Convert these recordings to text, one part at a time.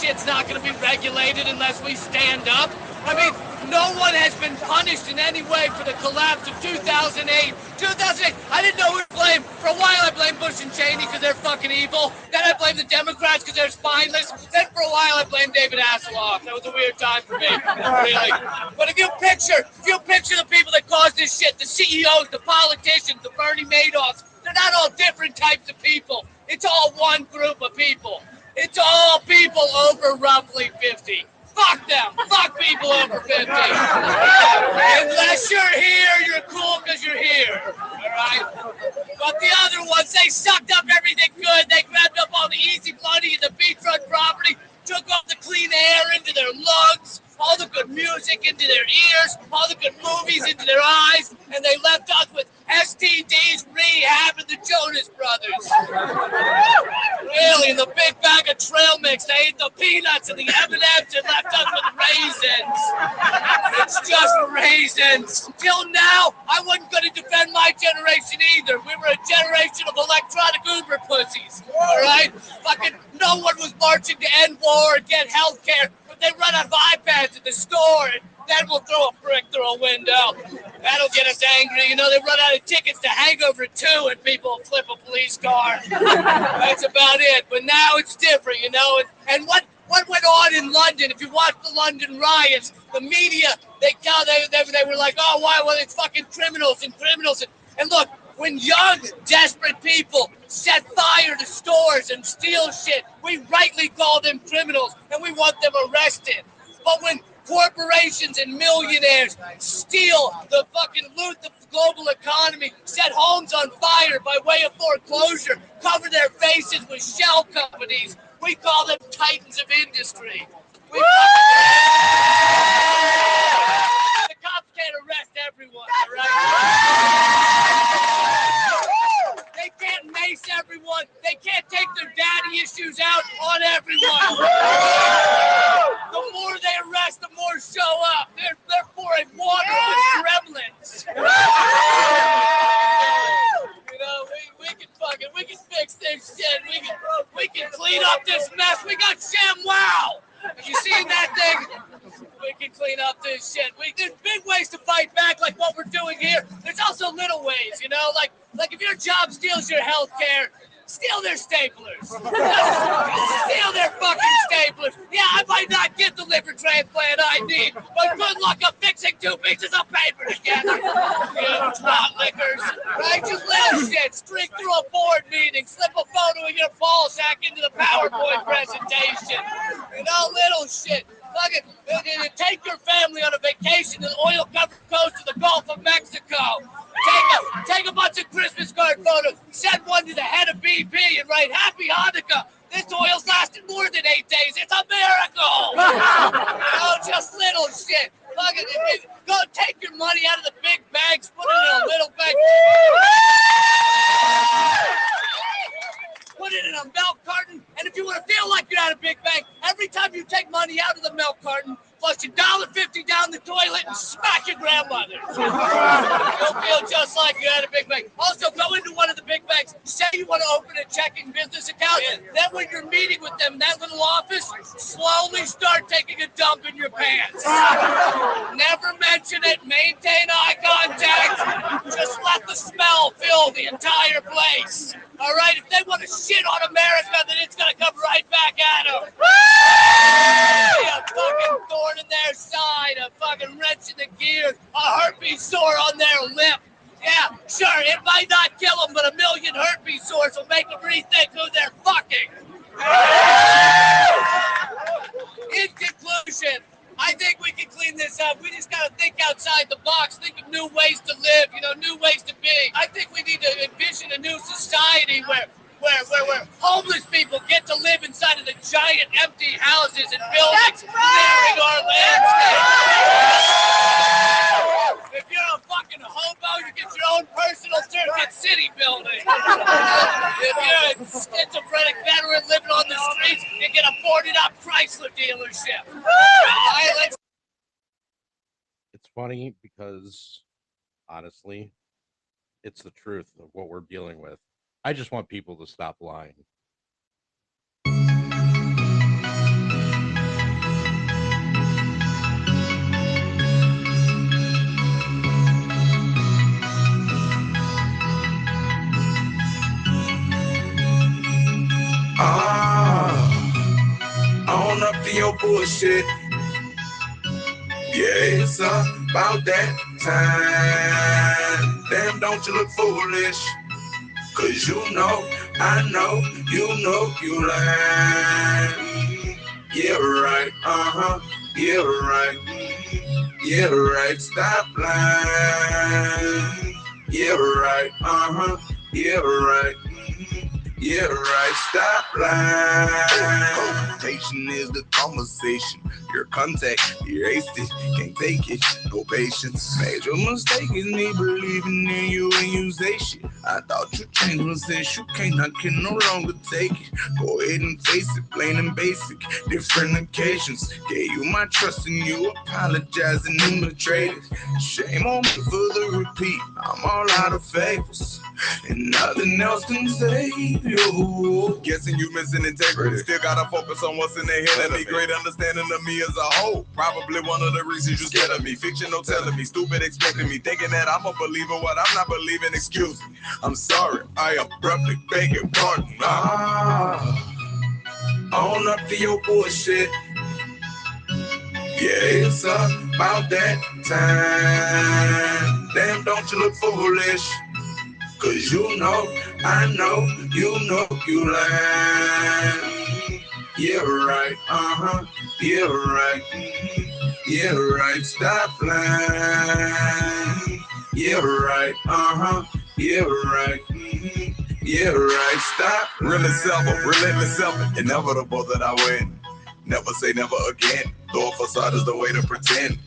shit's not going to be regulated unless we stand up. I mean, no one has been punished in any way for the collapse of 2008. 2008, I didn't know who to blame. For a while, I blamed Bush and Cheney because they're fucking evil. Then I blamed the Democrats because they're spineless. Then for a while, I blamed David Hasselhoff. That was a weird time for me, really. But if you picture the people that caused this shit, the CEOs, the politicians, the Bernie Madoffs, they're not all different types of people. It's all one group of people. It's all people over roughly 50. Fuck them. Fuck people over 50. Unless you're here, you're cool because you're here. All right? But the other ones, they sucked up everything good. They grabbed up all the easy money and the beachfront property, took all the clean air into their lungs, all the good music into their ears, all the good movies into their eyes, and they left us with STDs, rehab, and the Jonas Brothers. Really, and the big bag of trail mix. They ate the peanuts and the M&Ms and left us with raisins. It's just raisins. Till now, I wasn't going to defend my generation either. We were a generation of electronic Uber pussies. All right? Fucking no one was marching to end war or get health care. But they run out of iPads at the store, and then we'll throw a brick through a window. That'll get us angry. You know, they run out of tickets to Hangover 2 and people flip a police car. That's about it. But now it's different, you know. And what went on in London? If you watch the London riots, the media, they were like, oh, why? Well, it's fucking criminals. And look, when young, desperate people set fire to stores and steal shit, we rightly call them criminals and we want them arrested. But when corporations and millionaires steal the fucking loot the global economy, set homes on fire by way of foreclosure, cover their faces with shell companies, we call them titans of industry. The cops can't arrest everyone, right? They can't mace everyone. They can't take their daddy issues out on everyone. The more they arrest, the more show up. They're pouring water with gremlins. You know, we can fix this shit. We can clean up this mess. We got ShamWow. Have you seen that thing? We can clean up this shit. There's big ways to fight back, like what we're doing here. There's also little ways, you know, like if your job steals your health care, steal their staplers. Steal their fucking staplers. Yeah, I might not get the liver transplant I need, but good luck of fixing 2 pieces of paper together. You drop lickers. Right? Just little shit. Streak through a board meeting. Slip a photo of your ball sack into the PowerPoint presentation. You know, little shit. Fucking take your family on a vacation to the oil-covered coast of the Gulf of Mexico. Take a bunch of Christmas card photos. Send one to the head of BP and write, Happy Hanukkah. This oil's lasted more than 8 days. It's a miracle. Just little shit. Fucking go take your money out of the big bags, put it in a little bag. Put it in a milk carton, and if you want to feel like you're at a big bank, every time you take money out of the milk carton, flush $1.50 down the toilet and smack your grandmother. You'll feel just like you're at a big bank. Also, go into one of the big banks, say you want to open a checking business account, then when you're meeting with them in that little office, slowly start taking a dump in your pants. Never mention it, maintain eye contact, just let the smell fill the entire place. All right, if they want to shit on America, then it's going to come right back at them. Be a fucking thorn in their side, a fucking wrench in the gears, a herpes sore on their lip. Yeah, sure, it might not kill them, but a million herpes sores will make them rethink who they're fucking. In conclusion, I think we can clean this up. We just got to think outside the box, think of new ways to live, new ways to be. I think we need to envision a new society where homeless people get to live inside of the giant empty houses and buildings clearing our landscape. If you're a fucking hobo, you get your own personal Circuit City building. If you're a schizophrenic veteran living on the streets, you get a boarded up Chrysler dealership. It's funny because, honestly, it's the truth of what we're dealing with. I just want people to stop lying. your bullshit. Yeah, it's about that time. Damn, don't you look foolish? Cause you know, I know, you lying. Yeah, right, yeah, right, yeah, right, stop lying. Yeah, right, yeah, right. Yeah, right, stop lying. Quotation is the conversation. Your contact, you're hasty, can't take it, no patience. Major mistake is me believing in you and you say shit. I thought you changed, but since you can't, I can no longer take it. Go ahead and face it, plain and basic, different occasions. Gave you my trust and you apologizing and betrayed it. Shame on me for the repeat, I'm all out of favors. And nothing else can save you. Guessing you missing integrity. Still gotta focus on what's in their head. And me great understanding of me as a whole. Probably one of the reasons you scared of me. Fictional telling me, stupid expecting me, thinking that I'm a believer. What I'm not believing, excuse me. I'm sorry, I abruptly beg your pardon. Own up to your bullshit. Yeah, it's about that time. Damn, don't you look foolish? Cause you know, I know, you lying. Yeah, right, yeah, right, yeah, right, stop lying. Yeah, right, yeah, right, yeah, right, stop lying. Really selfish, relentless selfish, inevitable that I win. Never say never again. Though a facade is the way to pretend.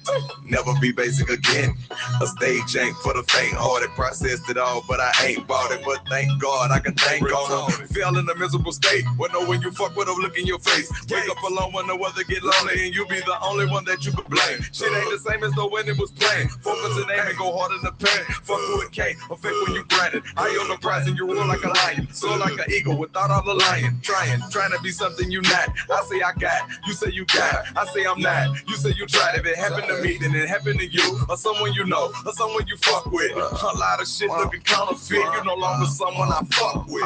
Never be basic again. A stage ain't for the faint-hearted. Processed it all, but I ain't bought it. But thank God I can thank God. Feel in a miserable state. But know when you fuck with a look in your face. Wake up alone when the weather get lonely, and you be the only one that you could blame. Shit ain't the same as though when it was playing. Focus and aim and go hard in the pain. Fuck with K, affect when you grinding. I own the prize and you roar like a lion. Soar like an eagle without all the lion. Trying to be something you not. I say I got, you say you got. I say I'm not, you say you tried. If it happened to me, then it happened to you. Or someone you know, or someone you fuck with. A lot of shit looking counterfeit. You no longer someone I fuck with.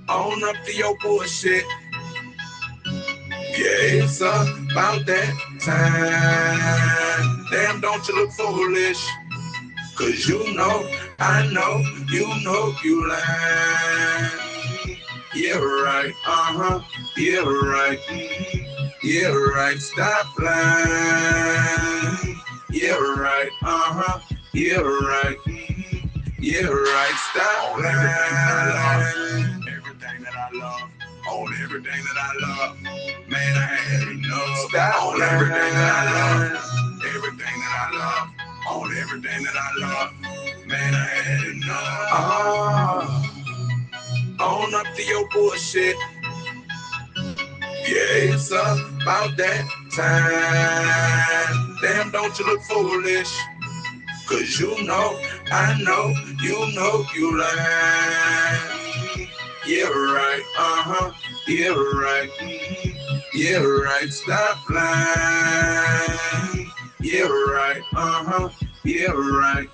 Own up to your bullshit. Yeah, it's about that time. Damn, don't you look foolish? Cause you know, I know, you lying. Yeah, right, yeah, right, yeah, right, stop lying. Yeah, right, yeah, right, yeah, right, stop lying. Everything that I love, on everything that I love, man, I had enough. Stop on everything that I love, everything that I love, on everything that I love, man, I had enough. Own up to your bullshit. Yeah, it's about that time. Damn, don't you look foolish? Cause you know, I know, you lying. Yeah, right, yeah, right, yeah, right, stop lying. Yeah, right, yeah, right,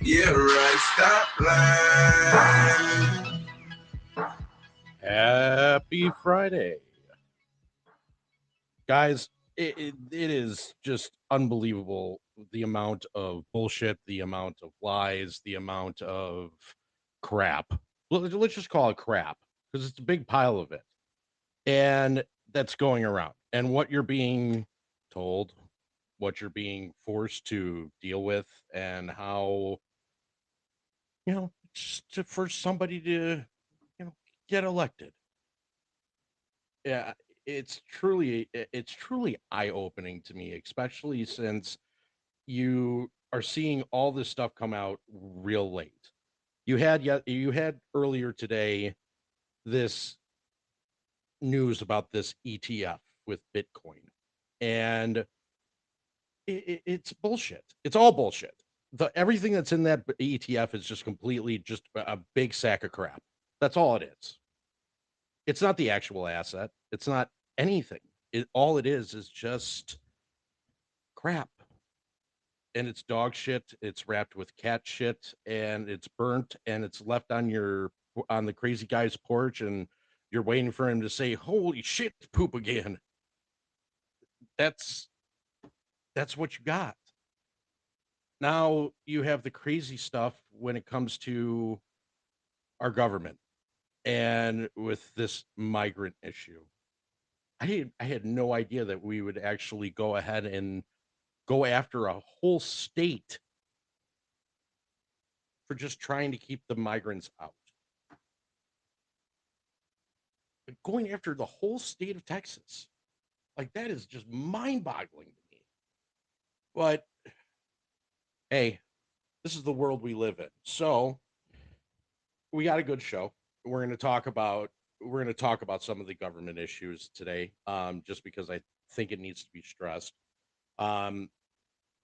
yeah, right, stop lying. Happy Friday. Guys, it is just unbelievable the amount of bullshit, the amount of lies, the amount of crap. Let's just call it crap because it's a big pile of it. And that's going around. And what you're being told, what you're being forced to deal with, and how, just for somebody to, get elected. Yeah, it's truly eye-opening to me, especially since you are seeing all this stuff come out real late. You had earlier today this news about this ETF with Bitcoin, and it's bullshit. It's all bullshit. Everything that's in that ETF is just completely just a big sack of crap. That's all it is. It's not the actual asset. It's not anything. All it is just crap. And it's dog shit. It's wrapped with cat shit, and it's burnt, and it's left on the crazy guy's porch, and You're waiting for him to say, "Holy shit, poop again." That's what you got. Now you have the crazy stuff when it comes to our government and with this migrant issue. I had no idea that we would actually go ahead and go after a whole state for just trying to keep the migrants out. But going after the whole state of Texas, like that is just mind-boggling to me. But hey, this is the world we live in. So we got a good show. We're going to talk about some of the government issues today, just because I think it needs to be stressed.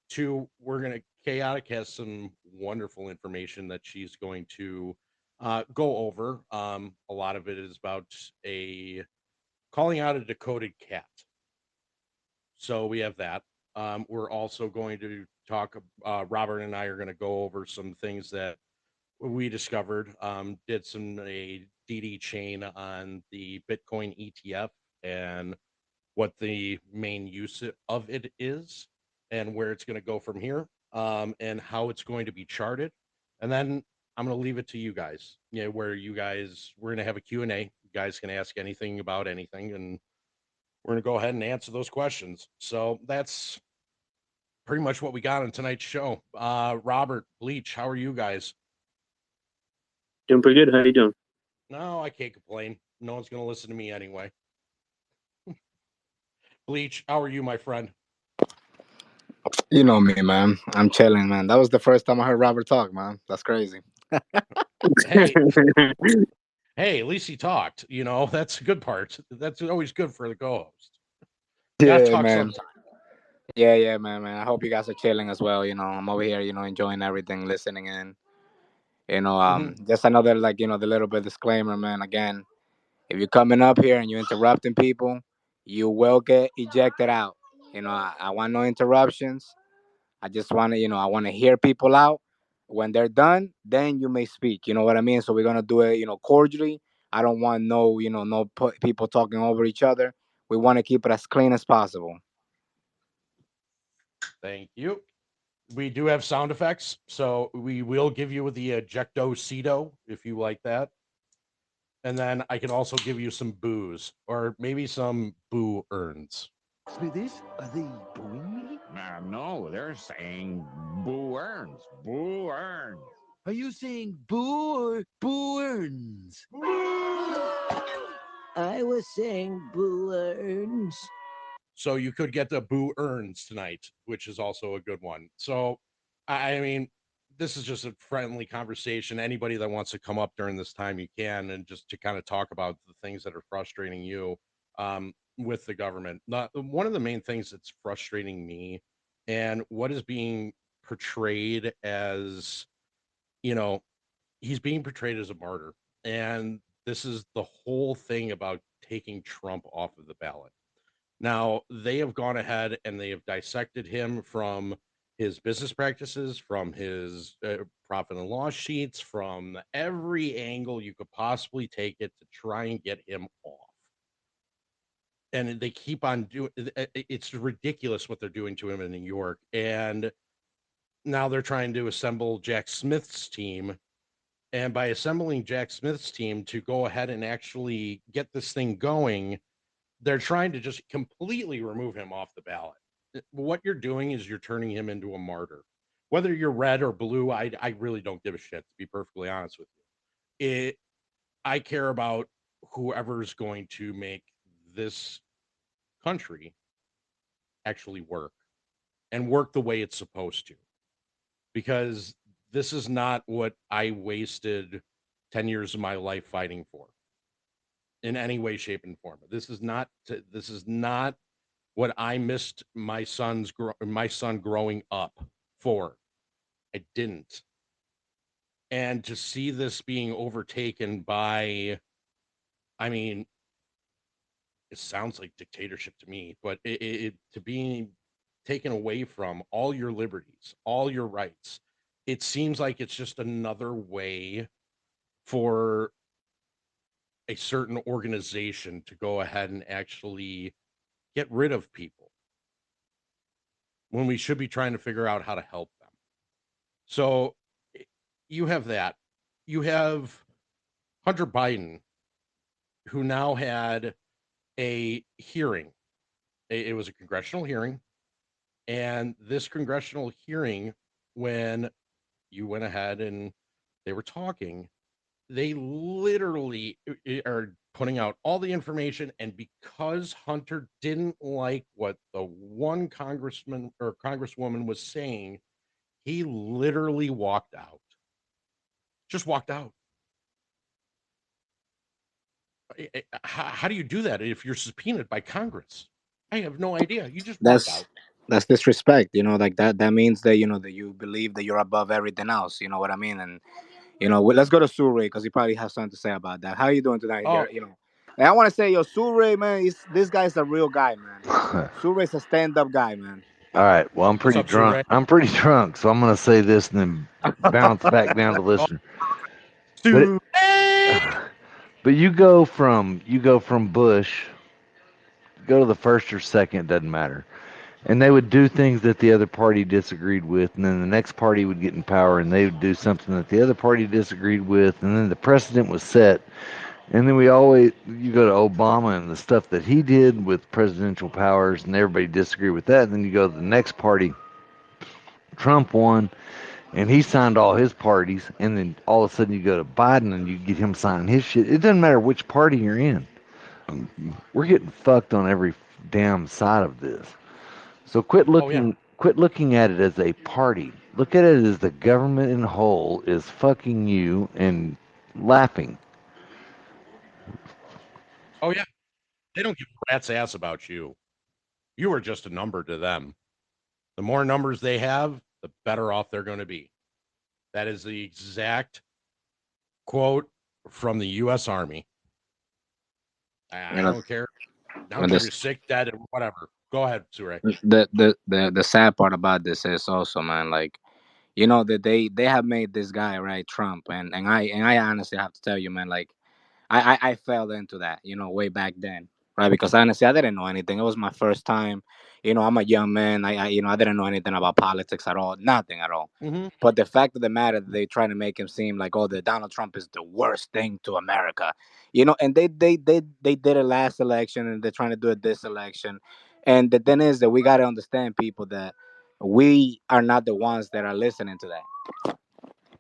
Two, we're going to Chaotic has some wonderful information that she's going to go over. A lot of it is about calling out a decoded cat. So we have that. We're also going to talk. Robert and I are going to go over some things that we discovered. Did a DD chain on the Bitcoin ETF and what the main use of it is and where it's going to go from here, and how it's going to be charted. And then I'm going to leave it to you guys, we're going to have a Q&A. You guys can ask anything about anything, and we're going to go ahead and answer those questions. So that's pretty much what we got on tonight's show. Robert, Bleach, how are you guys? Doing pretty good. How you doing? No, I can't complain. No one's going to listen to me anyway. Bleach, how are you, my friend? You know me, man. I'm chilling, man. That was the first time I heard Robert talk, man. That's crazy. Hey, hey, at least he talked. That's a good part. That's always good for the co-host. Yeah, Talk man. sometime. Yeah, man. I hope you guys are chilling as well. I'm over here, enjoying everything, listening in. Just another, the little bit disclaimer, man. Again, if you're coming up here and you're interrupting people, you will get ejected out. I want no interruptions. I just want to, I want to hear people out. When they're done, then you may speak. You know what I mean? So we're gonna do it, cordially. I don't want no people talking over each other. We want to keep it as clean as possible. Thank you. We do have sound effects, so we will give you the ejecto-cedo if you like that. And then I can also give you some boos, or maybe some boo earns. Smithies, are they booing me? No, they're saying boo earns. Boo earns. Are you saying boo or boo earns? I was saying boo earns. So you could get the boo earns tonight, which is also a good one. So, I mean, this is just a friendly conversation. Anybody that wants to come up during this time, you can, and just to kind of talk about the things that are frustrating you with the government. One of the main things that's frustrating me and what is being portrayed as, he's being portrayed as a martyr. And this is the whole thing about taking Trump off of the ballot. Now, they have gone ahead and they have dissected him from his business practices, from his profit and loss sheets, from every angle you could possibly take it to try and get him off. And they keep on doing it's ridiculous what they're doing to him in New York. And now they're trying to assemble Jack Smith's team. And by assembling Jack Smith's team to go ahead and actually get this thing going, they're trying to just completely remove him off the ballot. What you're doing is you're turning him into a martyr. Whether you're red or blue, I really don't give a shit, to be perfectly honest with you. I care about whoever's going to make this country actually work and work the way it's supposed to. Because this is not what I wasted 10 years of my life fighting for in any way, shape, and form. This is not what I missed my son growing up for. I didn't. And to see this being overtaken by, I mean, it sounds like dictatorship to me, but it to being taken away from all your liberties, all your rights, it seems like it's just another way for a certain organization to go ahead and actually get rid of people when we should be trying to figure out how to help them. So you have that. You have Hunter Biden, who now had a hearing. It was a congressional hearing. And this congressional hearing, when you went ahead and they were talking, they literally are putting out all the information. And because Hunter didn't like what the one congressman or congresswoman was saying, he literally walked out. Just walked out. How do you do that if you're subpoenaed by Congress? I have no idea. You just walk out. That's disrespect, like that means that that you believe that you're above everything else, you know what I mean? And let's go to Surrey because he probably has something to say about that. How are you doing tonight? Oh. And I want to say, Surrey, man, this guy's a real guy, man. Surrey's a stand-up guy, man. All right. Well, I'm pretty up, drunk. Surrey? I'm pretty drunk, so I'm going to say this and then bounce back down to listen. But you go from Bush, go to the first or second, doesn't matter. And they would do things that the other party disagreed with, and then the next party would get in power and they would do something that the other party disagreed with, and then the precedent was set. And then you go to Obama and the stuff that he did with presidential powers, and everybody disagreed with that. And then you go to the next party, Trump won, and he signed all his parties, and then all of a sudden you go to Biden and you get him signing his shit. It doesn't matter which party you're in. We're getting fucked on every damn side of this. So quit looking at it as a party. Look at it as the government in whole is fucking you and laughing. Oh yeah. They don't give a rat's ass about you. You are just a number to them. The more numbers they have, the better off they're going to be. That is the exact quote from the U.S. Army. I don't care. I don't care if you're sick, dead, and whatever. Go ahead, Surrey. The sad part about this is also, man, like, that they have made this guy, right, Trump, and I honestly have to tell you, man, like, I fell into that, way back then, right? Because honestly, I didn't know anything. It was my first time. I'm a young man. I didn't know anything about politics at all, nothing at all. Mm-hmm. But the fact of the matter, they try to make him seem like, oh, that Donald Trump is the worst thing to America, and they did it last election, and they're trying to do it this election. And the thing is that we got to understand, people, that we are not the ones that are listening to that.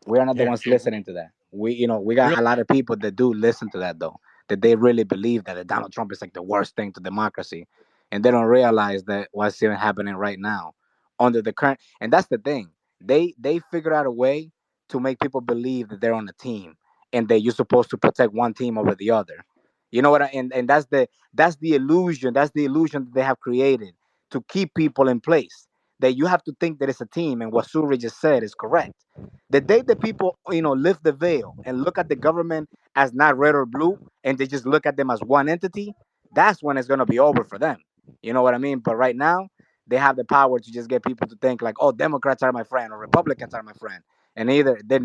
We are not the ones listening to that. We got a lot of people that do listen to that, though, that they really believe that Donald Trump is like the worst thing to democracy, and they don't realize that what's even happening right now under the current. And that's the thing. They figured out a way to make people believe that they're on a team and that you're supposed to protect one team over the other. You know what? And that's the illusion. That's the illusion that they have created to keep people in place. That you have to think that it's a team, and what Suri just said is correct. The day that people, lift the veil and look at the government as not red or blue, and they just look at them as one entity, that's when it's gonna be over for them. You know what I mean? But right now, they have the power to just get people to think like, oh, Democrats are my friend or Republicans are my friend, and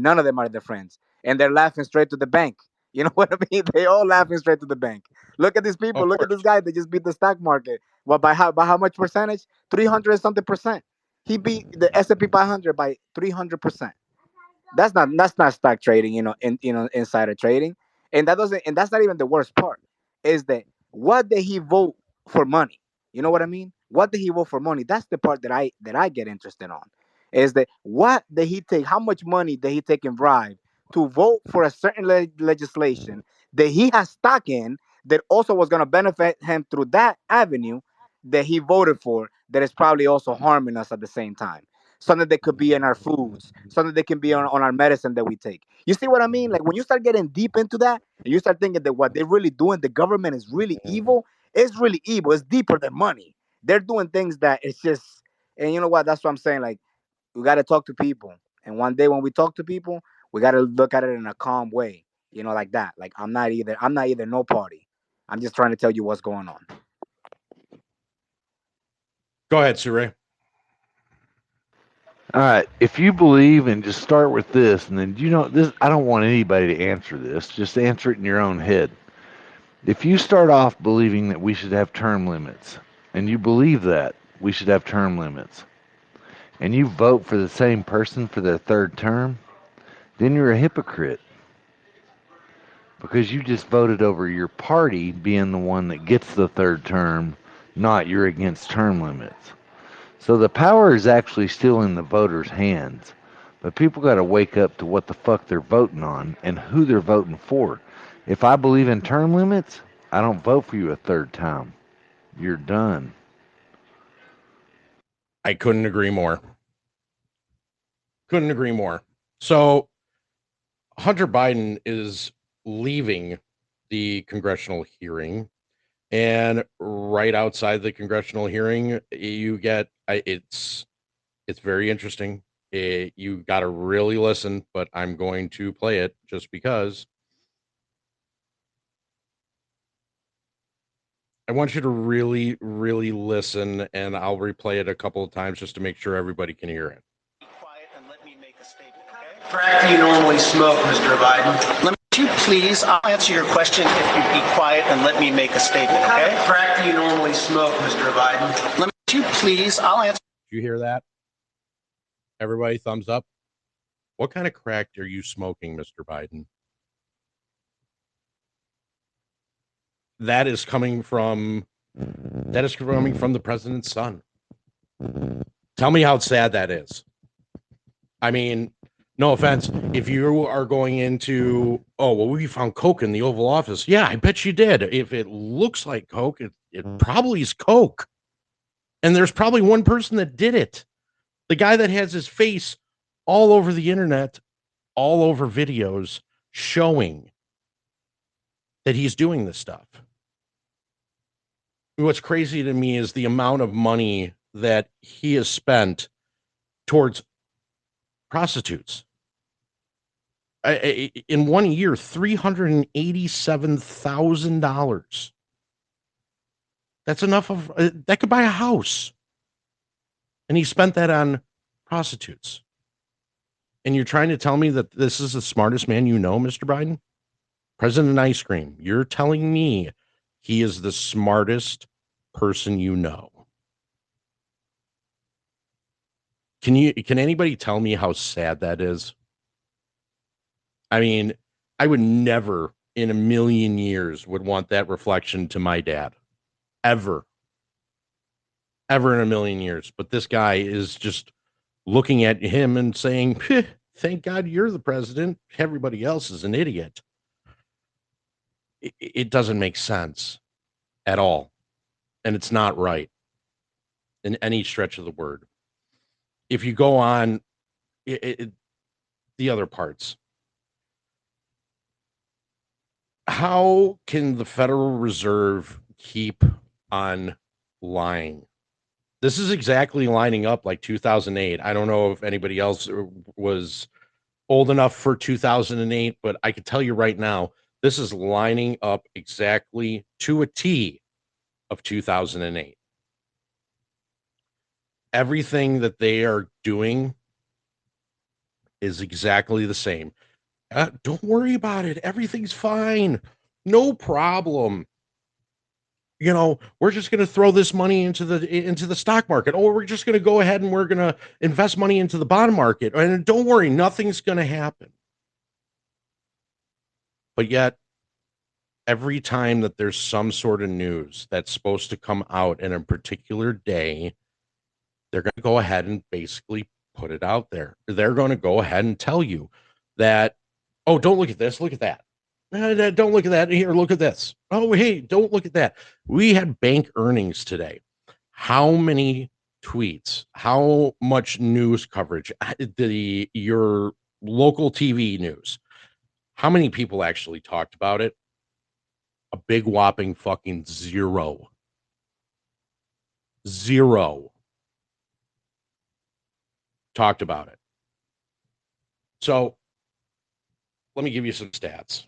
none of them are their friends, and they're laughing straight to the bank. You know what I mean? They all laughing straight to the bank. Look at these people. Look at this guy that just beat the stock market. Well, by how much percentage? 300 something percent. He beat the S&P 500 by 300%. That's not stock trading, insider trading. And that's not even the worst part. Is that what did he vote for money? You know what I mean? What did he vote for money? That's the part that I get interested on. Is that what did he take? How much money did he take in bribe to vote for a certain legislation that he has stock in that also was going to benefit him through that avenue that he voted for, that is probably also harming us at the same time? Something that could be in our foods, something that can be on our medicine that we take. You see what I mean? Like when you start getting deep into that and you start thinking that what they're really doing, the government is really evil, it's really evil. It's deeper than money. They're doing things that it's just, and you know what? That's what I'm saying. Like, we got to talk to people. And one day when we talk to people, we got to look at it in a calm way, like that. Like, I'm not either no party. I'm just trying to tell you what's going on. Go ahead, Surrey. All right. If you believe, and just start with this, and then this, I don't want anybody to answer this. Just answer it in your own head. If you start off believing that we should have term limits, and you believe that we should have term limits, and you vote for the same person for their third term, then you're a hypocrite. Because you just voted over your party being the one that gets the third term, not you're against term limits. So the power is actually still in the voters' hands. But people got to wake up to what the fuck they're voting on and who they're voting for. If I believe in term limits, I don't vote for you a third time. You're done. I couldn't agree more. Couldn't agree more. So Hunter Biden is leaving the congressional hearing, and right outside the congressional hearing, you get it's very interesting. You got to really listen, but I'm going to play it just because I want you to really, really listen, and I'll replay it a couple of times just to make sure everybody can hear it. Quiet and let me make a statement, okay? Crack do you normally smoke, Mr. Biden? Let me please, I'll answer your question if you be quiet and let me make a statement, okay? What kind of crack do you normally smoke, Mr. Biden? Let me please, I'll answer. Did you hear that? Everybody, thumbs up. What kind of crack are you smoking, Mr. Biden? That is coming from the president's son. Tell me how sad that is. I mean, no offense. If you are going into, oh, well, we found Coke in the Oval Office. Yeah, I bet you did. If it looks like Coke, it probably is Coke. And there's probably one person that did it. The guy that has his face all over the internet, all over videos showing that he's doing this stuff. What's crazy to me is the amount of money that he has spent towards prostitutes. In 1 year, $387,000. That's enough of that could buy a house. And he spent that on prostitutes. And you're trying to tell me that this is the smartest man you know, Mr. Biden? President Ice Cream, you're telling me he is the smartest person you know. Can anybody tell me how sad that is? I mean, I would never in a million years would want that reflection to my dad. Ever in a million years. But this guy is just looking at him and saying, thank God you're the president. Everybody else is an idiot. It doesn't make sense at all. And it's not right in any stretch of the word. If you go on the other parts, how can the Federal Reserve keep on lying? This is exactly lining up like 2008. I don't know if anybody else was old enough for 2008, but I can tell you right now, this is lining up exactly to a T of 2008. Everything that they are doing is exactly the same. Don't worry about it. Everything's fine. No problem. You know, we're just going to throw this money into the stock market. Oh, we're just going to go ahead and we're going to invest money into the bond market. And don't worry, nothing's going to happen. But yet, every time that there's some sort of news that's supposed to come out in a particular day, they're going to go ahead and basically put it out there. They're going to go ahead and tell you that, oh, don't look at this, look at that. Don't look at that. Here, look at this. Oh, hey, don't look at that. We had bank earnings today. How many tweets? How much news coverage? Your local TV news. How many people actually talked about it? A big whopping fucking zero. Zero talked about it. So let me give you some stats.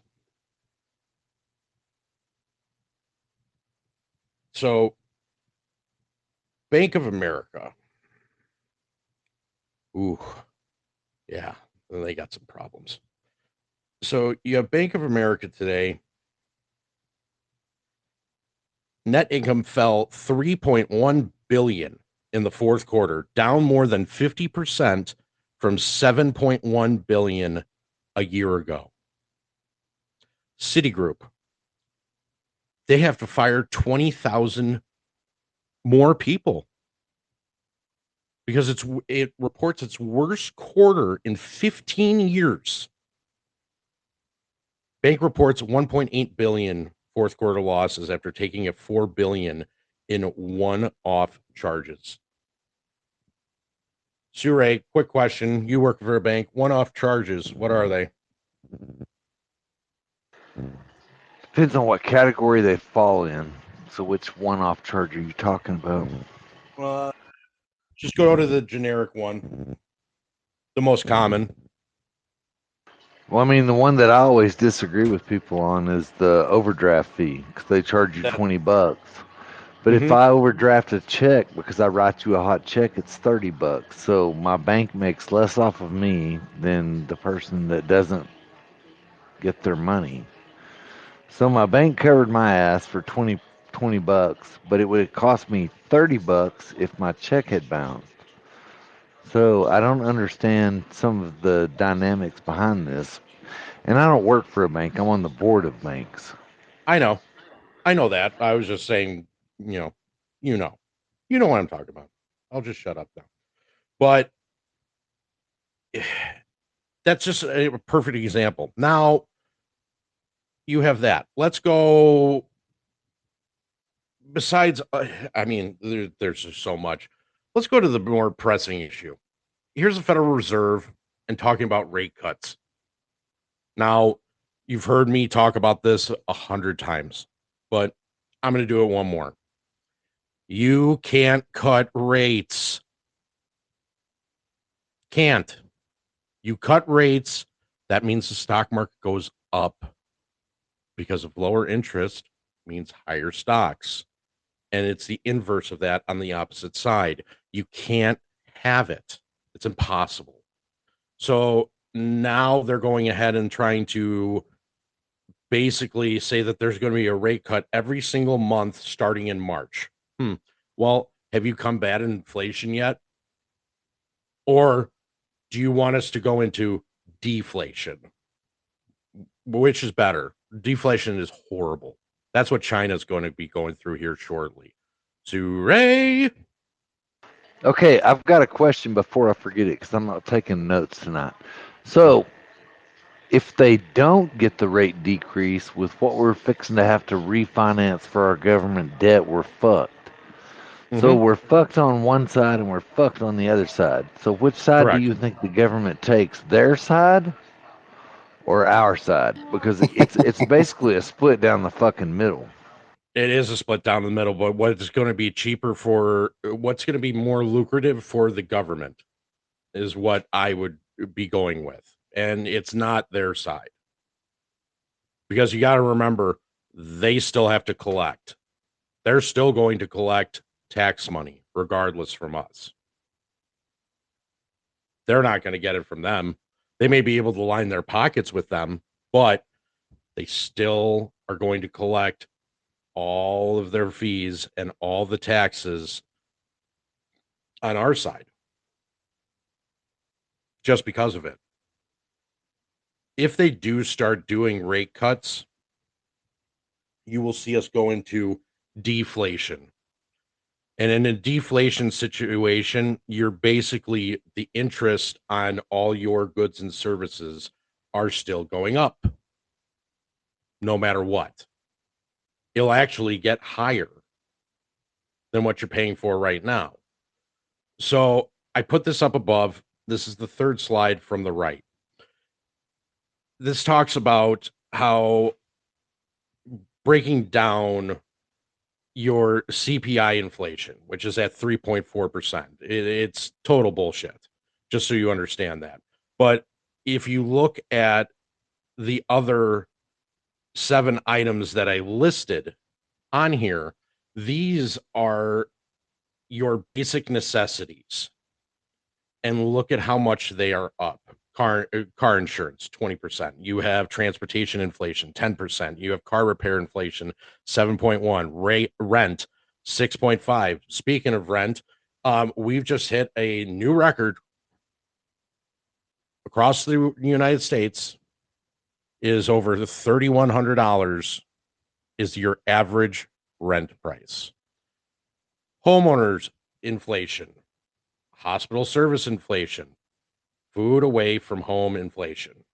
So Bank of America. Ooh, yeah, they got some problems. So you have Bank of America today net income fell 3.1 billion in the fourth quarter, down more than 50% from 7.1 billion a year ago. Citigroup, they have to fire 20,000 more people because it reports its worst quarter in 15 years. Bank reports 1.8 billion fourth quarter losses after taking a 4 billion in one-off charges. Suray, quick question. You work for a bank. One-off charges, what are they? Depends on what category they fall in. So which one-off charge are you talking about? Just go to the generic one, the most common. Well, I mean, the one that I always disagree with people on is the overdraft fee because they charge you $20. But if I overdraft a check because I write you a hot check, it's $30. So my bank makes less off of me than the person that doesn't get their money. So my bank covered my ass for $20, but it would cost me $30 if my check had bounced. So I don't understand some of the dynamics behind this. And I don't work for a bank. I'm on the board of banks. I know that. I was just saying, you know what I'm talking about. I'll just shut up now. But that's just a perfect example. Now you have that. Let's go. Besides, I mean, there's just so much. Let's go to the more pressing issue. Here's the Federal Reserve and talking about rate cuts. Now, you've heard me talk about this 100 times, but I'm going to do it one more. You can't cut rates. Can't. You cut rates, that means the stock market goes up because of lower interest means higher stocks. And it's the inverse of that on the opposite side. You can't have it. It's impossible. So now they're going ahead and trying to basically say that there's going to be a rate cut every single month starting in March. Well, have you combated inflation yet? Or do you want us to go into deflation? Which is better? Deflation is horrible. That's what China's going to be going through here shortly. Suray. Okay, I've got a question before I forget it because I'm not taking notes tonight. So, if they don't get the rate decrease with what we're fixing to have to refinance for our government debt, we're fucked. So we're fucked on one side and we're fucked on the other side. So which side do you think the government takes? Their side or our side? Because it's basically a split down the fucking middle. It is a split down the middle, but what's going to be cheaper what's going to be more lucrative for the government is what I would be going with. And it's not their side. Because you got to remember, they still have to collect. They're still going to collect tax money, regardless from us. They're not going to get it from them. They may be able to line their pockets with them, but they still are going to collect all of their fees and all the taxes on our side just because of it. If they do start doing rate cuts, you will see us go into deflation. And in a deflation situation, you're basically the interest on all your goods and services are still going up, no matter what. It'll actually get higher than what you're paying for right now. So I put this up above. This is the third slide from the right. This talks about how breaking down your CPI inflation, which is at 3.4%. It's total bullshit, just so you understand that. But if you look at the other 7 items that I listed on here, these are your basic necessities. And look at how much they are up. car insurance 20%. You have transportation inflation 10%. You have car repair inflation 7.1. Rent 6.5. Speaking of rent, we've just hit a new record across the United States. Is over $3,100 is your average rent price. Homeowners inflation, hospital service inflation, food away from home inflation.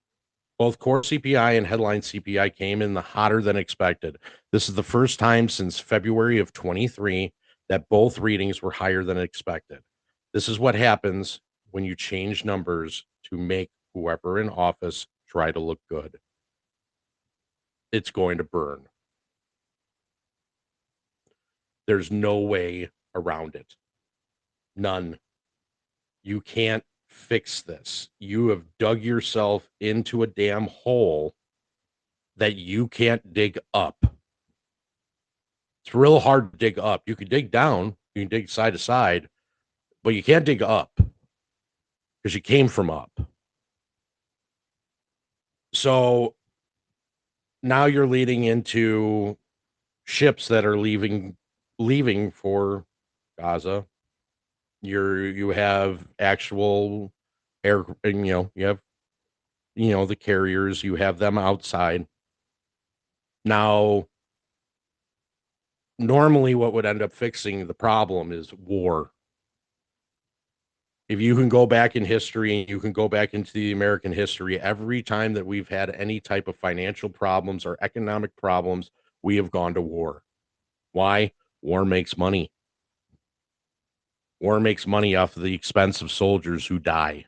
Both core CPI and headline CPI came in the hotter than expected. This is the first time since February of 23 that both readings were higher than expected. This is what happens when you change numbers to make whoever in office try to look good. It's going to burn. There's no way around it. None. You can't fix this. You have dug yourself into a damn hole that you can't dig up. It's real hard to dig up. You can dig down, you can dig side to side, but you can't dig up because you came from up. So now you're leading into ships that are leaving for Gaza. You have actual air, and you have the carriers, you have them outside. Now, normally what would end up fixing the problem is war. If you can go back in history and you can go back into the American history, every time that we've had any type of financial problems or economic problems, we have gone to war. Why? War makes money. War makes money off of the expense of soldiers who die.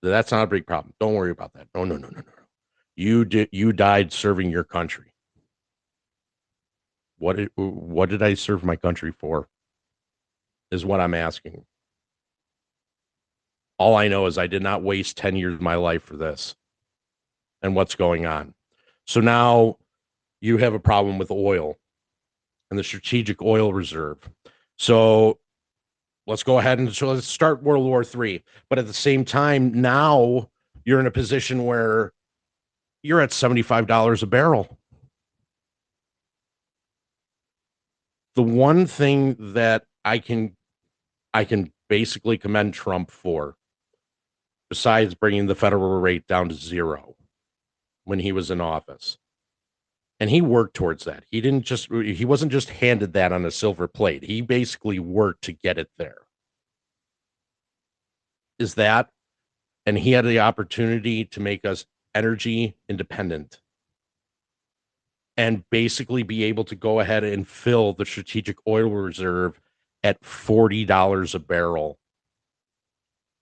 That's not a big problem. Don't worry about that. No. You died serving your country. What did I serve my country for? Is what I'm asking. All I know is I did not waste 10 years of my life for this and what's going on. So now you have a problem with oil and the strategic oil reserve. So let's go ahead and let's start World War III. But at the same time, now you're in a position where you're at $75 a barrel. The one thing that I can basically commend Trump for, besides bringing the federal rate down to 0 when he was in office. And he worked towards that. He wasn't just handed that on a silver plate. He basically worked to get it there. Is that, and he had the opportunity to make us energy independent and basically be able to go ahead and fill the strategic oil reserve at $40 a barrel.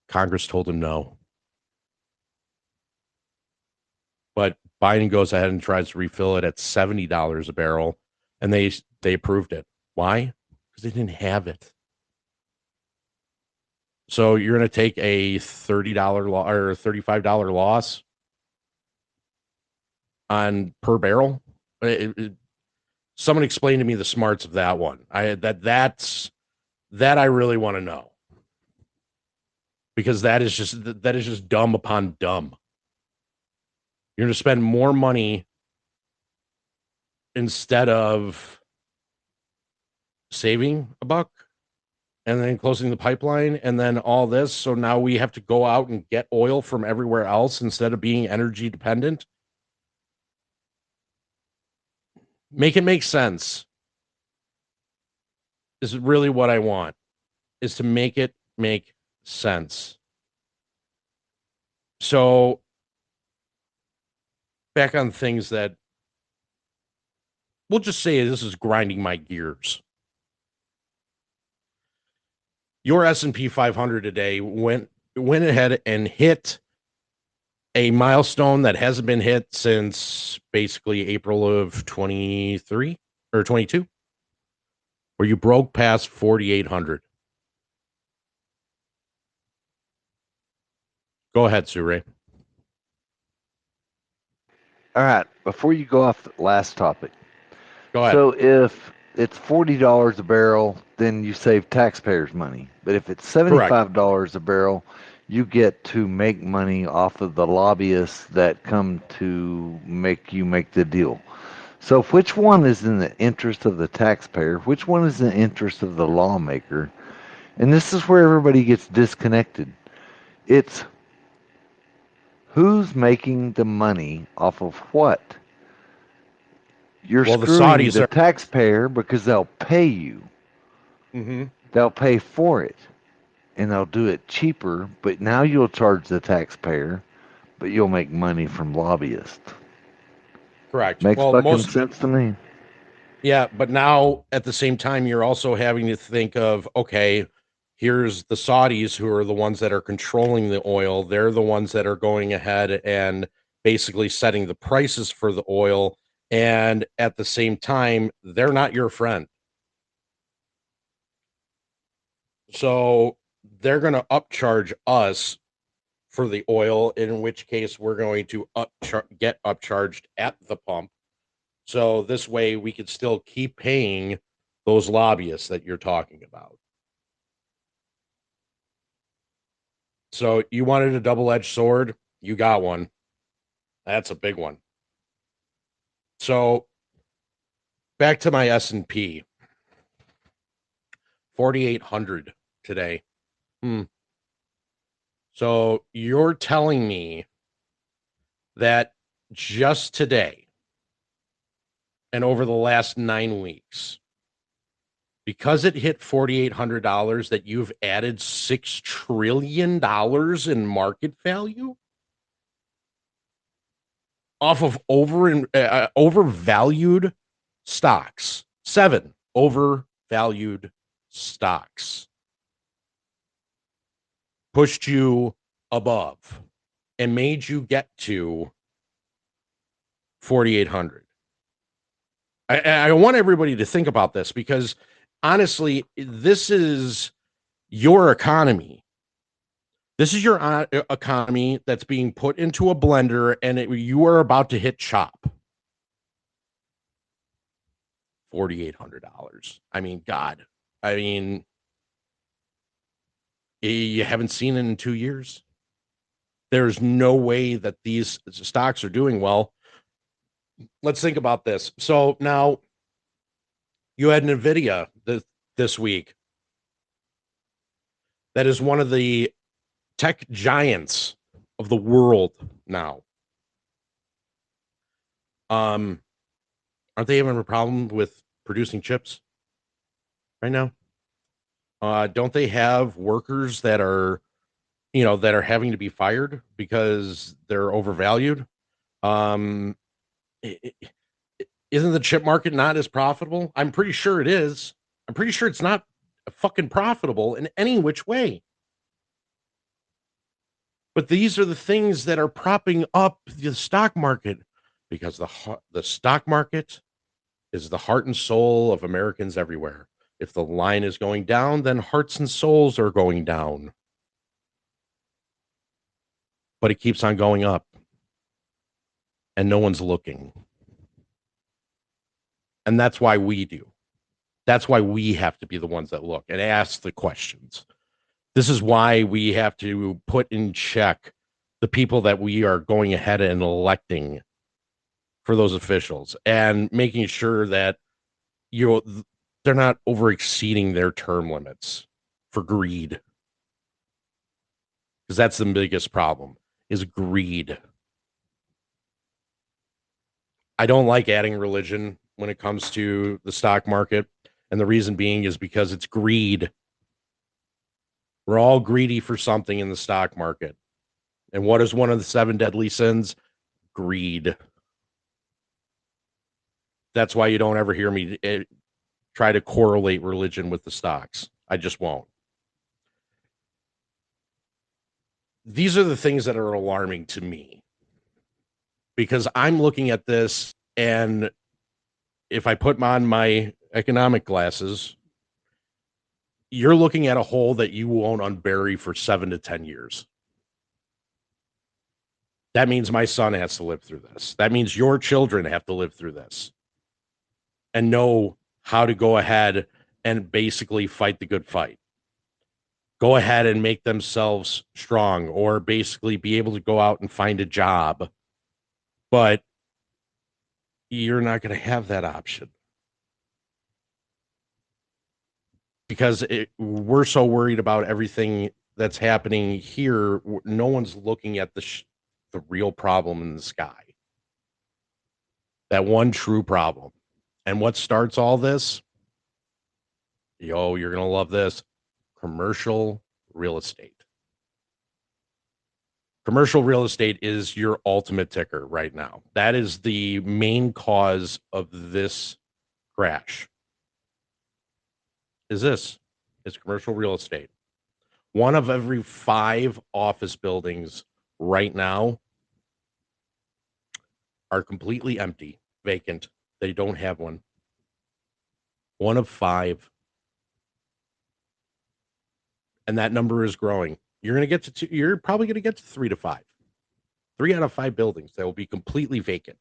Congress told him no. But Biden goes ahead and tries to refill it at $70 a barrel, and they approved it. Why? Because they didn't have it. So you're going to take a $30 or $35 loss on per barrel? Someone explain to me the smarts of that one. That I really want to know, because that is just dumb upon dumb. You're going to spend more money instead of saving a buck and then closing the pipeline and then all this. So now we have to go out and get oil from everywhere else instead of being energy dependent. Make it make sense. This is really what I want, is to make it make sense. So back on things that we'll just say this is grinding my gears. Your S&P 500 today went ahead and hit a milestone that hasn't been hit since basically April of 23 or 22, where you broke past 4,800. Go ahead, Sure. All right. Before you go off the last topic. Go ahead. So if it's $40 a barrel, then you save taxpayers money. But if it's $75 a barrel, you get to make money off of the lobbyists that come to make you make the deal. So which one is in the interest of the taxpayer? Which one is in the interest of the lawmaker? And this is where everybody gets disconnected. It's who's making the money off of what? You're Well, the screwing Saudis the are. taxpayer because they'll pay you. Mm-hmm. They'll pay for it. And they'll do it cheaper, but now you'll charge the taxpayer, but you'll make money from lobbyists. Correct. Makes Well, fucking sense to me. Yeah, but now at the same time, you're also having to think of, okay, here's the Saudis who are the ones that are controlling the oil. They're the ones that are going ahead and basically setting the prices for the oil. And at the same time, they're not your friend. So they're going to upcharge us for the oil, in which case we're going to get upcharged at the pump. So this way we could still keep paying those lobbyists that you're talking about. So you wanted a double-edged sword? You got one. That's a big one. So back to my S&P. 4,800 today. So you're telling me that just today and over the last 9 weeks, because it hit $4,800, that you've added $6 trillion in market value off of overvalued stocks. 7 overvalued stocks pushed you above and made you get to 4,800. I want everybody to think about this, because honestly, this is your economy. This is your economy that's being put into a blender, and you are about to hit chop. $4,800. I mean, God. I mean, you haven't seen it in 2 years. There's no way that these stocks are doing well. Let's think about this. So now you had NVIDIA this week. That is one of the tech giants of the world now. Aren't they having a problem with producing chips right now? Don't they have workers that are having to be fired because they're overvalued? Isn't the chip market not as profitable? I'm pretty sure it is. I'm pretty sure it's not fucking profitable in any which way. But these are the things that are propping up the stock market, because the stock market is the heart and soul of Americans everywhere. If the line is going down, then hearts and souls are going down. But it keeps on going up, and no one's looking. And that's why we do. That's why we have to be the ones that look and ask the questions. This is why we have to put in check the people that we are going ahead and electing for those officials, and making sure that they're not over exceeding their term limits for greed. Because that's the biggest problem, is greed. I don't like adding religion when it comes to the stock market. And the reason being is because it's greed. We're all greedy for something in the stock market. And what is one of the 7 deadly sins? Greed. That's why you don't ever hear me try to correlate religion with the stocks. I just won't. These are the things that are alarming to me, because I'm looking at this, and if I put on my economic glasses, you're looking at a hole that you won't unbury for 7 to 10 years. That means my son has to live through this. That means your children have to live through this and know how to go ahead and basically fight the good fight. go ahead and make themselves strong, or basically be able to go out and find a job. But you're not going to have that option because we're so worried about everything that's happening here. No one's looking at the real problem in the sky, that one true problem. And what starts all this? You're going to love this. Commercial real estate. Commercial real estate is your ultimate ticker right now. That is the main cause of this crash. It's commercial real estate. One of every 5 office buildings right now are completely empty, vacant. They don't have one. One of 5. And that number is growing. You're probably going to get to 3 to 5. 3 out of 5 buildings that will be completely vacant.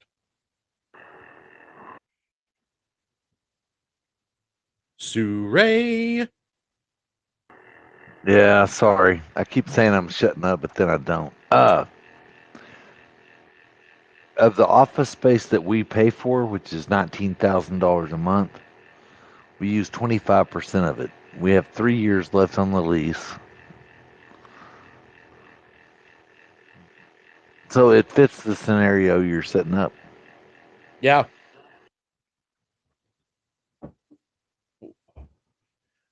Surrey. Yeah, sorry. I keep saying I'm shutting up, but then I don't. Of the office space that we pay for, which is $19,000 a month, we use 25% of it. We have 3 years left on the lease. So it fits the scenario you're setting up. Yeah.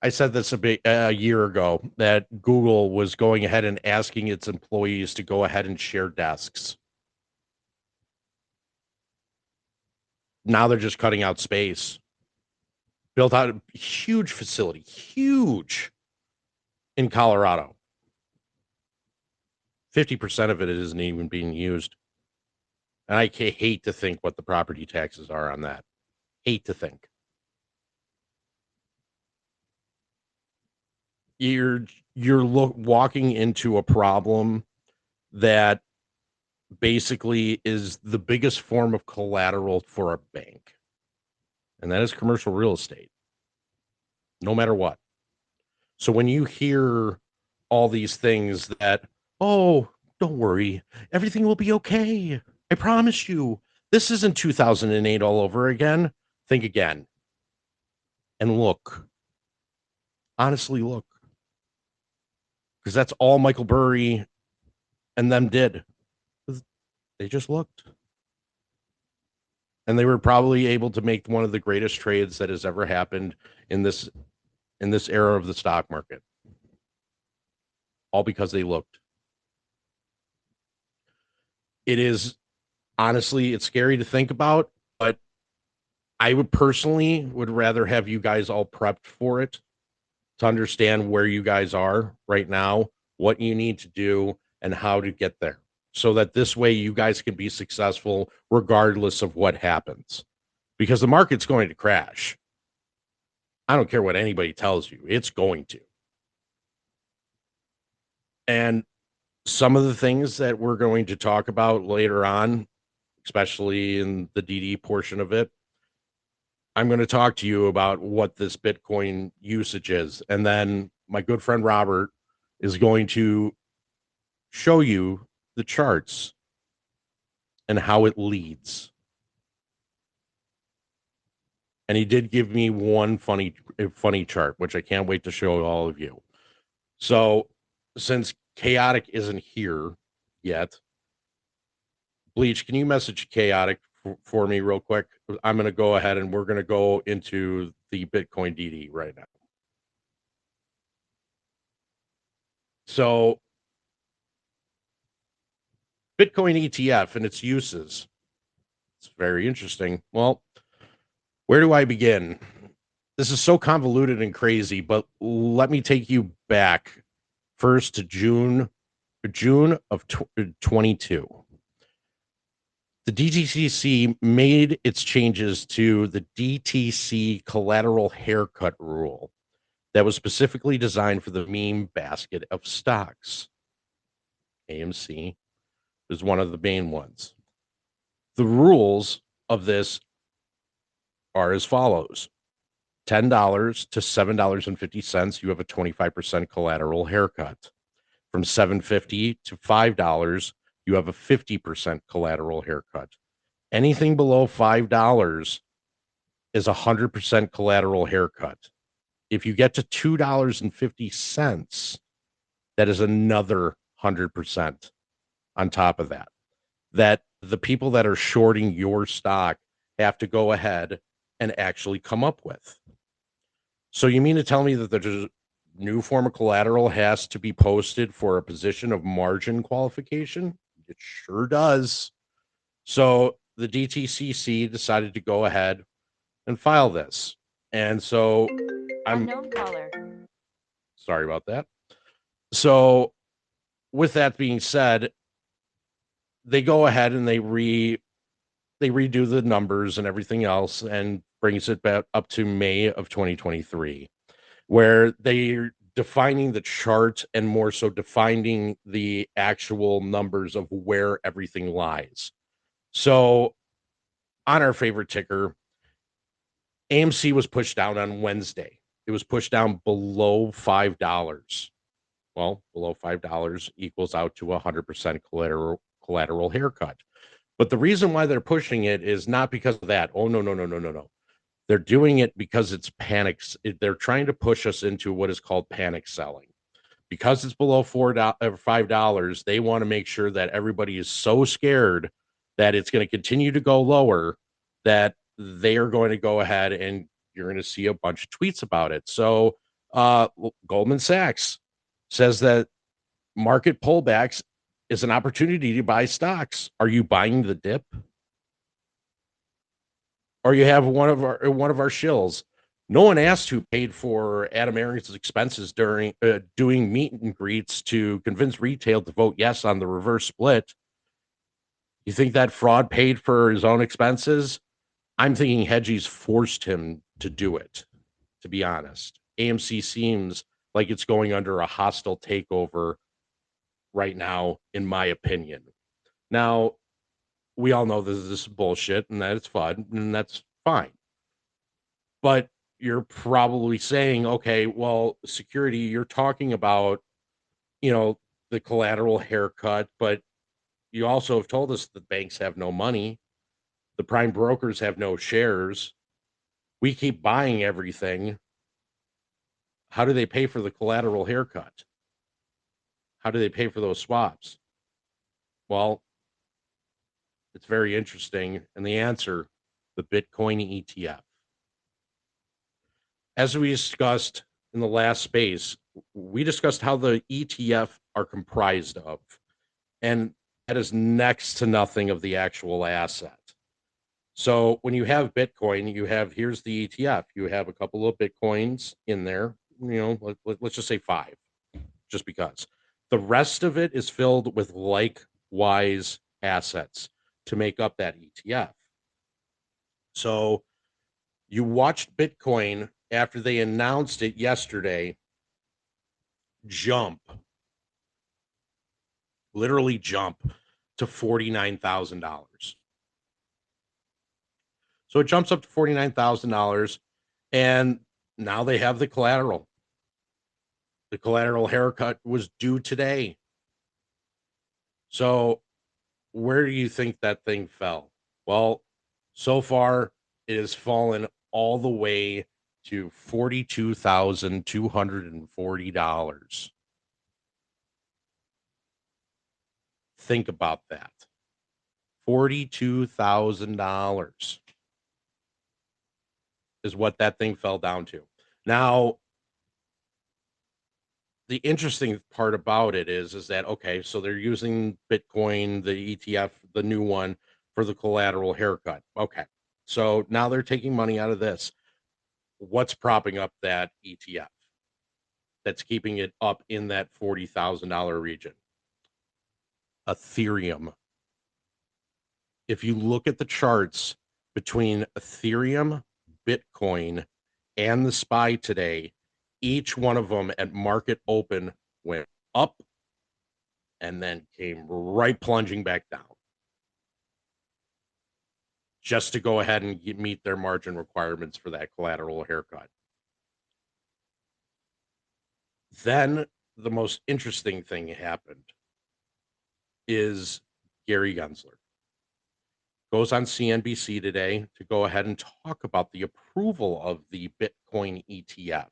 I said this a year ago that Google was going ahead and asking its employees to go ahead and share desks. Now they're just cutting out space. Built out a huge facility, huge, in Colorado. 50% of it isn't even being used. And I hate to think what the property taxes are on that. Hate to think. You're walking into a problem that basically is the biggest form of collateral for a bank. And that is commercial real estate. No matter what. So when you hear all these things that, oh, don't worry, everything will be okay. I promise you, this isn't 2008 all over again. Think again. And look. Honestly, look. Because that's all Michael Burry and them did. They just looked. And they were probably able to make one of the greatest trades that has ever happened in this era of the stock market. All because they looked. It is, honestly, it's scary to think about, but I would rather have you guys all prepped for it to understand where you guys are right now, what you need to do, and how to get there. So that this way you guys can be successful regardless of what happens. Because the market's going to crash. I don't care what anybody tells you. It's going to. And some of the things that we're going to talk about later on, especially in the DD portion of it, I'm going to talk to you about what this Bitcoin usage is. And then my good friend Robert is going to show you the charts and how it leads. And he did give me one funny chart, which I can't wait to show all of you. So since Chaotic isn't here yet, Bleach, can you message Chaotic for me real quick? I'm going to go ahead and we're going to go into the Bitcoin DD right now. So Bitcoin ETF and its uses. It's very interesting. Well, where do I begin? This is so convoluted and crazy, but let me take you back first to June of 22. The DTCC made its changes to the DTC collateral haircut rule that was specifically designed for the meme basket of stocks. AMC is one of the main ones. The rules of this are as follows. $10 to $7.50, you have a 25% collateral haircut. From $7.50 to $5, you have a 50% collateral haircut. Anything below $5 is a 100% collateral haircut. If you get to $2.50, that is another 100% on top of that. That the people that are shorting your stock have to go ahead and actually come up with. So you mean to tell me that there's a new form of collateral has to be posted for a position of margin qualification? It sure does. So the DTCC decided to go ahead and file this. And so Unknown caller. Sorry about that. So with that being said, they go ahead and they redo the numbers and everything else and brings it back up to May of 2023, where they're defining the chart and more so defining the actual numbers of where everything lies. So on our favorite ticker, AMC was pushed down on Wednesday. It was pushed down below $5. Well, below $5 equals out to 100% collateral haircut. But the reason why they're pushing it is not because of that. Oh, no. They're doing it because it's panic. They're trying to push us into what is called panic selling. Because it's below $5, they want to make sure that everybody is so scared that it's going to continue to go lower that they are going to go ahead and you're going to see a bunch of tweets about it. So Goldman Sachs says that market pullbacks is an opportunity to buy stocks. Are you buying the dip? Or you have one of our shills. No one asked who paid for Adam Aarons' expenses during doing meet and greets to convince retail to vote yes on the reverse split. You think that fraud paid for his own expenses? I'm thinking Hedgies forced him to do it, to be honest. AMC seems like it's going under a hostile takeover right now, in my opinion. Now, we all know this is bullshit and that it's fun, and that's fine. But you're probably saying, okay, well, security, you're talking about, the collateral haircut, but you also have told us the banks have no money. The prime brokers have no shares. We keep buying everything. How do they pay for the collateral haircut? How do they pay for those swaps? Well, it's very interesting. And the answer, the Bitcoin ETF. As we discussed in the last space, we discussed how the ETF are comprised of. And that is next to nothing of the actual asset. So when you have Bitcoin, here's the ETF. You have a couple of Bitcoins in there, let's just say 5, just because. The rest of it is filled with likewise assets to make up that ETF. So you watched Bitcoin after they announced it yesterday literally jump to $49,000. So it jumps up to $49,000, and now they have the collateral. The collateral haircut was due today. So where do you think that thing fell? Well, so far it has fallen all the way to $42,240. Think about that. $42,000 is what that thing fell down to. Now, the interesting part about it is that, okay, so they're using Bitcoin, the ETF, the new one, for the collateral haircut. Okay, so now they're taking money out of this. What's propping up that ETF that's keeping it up in that $40,000 region? Ethereum. If you look at the charts between Ethereum, Bitcoin, and the SPY today, each one of them at market open went up and then came right plunging back down just to go ahead and meet their margin requirements for that collateral haircut. Then the most interesting thing happened is Gary Gensler goes on CNBC today to go ahead and talk about the approval of the Bitcoin ETF.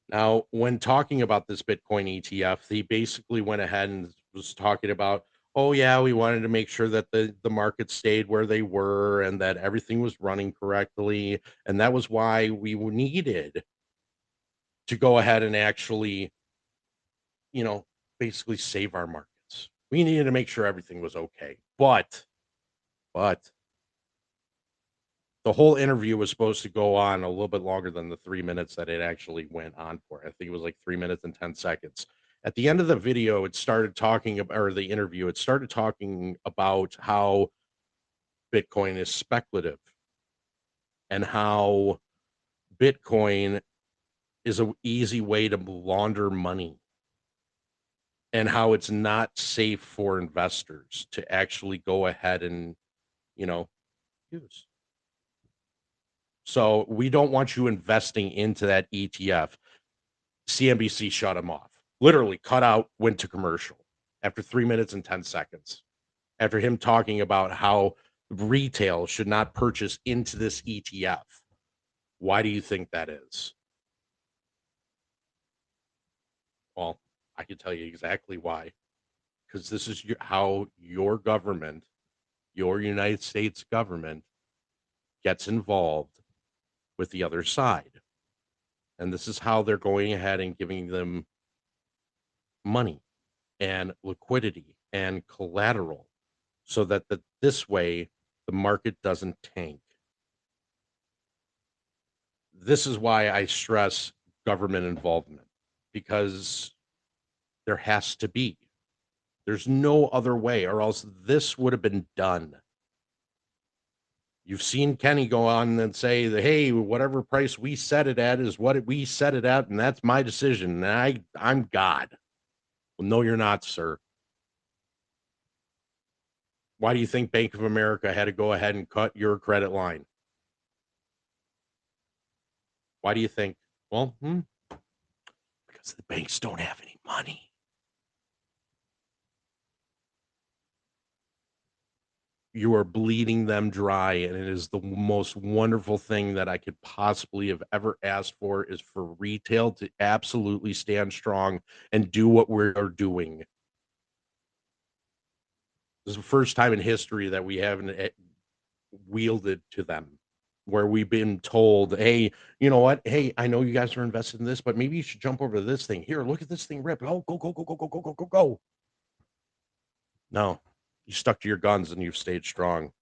Now, when talking about this Bitcoin ETF, he basically went ahead and was talking about, oh yeah, we wanted to make sure that the market stayed where they were and that everything was running correctly. And that was why we needed to go ahead and actually, basically save our markets. We needed to make sure everything was okay. But the whole interview was supposed to go on a little bit longer than the 3 minutes that it actually went on for. I think it was like 3 minutes and 10 seconds. At the end of the video, it started talking about, or the interview, it started talking about how Bitcoin is speculative and how Bitcoin is an easy way to launder money and how it's not safe for investors to actually go ahead and, use. So we don't want you investing into that ETF. CNBC shut him off. Literally cut out, went to commercial after 3 minutes and 10 seconds. After him talking about how retail should not purchase into this ETF. Why do you think that is? Well, I can tell you exactly why. Because this is how your government, your United States government, gets involved with the other side. And this is how they're going ahead and giving them money and liquidity and collateral so that this way the market doesn't tank. This is why I stress government involvement, because there has to be. There's no other way, or else this would have been done. You've seen Kenny go on and say, hey, whatever price we set it at is what we set it at, and that's my decision, and I'm God. Well, no, you're not, sir. Why do you think Bank of America had to go ahead and cut your credit line? Why do you think? Well, because the banks don't have any money. You are bleeding them dry, and it is the most wonderful thing that I could possibly have ever asked for, is for retail to absolutely stand strong and do what we're doing. This is the first time in history that we haven't wielded to them, where we've been told, hey, you know what? Hey, I know you guys are invested in this, but maybe you should jump over to this thing. Here, look at this thing rip. Oh, go. No, you stuck to your guns and you've stayed strong.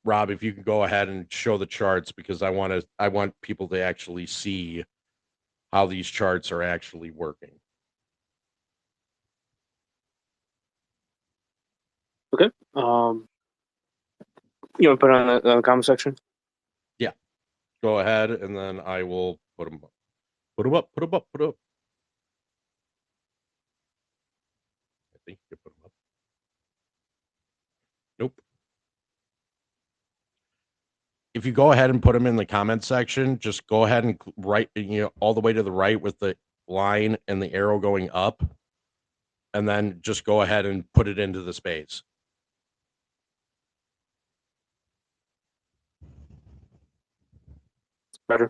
Rob, if you can go ahead and show the charts, because I want people to actually see how these charts are actually working. Okay. You want to put it on the comment section? Yeah. Go ahead, and then I will put them up. Put them up. I think you can put them up. Nope. If you go ahead and put them in the comment section, just go ahead and write, all the way to the right with the line and the arrow going up, and then just go ahead and put it into the space. Better.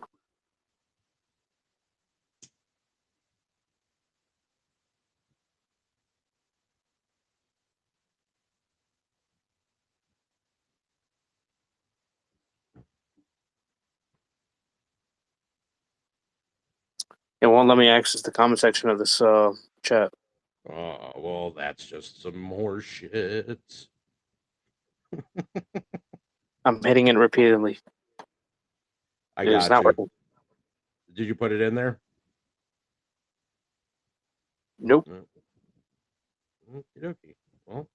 It won't let me access the comment section of this chat. Oh, well, that's just some more shit. I'm hitting it repeatedly. It's not working. Did you put it in there? Nope. Okay. Well.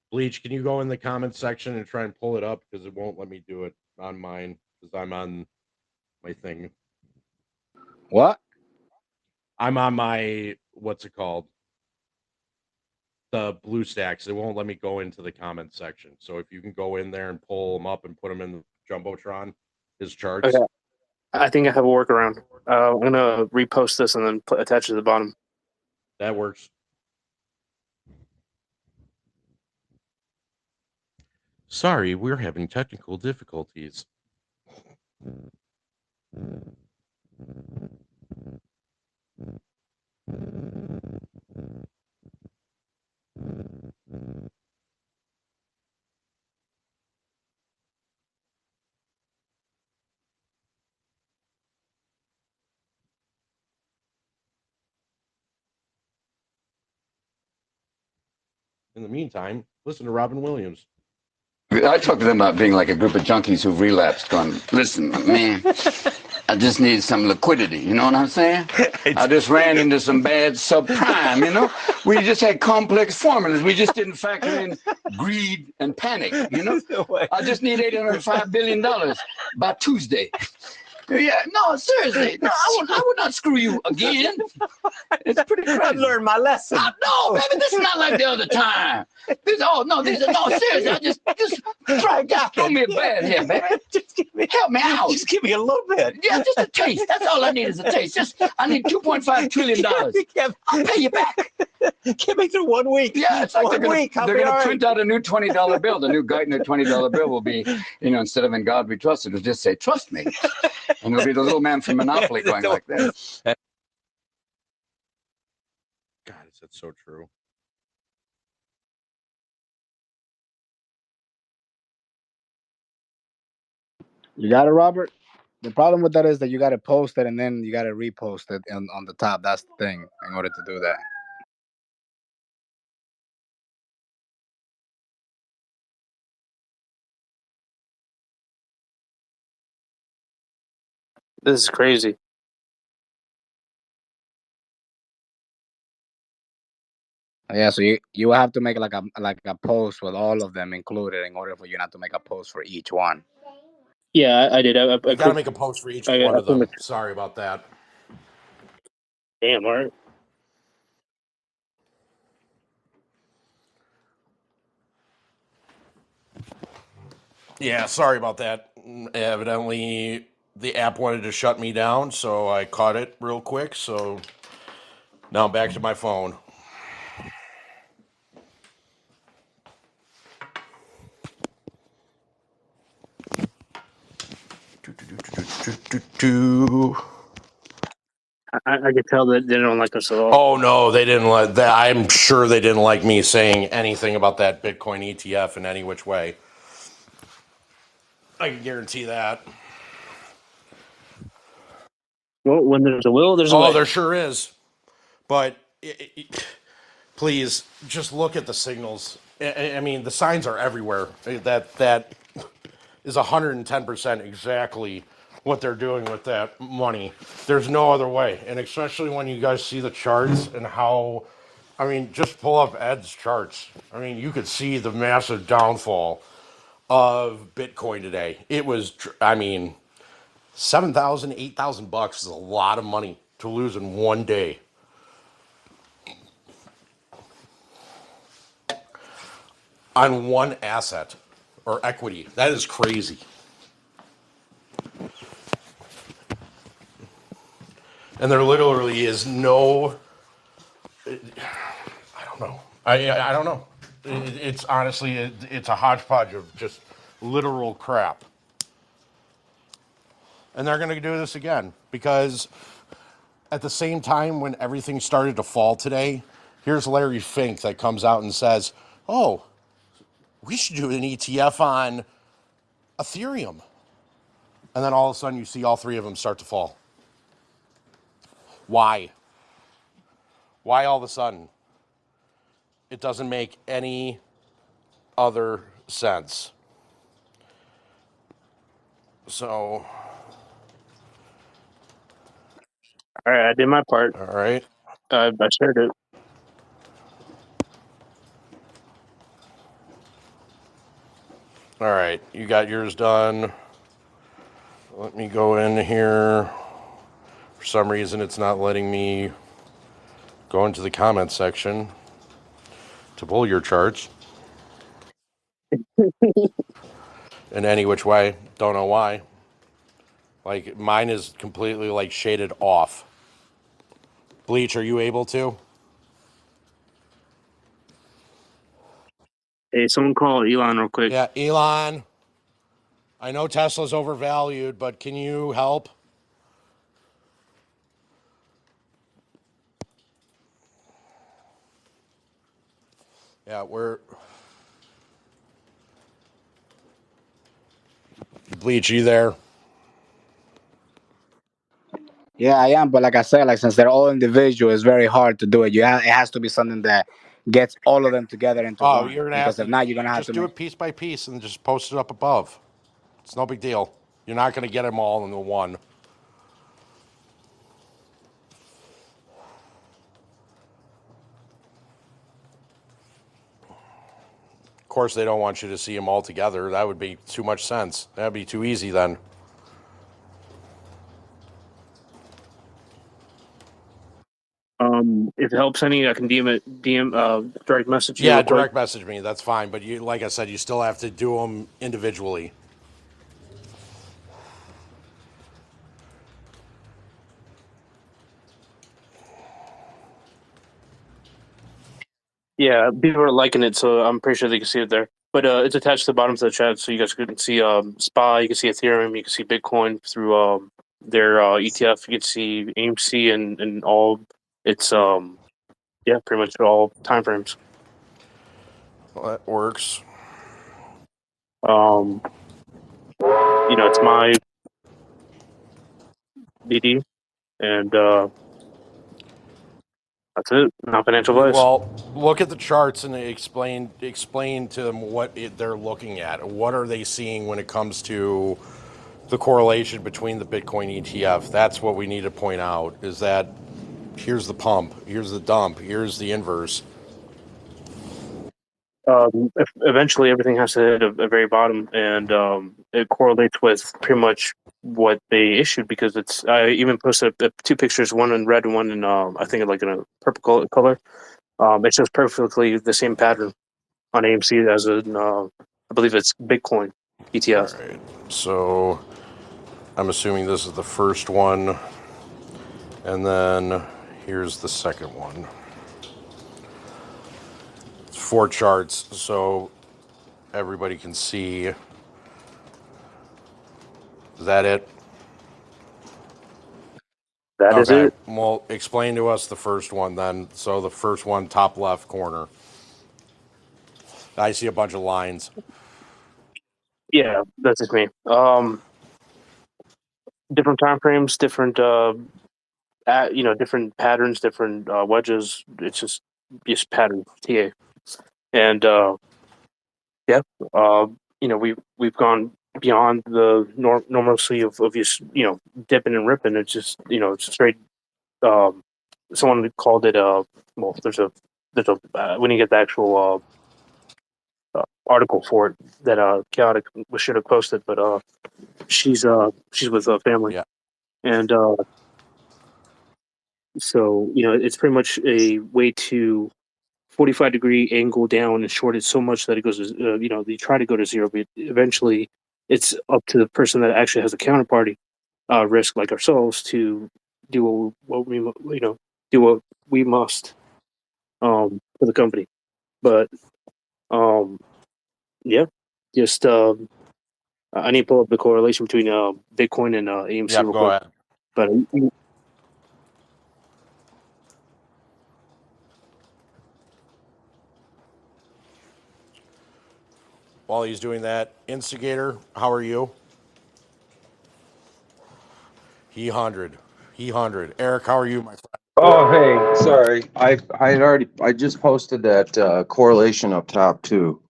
Bleach, can you go in the comment section and try and pull it up, because it won't let me do it on mine, because I'm on my thing. What? I'm on my, what's it called? the blue stacks. It won't let me go into the comment section. So if you can go in there and pull them up and put them in the Jumbotron, his charts. Okay. I think I have a workaround. I'm gonna repost this and then attach it to the bottom. That works. Sorry, we're having technical difficulties. In the meantime, listen to Robin Williams. I talk to them about being like a group of junkies who've relapsed, going, listen, man, I just need some liquidity, you know what I'm saying? I just ran into some bad subprime, you know? We just had complex formulas. We just didn't factor in greed and panic, you know? I just need $805 billion by Tuesday. Yeah, no, seriously. No, I would not screw you again. It's pretty crazy. I've learned my lesson. No, baby, this is not like the other time. No, seriously. I just try to throw me a bad here, baby. Just give me, help me out. Just give me a little bit. Yeah, just a taste. That's all I need is a taste. I need $2.5 trillion. I'll pay you back. Get me through 1 week. Yeah, it's like they're going to print out a new $20 bill. The new $20 bill will be, instead of "In God We Trust," it'll just say "Trust me," and it'll be the little man from Monopoly going like this. God, is that so true? You got it, Robert? The problem with that is that you got to post it and then you got to repost it on the top. That's the thing in order to do that. This is crazy. Yeah, so you will have to make like a post with all of them included in order for you not to make a post for each one. Yeah, I did. I got to make a post for each one of them. Sorry about that. Damn, all right. Yeah, sorry about that. Evidently, the app wanted to shut me down, so I caught it real quick. So now I'm back to my phone. I could tell that they don't like us at all. Oh no, they didn't like that. I'm sure they didn't like me saying anything about that Bitcoin ETF in any which way. I can guarantee that. Well, when there's a will, there's a way. Oh, there sure is. But please just look at the signals. I mean, the signs are everywhere. That is 110% exactly what they're doing with that money. There's no other way. And especially when you guys see the charts and how, I mean, just pull up Ed's charts. I mean, you could see the massive downfall of Bitcoin today. It was, I mean, $7,000, $8,000 is a lot of money to lose in one day. On one asset or equity. That is crazy. And there literally is no, I don't know. I don't know. It's honestly, it's a hodgepodge of just literal crap. And they're going to do this again because at the same time when everything started to fall today, here's Larry Fink that comes out and says, oh, we should do an ETF on Ethereum. And then all of a sudden you see all three of them start to fall. Why? Why all of a sudden? It doesn't make any other sense. So. All right, I did my part. All right. I shared it. All right, you got yours done. Let me go in here. For some reason, it's not letting me go into the comment section to pull your charts in any which way. Don't know why. Like mine is completely like shaded off. Bleach, are you able to? Hey, someone call Elon real quick. Yeah, Elon. I know Tesla's overvalued, but can you help? Yeah, Bleach, you there? Yeah, I am, but like I said, like since they're all individual, it's very hard to do it. It has to be something that gets all of them together into Oh, one. you're gonna have Because if to not, you're gonna have just to do make. it piece by piece and just post it up above. It's no big deal. You're not gonna get them all into one. Of course, they don't want you to see them all together. That would be too much sense. That'd be too easy then. If it helps any, I can direct message you Yeah, real quick. direct message me. That's fine. But you, like I said, you still have to do them individually. Yeah, people are liking it, so I'm pretty sure they can see it there. But it's attached to the bottom of the chat, so you guys can see SPY, you can see Ethereum, you can see Bitcoin through their ETF. You can see AMC and all. It's yeah, pretty much all time frames. Well, that works. It's my DD, and that's it. Not financial advice. Well, look at the charts and explain to them what they're looking at. What are they seeing when it comes to the correlation between the Bitcoin ETF? That's what we need to point out. Is that here's the pump, here's the dump, here's the inverse. Eventually everything has to hit a very bottom, and it correlates with pretty much what they issued, because it's I even posted two pictures, one in red and one in I think like in a purple color. It shows perfectly the same pattern on AMC as in I believe it's Bitcoin ETF. All right, so I'm assuming this is the first one, and then here's the second one. It's 4 charts, so everybody can see. Is that it? That is Okay. it. Well, explain to us the first one then. So the first one, top left corner. I see a bunch of lines. Yeah, that's just me. Different time frames, different different patterns, different wedges. It's just pattern TA, and yeah, we've gone beyond the normalcy of just dipping and ripping. It's just it's straight. Someone called it well, there's a when you get the actual article for it that chaotic should have posted, but she's with a family, Yeah. and so it's pretty much a way to 45-degree angle down and short it so much that it goes to, they try to go to zero, but eventually it's up to the person that actually has a counterparty risk, like ourselves, to do what we do what we must for the company. But yeah, just I need to pull up the correlation between Bitcoin and AMC Yep, real go quick. ahead. But While he's doing that, Instigator, how are you? He 100. Eric, how are you, my friend? Oh, hey, sorry. I just posted that correlation up top too.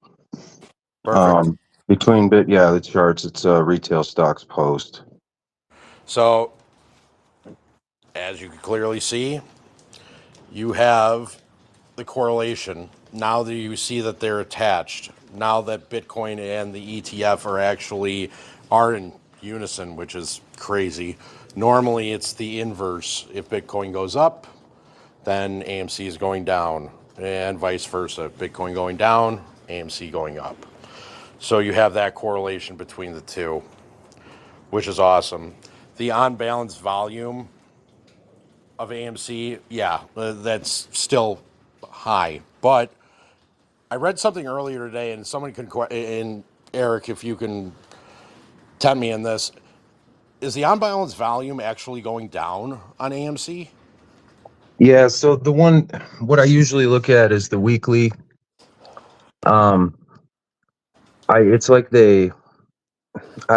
Perfect. Between the charts. It's a retail stocks post. So, as you can clearly see, you have the correlation. Now that you see that they're attached, now that Bitcoin and the ETF are in unison, which is crazy. Normally, it's the inverse. If Bitcoin goes up, then AMC is going down. and vice versa. Bitcoin going down, AMC going up. So you have that correlation between the two, which is awesome. The on-balance volume of AMC, yeah, that's still high. But I read something earlier today, and someone can, and Eric, if you can tell me in this, is the on-balance volume actually going down on AMC? Yeah, so what I usually look at is the weekly. It's like I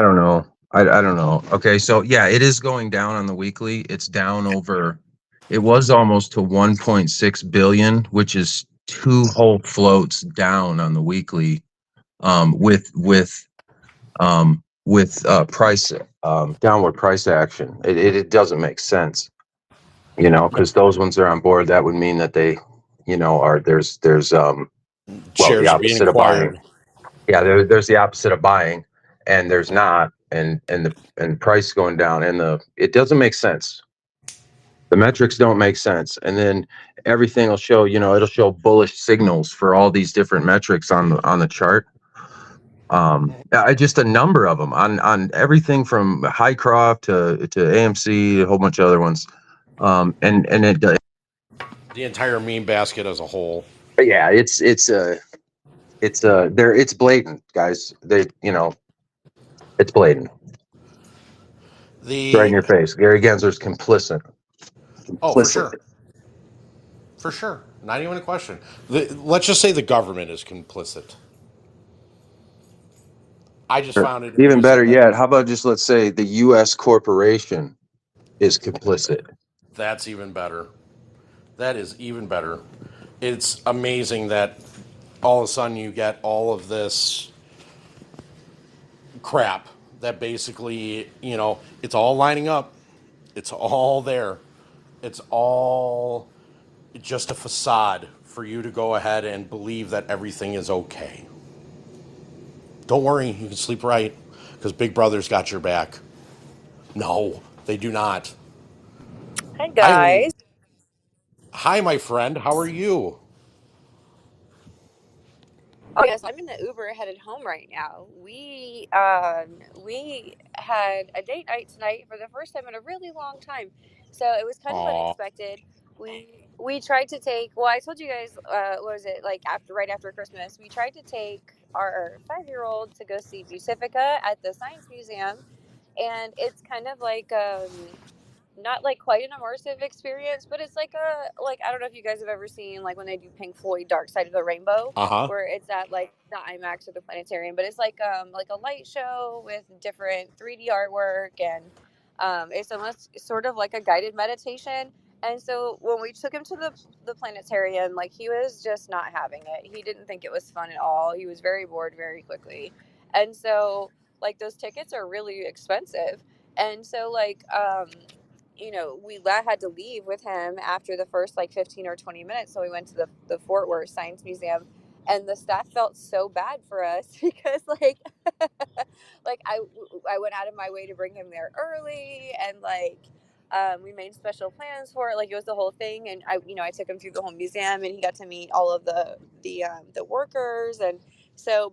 don't know. I don't know. Okay, so yeah, it is going down on the weekly. It's down it was almost to 1.6 billion, which is two whole floats down on the weekly, price, downward price action. It doesn't make sense, because those ones are on board. That would mean that they, there's the Shares are being opposite of buying. acquired. Yeah, there's the opposite of buying, and there's not, and the price going down, and it doesn't make sense. The metrics don't make sense, and then everything will show, it'll show bullish signals for all these different metrics on the chart. Just a number of them on everything from Highcroft to AMC, a whole bunch of other ones, and it. The entire meme basket as a whole. Yeah, it's blatant, guys. It's blatant. It's right in your face. Gary Gensler's complicit. Oh, for sure. For sure. Not even a question. Let's just say the government is complicit. I just found it Even amusing better that yet, how about just let's say the U.S. corporation is complicit. that's even better. That is even better. It's amazing that all of a sudden you get all of this crap that basically, it's all lining up. It's all there. It's all just a facade for you to go ahead and believe that everything is okay. Don't worry, you can sleep right because Big Brother's got your back. No, they do not. Hi guys. Hi, my friend. How are you? Oh yes, I'm in the Uber headed home right now. We had a date night tonight for the first time in a really long time, so it was kind of Aw. unexpected. We tried to take. Well, I told you guys. What was it like right after Christmas? We tried to take our 5-year-old to go see Pacifica at the Science Museum, and it's kind of like not like quite an immersive experience, but it's like I don't know if you guys have ever seen like when they do Pink Floyd Dark Side of the Rainbow, Uh-huh. where it's at like the IMAX or the planetarium, but it's like a light show with different 3D artwork, and it's almost sort of like a guided meditation. And so when we took him to the planetarium, like he was just not having it. He didn't think it was fun at all. He was very bored very quickly. And so like those tickets are really expensive. And so we had to leave with him after the first like 15 or 20 minutes. So we went to the Fort Worth Science Museum, and the staff felt so bad for us because I went out of my way to bring him there early, and we made special plans for it. Like it was the whole thing. And I took him through the whole museum, and he got to meet all of the workers. And so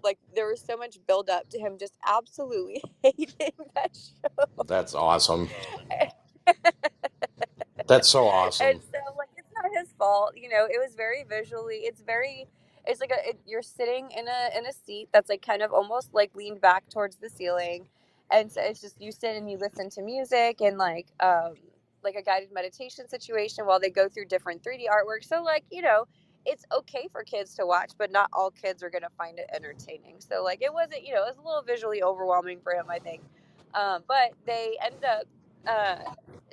like there was so much build up to him just absolutely hating that show. That's awesome. That's so awesome. And so like it's not his fault. It was very visually, it's like you're sitting in a seat that's like kind of almost like leaned back towards the ceiling, and so it's just you sit and you listen to music and like a guided meditation situation while they go through different 3D artwork. So it's okay for kids to watch, but not all kids are going to find it entertaining. So like it wasn't, it was a little visually overwhelming for him, I think. But they ended up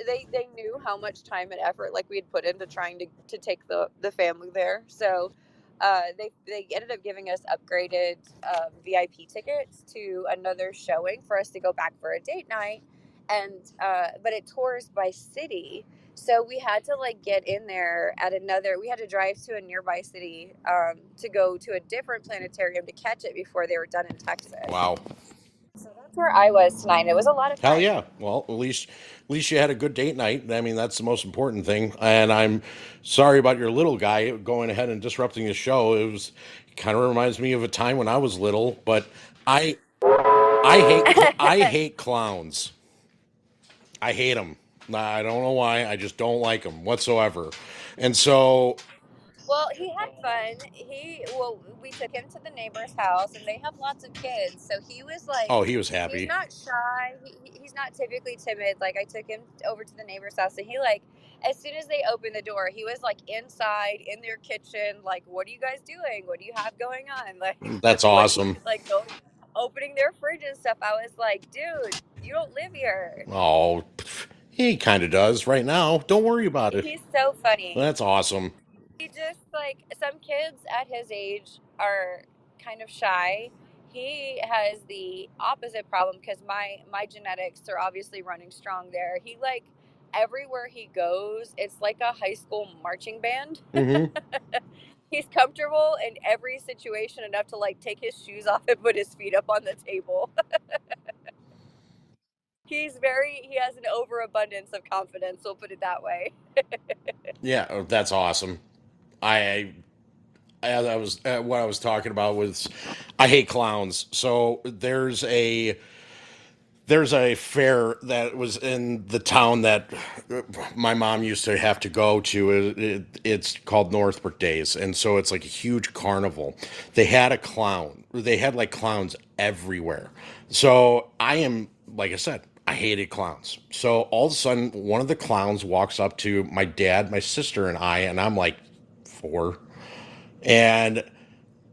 they knew how much time and effort like we had put into trying to take the family there. So they ended up giving us upgraded VIP tickets to another showing for us to go back for a date night. And but it tours by city, so we had to like get in there at we had to drive to a nearby city to go to a different planetarium to catch it before they were done in Texas. Wow. So that's where I was tonight. It was a lot of Hell fun. yeah. Well, at least you had a good date night. I mean, that's the most important thing. And I'm sorry about your little guy going ahead and disrupting the show. It kind of reminds me of a time when I was little, but I I hate clowns. I hate them. I don't know why. I just don't like them whatsoever. And so, Well, he had fun. We took him to the neighbor's house, and they have lots of kids. So he was like, oh, he was he's happy. not shy. He's not typically timid. Like I took him over to the neighbor's house, and he like, as soon as they opened the door, he was like inside in their kitchen. Like, what are you guys doing? What do you have going on? Like, That's awesome. like going, opening their fridge and stuff. I was like, dude, you don't live here. Oh, he kind of does right now. Don't worry about it. He's so funny. That's awesome. He just like some kids at his age are kind of shy. He has the opposite problem because my genetics are obviously running strong there. He like everywhere he goes, it's like a high school marching band. Mm-hmm. He's comfortable in every situation enough to like take his shoes off and put his feet up on the table. He has an overabundance of confidence, we'll put it that way. Yeah, that's awesome. I was what I was talking about was I hate clowns. So there's a fair that was in the town that my mom used to have to go to. It's called Northbrook Days, and so it's like a huge carnival. They had a clown. They had like clowns everywhere. So like I said, I hated clowns. So all of a sudden, one of the clowns walks up to my dad, my sister, and I, and I'm like 4, and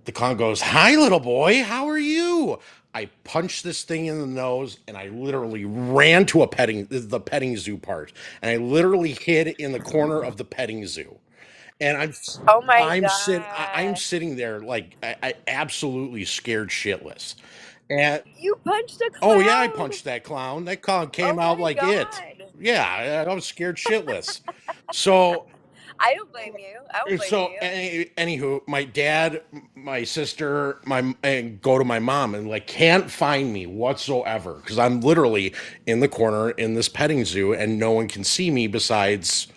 the clown goes, "Hi, little boy. How are you?" I punched this thing in the nose, and I literally ran to the petting zoo part, and I literally hid in the corner of the petting zoo. And Oh my god. I'm sitting there like I absolutely scared shitless. And You punched a oh yeah, I clown. punched that clown. That clown came Oh out my like it. god. Yeah, I was scared shitless. So I don't blame you. I don't blame so you. anywho, my dad, my sister, and go to my mom and like can't find me whatsoever because I'm literally in the corner in this petting zoo and no one can see me besides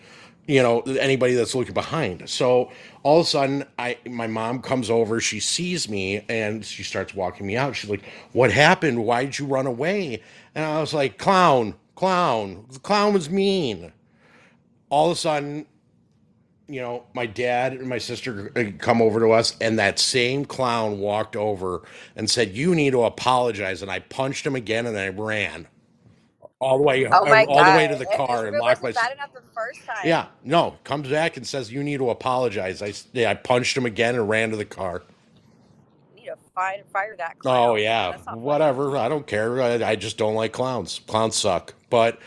anybody that's looking behind. So all of a sudden, my mom comes over, she sees me and she starts walking me out. She's like, "What happened? Why did you run away?" And I was like, "Clown, clown, the clown was mean." All of a sudden, my dad and my sister come over to us, and that same clown walked over and said, "You need to apologize." And I punched him again, and I ran Oh my all the way god. to the As car if and it locked wasn't my. bad enough the first time. Yeah, no, comes back and says, "You need to apologize." I punched him again and ran to the car. You need to fire that Oh clown. yeah, That's not funny. whatever. I don't care. I just don't like clowns. Clowns suck. But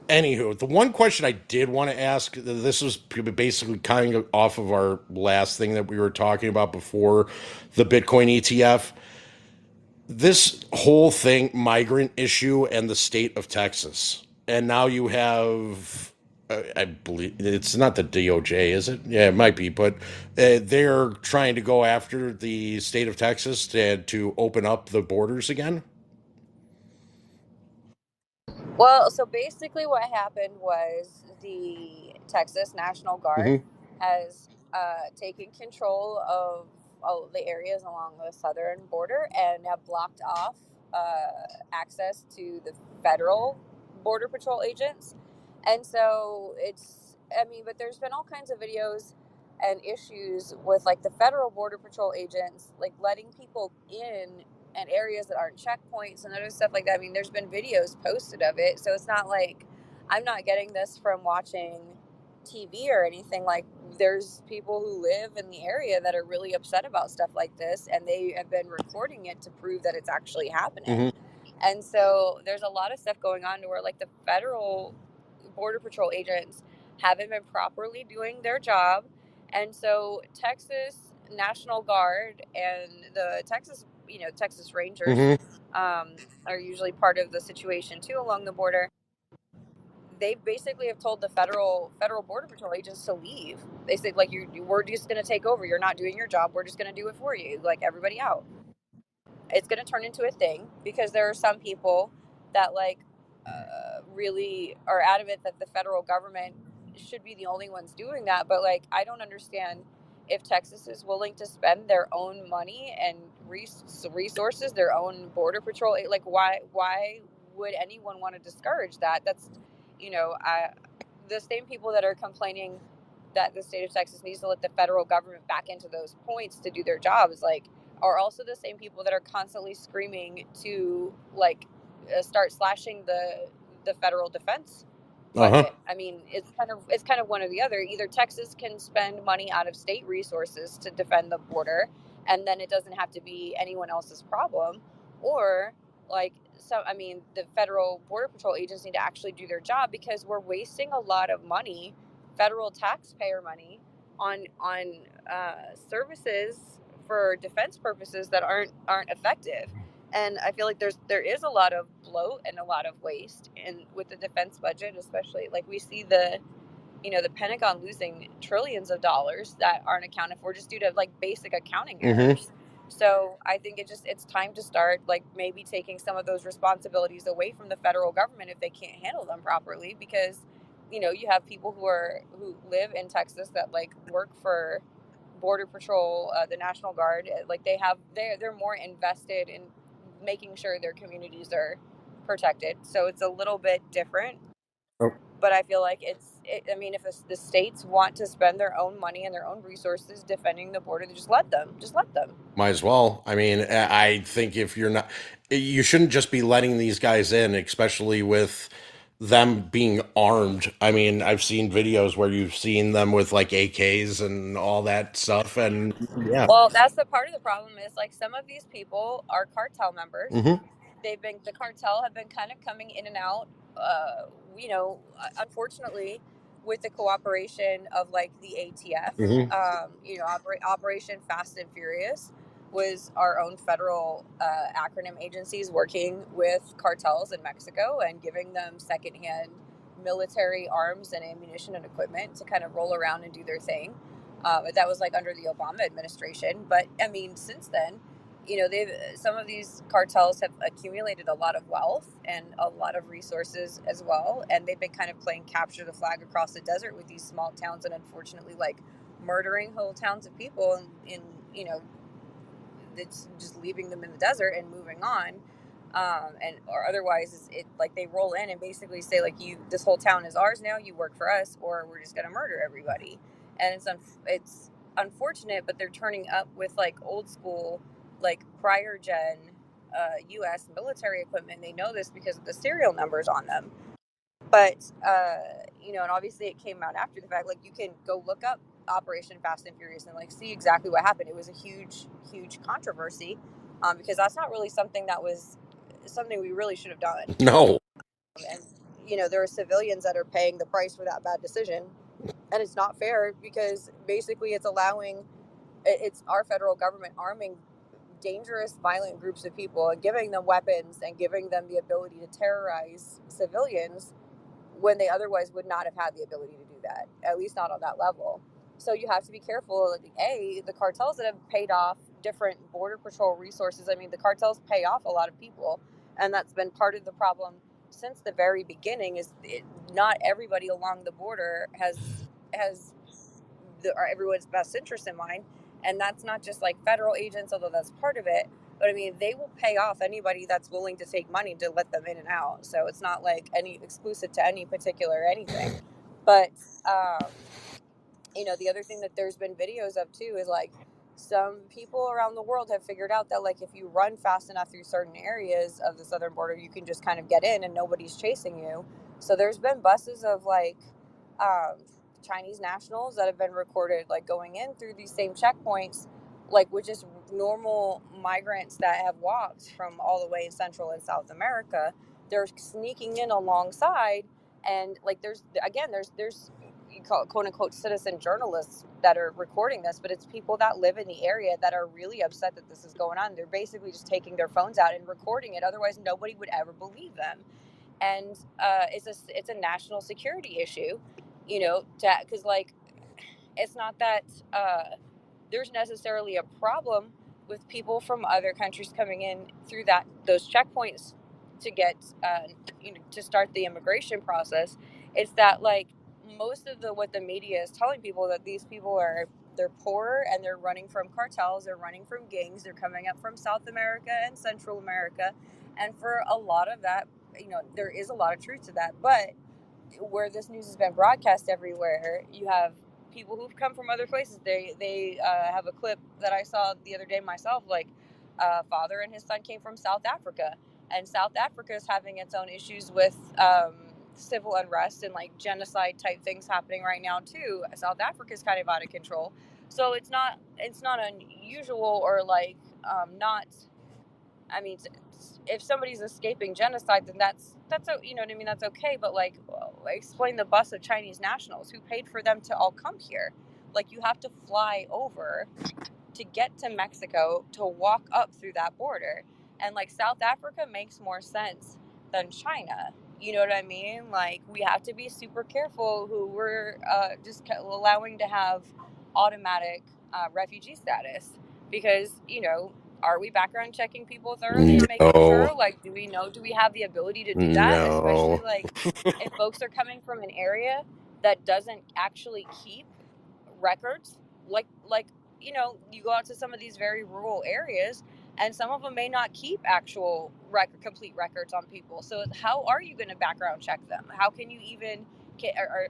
anywho, the one question I did want to ask, this was basically kind of off of our last thing that we were talking about before the Bitcoin ETF. This whole thing, migrant issue and the state of Texas. And now you have, I believe, it's not the DOJ, is it? Yeah, it might be, but they're trying to go after the state of Texas to open up the borders again. Well, so basically what happened was the Texas National Guard Mm-hmm. has taken control of all the areas along the southern border and have blocked off access to the federal border patrol agents. And so but there's been all kinds of videos and issues with like the federal border patrol agents like letting people in and areas that aren't checkpoints and other stuff like that. I mean, there's been videos posted of it, so it's not like I'm not getting this from watching TV or anything. Like, there's people who live in the area that are really upset about stuff like this, and they have been recording it to prove that it's actually happening. Mm-hmm. And so there's a lot of stuff going on to where like the federal border patrol agents haven't been properly doing their job, and so Texas National Guard and the Texas Rangers Mm-hmm. are usually part of the situation too along the border. They basically have told the federal border patrol agents to leave. They said like we're just going to take over. You're not doing your job. We're just going to do it for you. Like everybody out. it's going to turn into a thing because there are some people that like really are adamant that the federal government should be the only ones doing that. But like, I don't understand if Texas is willing to spend their own money and resources, their own border patrol. Like, why would anyone want to discourage that? That's, you know, the same people that are complaining that the state of Texas needs to let the federal government back into those points to do their jobs, like, are also the same people that are constantly screaming to like start slashing the federal defense budget. I mean, it's kind of one or the other. Either Texas can spend money out of state resources to defend the border, and then it doesn't have to be anyone else's problem, or like, so I mean, the federal border patrol agents need to actually do their job, because we're wasting a lot of money, federal taxpayer money, on services for defense purposes that aren't effective. And I feel like there is a lot of bloat and a lot of waste in with the defense budget, especially like we see the Pentagon losing trillions of dollars that aren't accounted for just due to like basic accounting errors. So I think it's time to start like maybe taking some of those responsibilities away from the federal government if they can't handle them properly, because you have people who live in Texas that like work for Border Patrol, the National Guard. Like they're more invested in making sure their communities are protected. So it's a little bit different. But I feel like I mean, if the states want to spend their own money and their own resources defending the border, just let them. Might as well. I mean, I think if you're not, you shouldn't just be letting these guys in, especially with them being armed. I mean, I've seen videos where you've seen them with like AKs and all that stuff, and yeah. Well, that's the part of the problem is like some of these people are cartel members. The cartel have been kind of coming in and out, unfortunately, with the cooperation of like the ATF. Operation Fast and Furious was our own federal acronym agencies working with cartels in Mexico and giving them secondhand military arms and ammunition and equipment to kind of roll around and do their thing. That was like under the Obama administration. But I mean, since then, some of these cartels have accumulated a lot of wealth and a lot of resources as well, and they've been kind of playing capture the flag across the desert with these small towns, and unfortunately like murdering whole towns of people, and it's just leaving them in the desert and moving on. Or otherwise it like they roll in and basically say like, this whole town is ours now, you work for us, or we're just going to murder everybody. And it's unfortunate, but they're turning up with like old school, like prior gen US military equipment. They know this because of the serial numbers on them. But and obviously it came out after the fact. Like, you can go look up Operation Fast and Furious and like see exactly what happened. It was a huge controversy, because that's not really something we really should have done. No. And there are civilians that are paying the price for that bad decision, and it's not fair, because basically it's our federal government arming dangerous, violent groups of people and giving them weapons and giving them the ability to terrorize civilians when they otherwise would not have had the ability to do that, at least not on that level. So you have to be careful. The cartels that have paid off different border patrol resources. I mean, the cartels pay off a lot of people, and that's been part of the problem since the very beginning. Not everybody along the border has everyone's best interest in mind, and that's not just like federal agents, although that's part of it. But I mean, they will pay off anybody that's willing to take money to let them in and out. So it's not like any exclusive to any particular anything. But the other thing that there's been videos of too is like some people around the world have figured out that like if you run fast enough through certain areas of the southern border, you can just kind of get in and nobody's chasing you. So there's been buses of like Chinese nationals that have been recorded like going in through these same checkpoints, like with just normal migrants that have walked from all the way in Central and South America. They're sneaking in alongside, and like there's you call it, quote unquote, citizen journalists that are recording this, but it's people that live in the area that are really upset that this is going on. They're basically just taking their phones out and recording it. Otherwise, nobody would ever believe them. And it's a national security issue, because like it's not that there's necessarily a problem with people from other countries coming in through those checkpoints to get to start the immigration process, it's that like most of what the media is telling people that these people they're poor and they're running from cartels, they're running from gangs, they're coming up from South America and Central America, and for a lot of that, there is a lot of truth to that, but where this news has been broadcast everywhere, you have people who've come from other places. They have a clip that I saw the other day myself, like a father and his son came from South Africa, and South Africa is having its own issues with civil unrest and like genocide type things happening right now too. South Africa is kind of out of control, so it's not unusual or like not. I mean, if somebody's escaping genocide, then that's you know what I mean. That's okay, but like, explain the bus of Chinese nationals who paid for them to all come here. Like, you have to fly over to get to Mexico to walk up through that border, and like South Africa makes more sense than China. You know what I mean? Like, we have to be super careful who we're just allowing to have automatic refugee status, because are we background checking people thoroughly and making sure, No, like, do we have the ability to do that, especially no. like if folks are coming from an area that doesn't actually keep records, like you go out to some of these very rural areas and some of them may not keep actual complete records on people. So how are you going to background check them? How can you even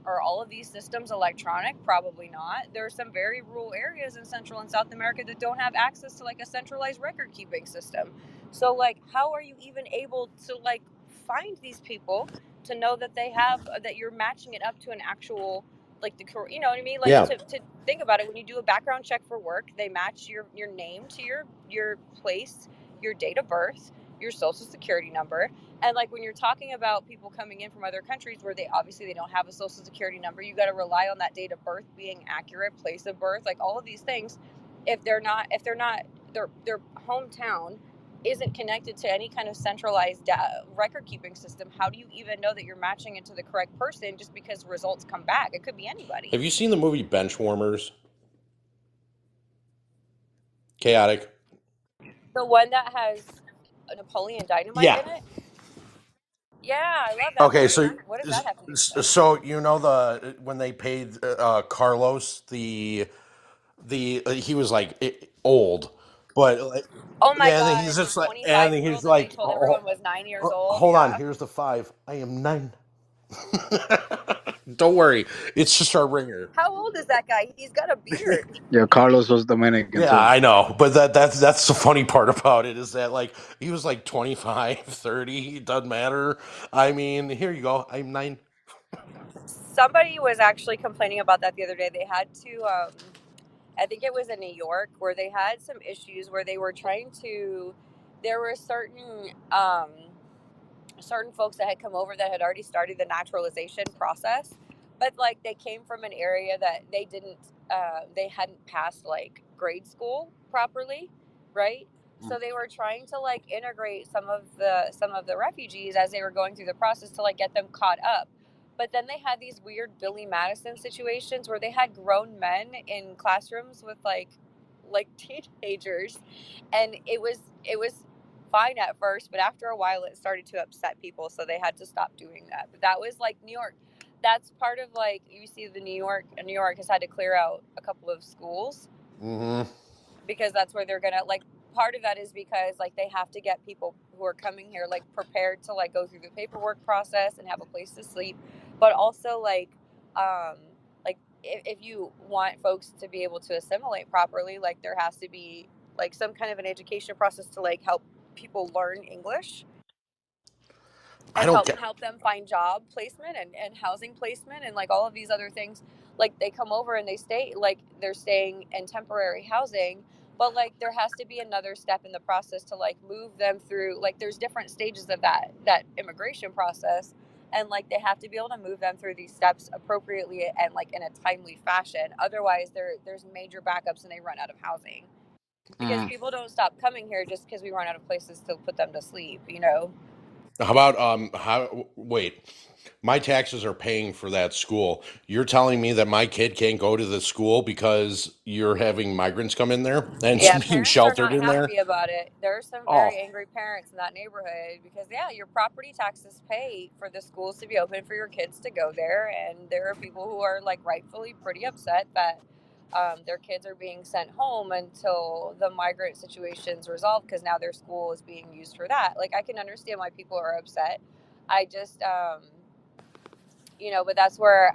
are all of these systems electronic? Probably not. There are some very rural areas in Central and South America that don't have access to like a centralized record keeping system. So like, how are you even able to like find these people to know that they have that you're matching it up to an actual, like, you know what I mean? Like, Yeah. to think about it, when you do a background check for work, they match your name to your place, your date of birth, your social security number. And like, when you're talking about people coming in from other countries where they don't have a social security number, you got to rely on that date of birth being accurate, place of birth, like all of these things. If their hometown isn't connected to any kind of centralized record keeping system, how do you even know that you're matching it to the correct person just because results come back? It could be anybody. Have you seen the movie Benchwarmers? Chaotic. The one that has Napoleon Dynamite Yeah. in it? Yeah, I love that Okay, movie. What does that have to do with it? so when they paid Carlos he was like old, but like, Oh my yeah, and then god, he's the just like, and 25-year-old he's that they like, told everyone was 9 years old. hold on, Yeah. here's the 5. I am 9. Don't worry, it's just our ringer. How old is that guy? He's got a beard. Yeah, Carlos was Dominican Yeah, too. I know, but that's the funny part about it, is that like he was like 25, 30. It doesn't matter. I mean, here you go. I'm 9. Somebody was actually complaining about that the other day. They had to I think it was in New York, where they had some issues where they were trying to. There were certain folks that had come over that had already started the naturalization process, but like they came from an area that they hadn't passed like grade school properly, right? So they were trying to like integrate some of the refugees as they were going through the process to like get them caught up. But then they had these weird Billy Madison situations where they had grown men in classrooms with like teenagers, and it was fine at first, but after a while it started to upset people, so they had to stop doing that. But that was like New York. That's part of, like, you see New York has had to clear out a couple of schools because that's where they're gonna, like, part of that is because like they have to get people who are coming here like prepared to like go through the paperwork process and have a place to sleep, but also like if you want folks to be able to assimilate properly, like there has to be like some kind of an education process to like help people learn English I and don't get. help them find job placement and housing placement and like all of these other things. Like they come over and they stay, like they're staying in temporary housing, but like there has to be another step in the process to like move them through, like there's different stages of that immigration process, and like they have to be able to move them through these steps appropriately and like in a timely fashion. Otherwise there's major backups and they run out of housing, because people don't stop coming here just because we run out of places to put them to sleep, you know. How about wait, my taxes are paying for that school. You're telling me that my kid can't go to the school because you're having migrants come in there and Yeah, being parents are sheltered not in there? happy about it. There are some Oh, very angry parents in that neighborhood because, yeah, your property taxes pay for the schools to be open for your kids to go there. And there are people who are like rightfully pretty upset that their kids are being sent home until the migrant situation's resolved because now their school is being used for that. Like, I can understand why people are upset. I just, but that's where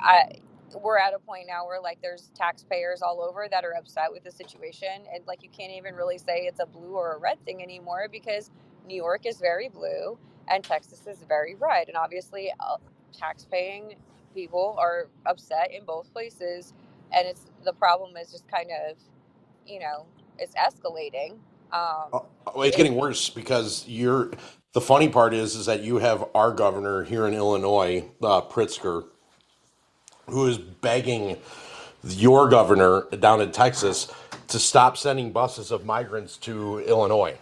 we're at a point now where like there's taxpayers all over that are upset with the situation, and like you can't even really say it's a blue or a red thing anymore because New York is very blue and Texas is very red, and obviously tax-paying people are upset in both places, and it's the problem is just kind of you know it's escalating. it's getting worse because the funny part is that you have our governor here in Illinois, Pritzker, who is begging your governor down in Texas to stop sending buses of migrants to Illinois.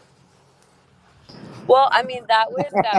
Well, I mean,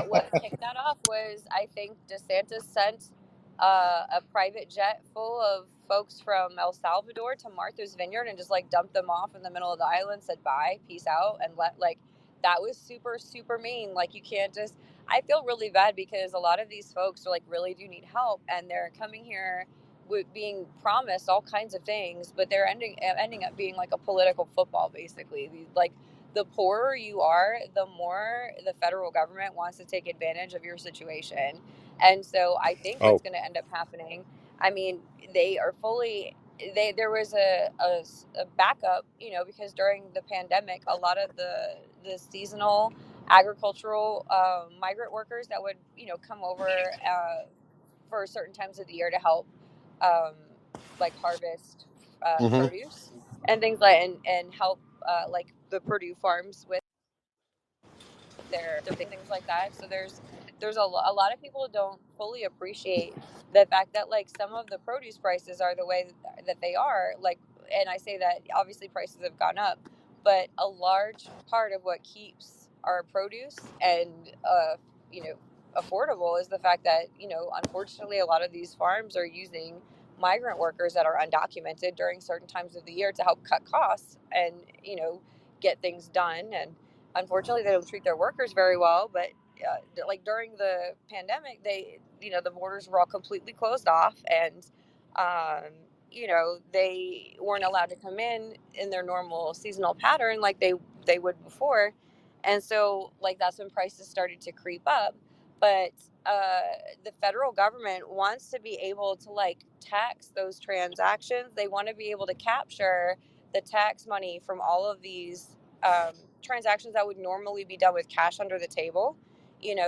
what kicked that off was I think DeSantis sent a private jet full of folks from El Salvador to Martha's Vineyard and just like dumped them off in the middle of the island, said bye, peace out, and let like that was super super mean. Like you can't just. I feel really bad because a lot of these folks are like really do need help, and they're coming here with being promised all kinds of things, but they're ending up being like a political football basically. Like the poorer you are, the more the federal government wants to take advantage of your situation. And so I think what's Oh, going to end up happening, I mean, they are fully, there was a backup, because during the pandemic, a lot of the seasonal agricultural migrant workers that would, come over for certain times of the year to help um, like harvest mm-hmm. produce and things like and help like the Purdue farms with their things like that. So there's a lot of people don't fully appreciate the fact that like some of the produce prices are the way that they are. Like, and I say that obviously prices have gone up, but a large part of what keeps our produce and you know affordable is the fact that unfortunately a lot of these farms are using migrant workers that are undocumented during certain times of the year to help cut costs and get things done. And unfortunately they don't treat their workers very well, but like during the pandemic the borders were all completely closed off, and they weren't allowed to come in their normal seasonal pattern like they would before. And so like that's when prices started to creep up. But the federal government wants to be able to like tax those transactions. They want to be able to capture the tax money from all of these transactions that would normally be done with cash under the table.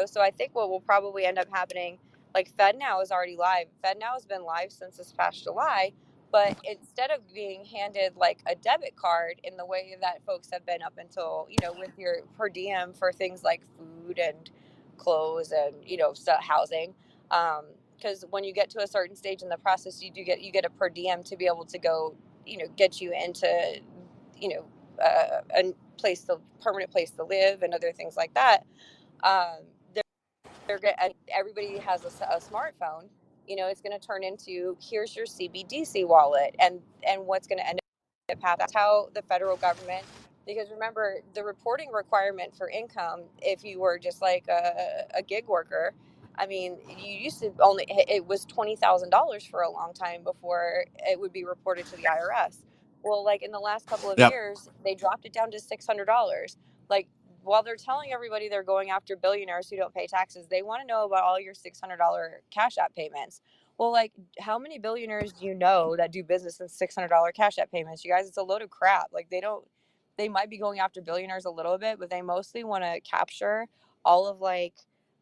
So I think what will probably end up happening, like FedNow is already live. FedNow has been live since this past July, but instead of being handed like a debit card in the way that folks have been up until with your per diem for things like food and clothes and housing, because when you get to a certain stage in the process you get a per diem to be able to go get you into a permanent place to live and other things like that. um, and everybody has a smartphone. It's going to turn into here's your CBDC wallet, and what's going to end up happening. That's how the federal government, because remember the reporting requirement for income, if you were just like a gig worker, I mean, you used to only it was $20,000 for a long time before it would be reported to the IRS. Well, like in the last couple of Yep. years, they dropped it down to $600. Like while they're telling everybody they're going after billionaires who don't pay taxes, they want to know about all your $600 Cash App payments. Well, like, how many billionaires do you know that do business in $600 Cash App payments? You guys, it's a load of crap. Like, they might be going after billionaires a little bit, but they mostly want to capture all of like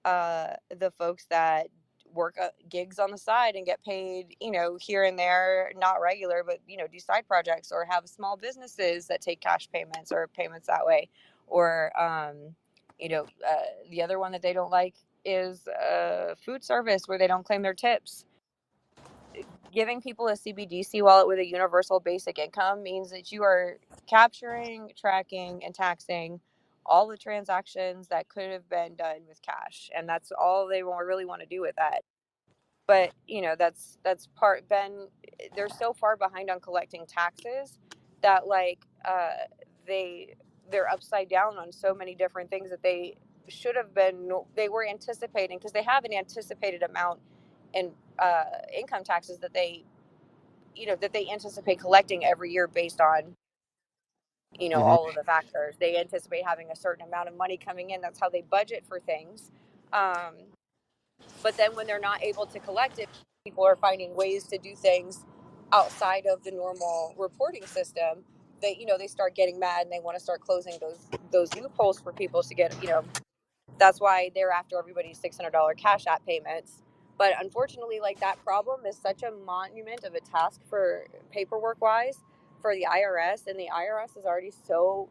the folks that work gigs on the side and get paid, here and there, not regular, but do side projects or have small businesses that take cash payments or payments that way. Or the other one that they don't like is food service where they don't claim their tips. Giving people a CBDC wallet with a universal basic income means that you are capturing, tracking, and taxing all the transactions that could have been done with cash, and that's all they really want to do with that. But that's part. Ben, they're so far behind on collecting taxes that like they're upside down on so many different things that they were anticipating, because they have an anticipated amount in income taxes that they anticipate collecting every year based on all of the factors. They anticipate having a certain amount of money coming in. That's how they budget for things. But then when they're not able to collect it, people are finding ways to do things outside of the normal reporting system. They start getting mad, and they want to start closing those loopholes for people to get. That's why they're after everybody's $600 cash app payments. But unfortunately, like, that problem is such a monument of a task for paperwork wise for the IRS, and the IRS is already so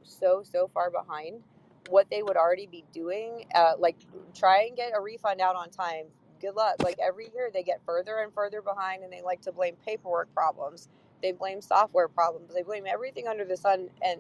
far behind what they would already be doing. Like, try and get a refund out on time. Good luck. Like, every year they get further and further behind, and they like to blame paperwork problems. They blame software problems. They blame everything under the sun. And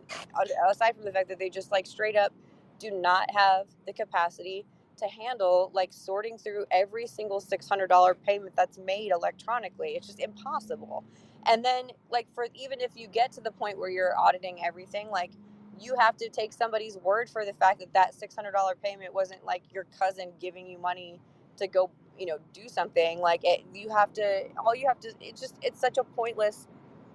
aside from the fact that they just like straight up do not have the capacity to handle like sorting through every single $600 payment that's made electronically. It's just impossible. And then like, for even if you get to the point where you're auditing everything, like, you have to take somebody's word for the fact that that $600 payment wasn't like your cousin giving you money to go do something. Like, you have to it's such a pointless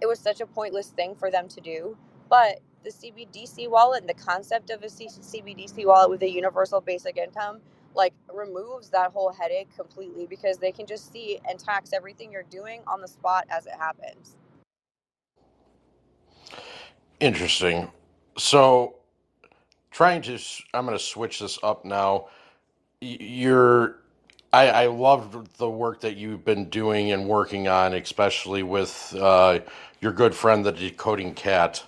it was such a pointless thing for them to do. But the CBDC wallet and the concept of a CBDC wallet with a universal basic income like removes that whole headache completely, because they can just see and tax everything you're doing on the spot as it happens. Interesting. So, I'm going to switch this up now. I loved the work that you've been doing and working on, especially with your good friend, the Decoding Cat,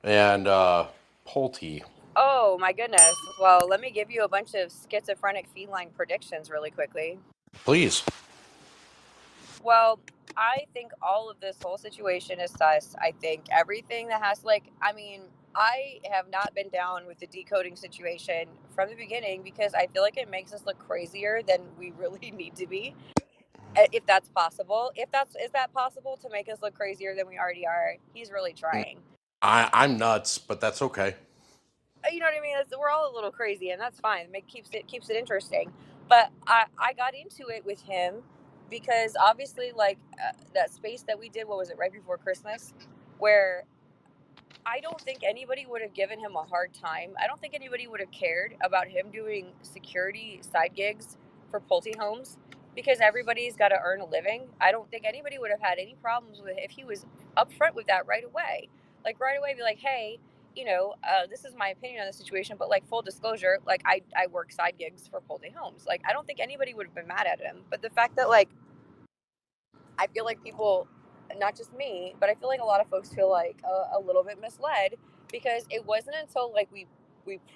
and Pulte. Oh my goodness. Well, let me give you a bunch of schizophrenic feline predictions really quickly. Please. Well, I think all of this whole situation is sus. I think everything that has I have not been down with the decoding situation from the beginning, because I feel like it makes us look crazier than we really need to be. If that's possible. Is that possible, to make us look crazier than we already are? He's really trying. I'm nuts, but that's okay. You know what I mean? We're all a little crazy, and that's fine. It keeps it interesting. But I got into it with him because obviously, like, that space that we did, what was it, right before Christmas, where I don't think anybody would have given him a hard time. I don't think anybody would have cared about him doing security side gigs for Pulte homes, because everybody's got to earn a living. I don't think anybody would have had any problems with it if he was upfront with that right away. Like, right away, be like, hey, this is my opinion on the situation, but like, full disclosure, like, I work side gigs for Pulte homes. Like, I don't think anybody would have been mad at him. But the fact that, like, I feel like people, not just me, but I feel like a lot of folks feel like a little bit misled, because it wasn't until like we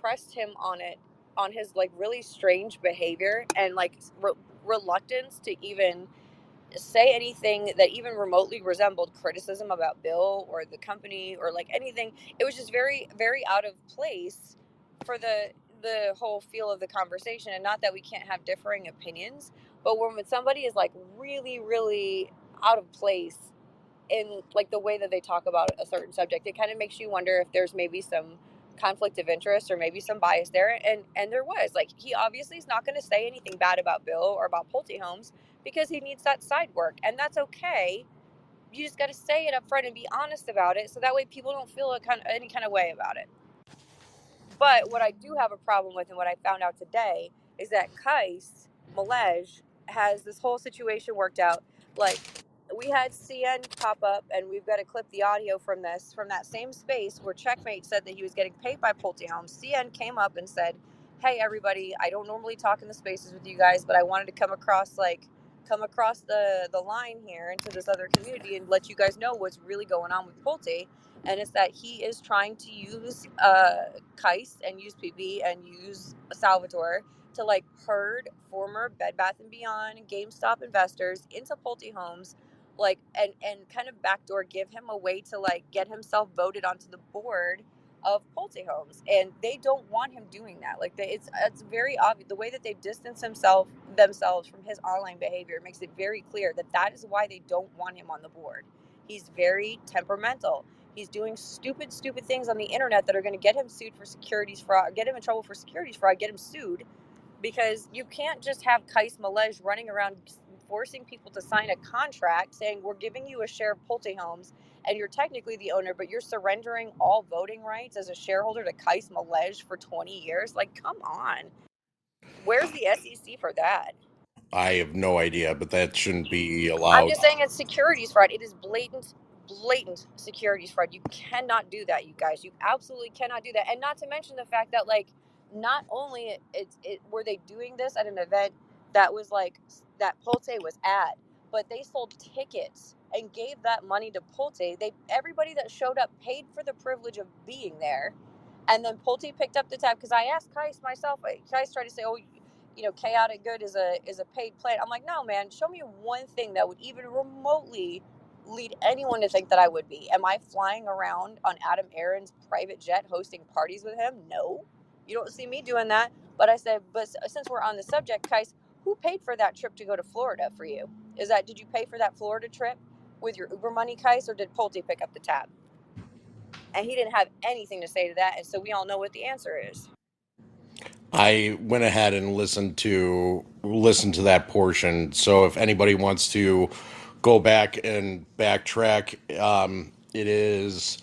pressed him on his like really strange behavior and like reluctance to even say anything that even remotely resembled criticism about Bill or the company or like anything. It was just very, very out of place for the whole feel of the conversation. And not that we can't have differing opinions, but when somebody is like really, really out of place in like the way that they talk about a certain subject, it kind of makes you wonder if there's maybe some conflict of interest or maybe some bias there. And there was, like, he obviously is not going to say anything bad about Bill or about Pulte homes, because he needs that side work, and that's okay. You just got to say it up front and be honest about it, so that way people don't feel any kind of way about it. But what I do have a problem with, and what I found out today, is that Kais Malej has this whole situation worked out. Like, we had CN pop up, and we've got to clip the audio from that same space where Checkmate said that he was getting paid by Pulte Homes. CN came up and said, hey, everybody, I don't normally talk in the spaces with you guys, but I wanted to come across the line here into this other community and let you guys know what's really going on with Pulte. And it's that he is trying to use Kais and use PB and use Salvatore to like herd former Bed Bath & Beyond, GameStop investors into Pulte homes, like, and kind of backdoor give him a way to like get himself voted onto the board of pulte homes, and they don't want him doing that. Like it's very obvious the way that they've distanced themselves from his online behavior makes it very clear that that is why they don't want him on the board. He's very temperamental. He's doing stupid things on the internet that are going to get him sued for securities fraud, get him in trouble for securities fraud, get him sued, because you can't just have Kais Malej running around forcing people to sign a contract saying we're giving you a share of Pulte Homes and you're technically the owner, but you're surrendering all voting rights as a shareholder to Kais Malej for 20 years. Like, come on. Where's the SEC for that? I have no idea, but that shouldn't be I'm allowed. just saying it's securities fraud. It is blatant securities fraud. You cannot do that, you guys. You absolutely cannot do that. And not to mention the fact that, like, not only were they doing this at an event that was like that Pulte was at, but they sold tickets and gave that money to Pulte. Everybody that showed up paid for the privilege of being there. And then Pulte picked up the tab because I asked Kais myself. Kais tried to say, "Oh, Chaotic Good is a paid plan." I'm like, no, man. Show me one thing that would even remotely lead anyone to think that I would be. Am I flying around on Adam Aaron's private jet hosting parties with him? No, you don't see me doing that. But I said, but since we're on the subject, Kais, who paid for that trip to go to Florida for you? Did you pay for that Florida trip with your Uber money, Kais, or did Pulte pick up the tab? And he didn't have anything to say to that, and so we all know what the answer is. I went ahead and listened to that portion. So if anybody wants to go back and backtrack, it is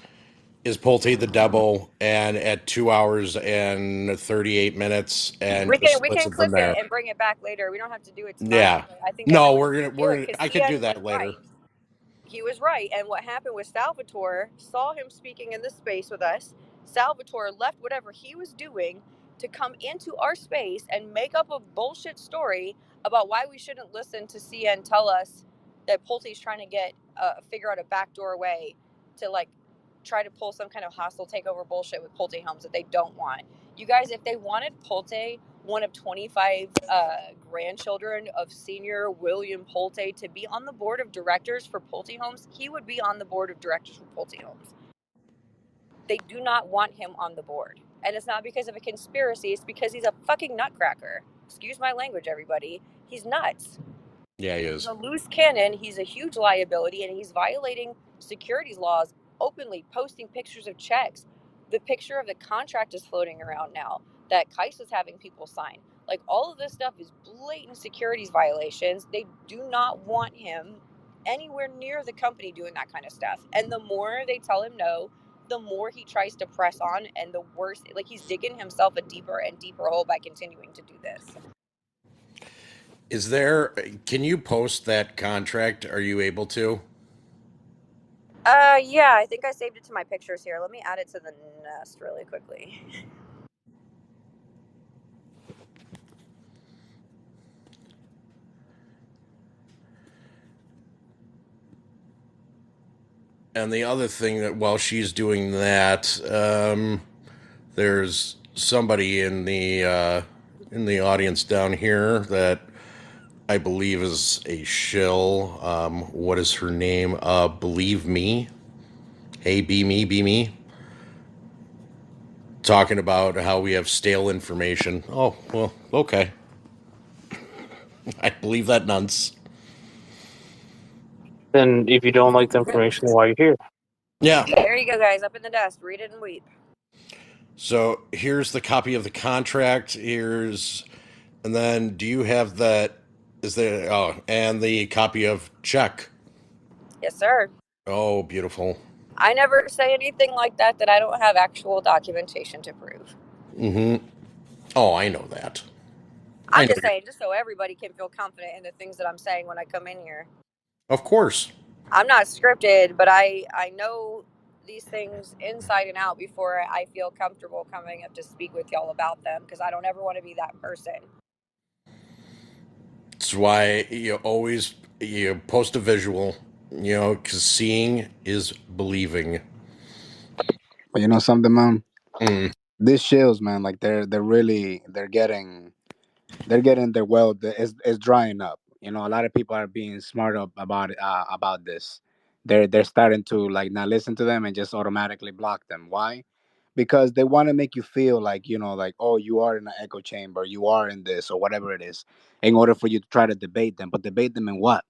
Pulte the Devil, and at 2 hours and 38 minutes, and We just can listen from clip it there. and bring it back later. We don't have to do it tonight. Yeah. But I think No, everyone we're should hear it gonna. because I could do CN was that later. right. He was right. And what happened was Salvatore saw him speaking in this space with us. Salvatore left whatever he was doing to come into our space and make up a bullshit story about why we shouldn't listen to CN tell us that Pulte's trying to figure out a backdoor way to, like, try to pull some kind of hostile takeover bullshit with Pulte Homes that they don't want. You guys, if they wanted Pulte, one of 25 grandchildren of senior William Pulte, to be on the board of directors for Pulte Homes, he would be on the board of directors for Pulte Homes. They do not want him on the board. And it's not because of a conspiracy, it's because he's a fucking nutcracker. Excuse my language, everybody. He's nuts. Yeah, he is. He's a loose cannon. He's a huge liability, and he's violating securities laws openly, posting pictures of checks. The picture of the contract is floating around now that Kais is having people sign. Like, all of this stuff is blatant securities violations. They do not want him anywhere near the company doing that kind of stuff. And the more they tell him no, the more he tries to press on, and the worse, like, he's digging himself a deeper and deeper hole by continuing to do this. Can you post that contract? Are you able to? Yeah, I think I saved it to my pictures here. Let me add it to the nest really quickly. And the other thing that while she's doing that, there's somebody in the audience down here that I believe is a shill. What is her name? Believe Me. Hey, be me. Talking about how we have stale information. Oh, well, okay. I believe that nonce. Then if you don't like the information, why you're here? Yeah. There you go, guys. Up in the desk. Read it and weep. So here's the copy of the contract. And then do you have that? And the copy of check. Yes, sir. Oh, beautiful. I never say anything like that I don't have actual documentation to prove. Mm-hmm. Oh, I know that. I'm just saying, just so everybody can feel confident in the things that I'm saying when I come in here. Of course. I'm not scripted, but I know these things inside and out before I feel comfortable coming up to speak with y'all about them, because I don't ever want to be that person. That's why you post a visual, because seeing is believing. But you know something, man? These shills, man, like they're getting their well is drying up. You know, a lot of people are being smart about this. They're starting to, like, not listen to them and just automatically block them. Why? because they want to make you feel like, like, oh, you are in an echo chamber, you are in this or whatever it is, in order for you to try to debate them. But debate them in what?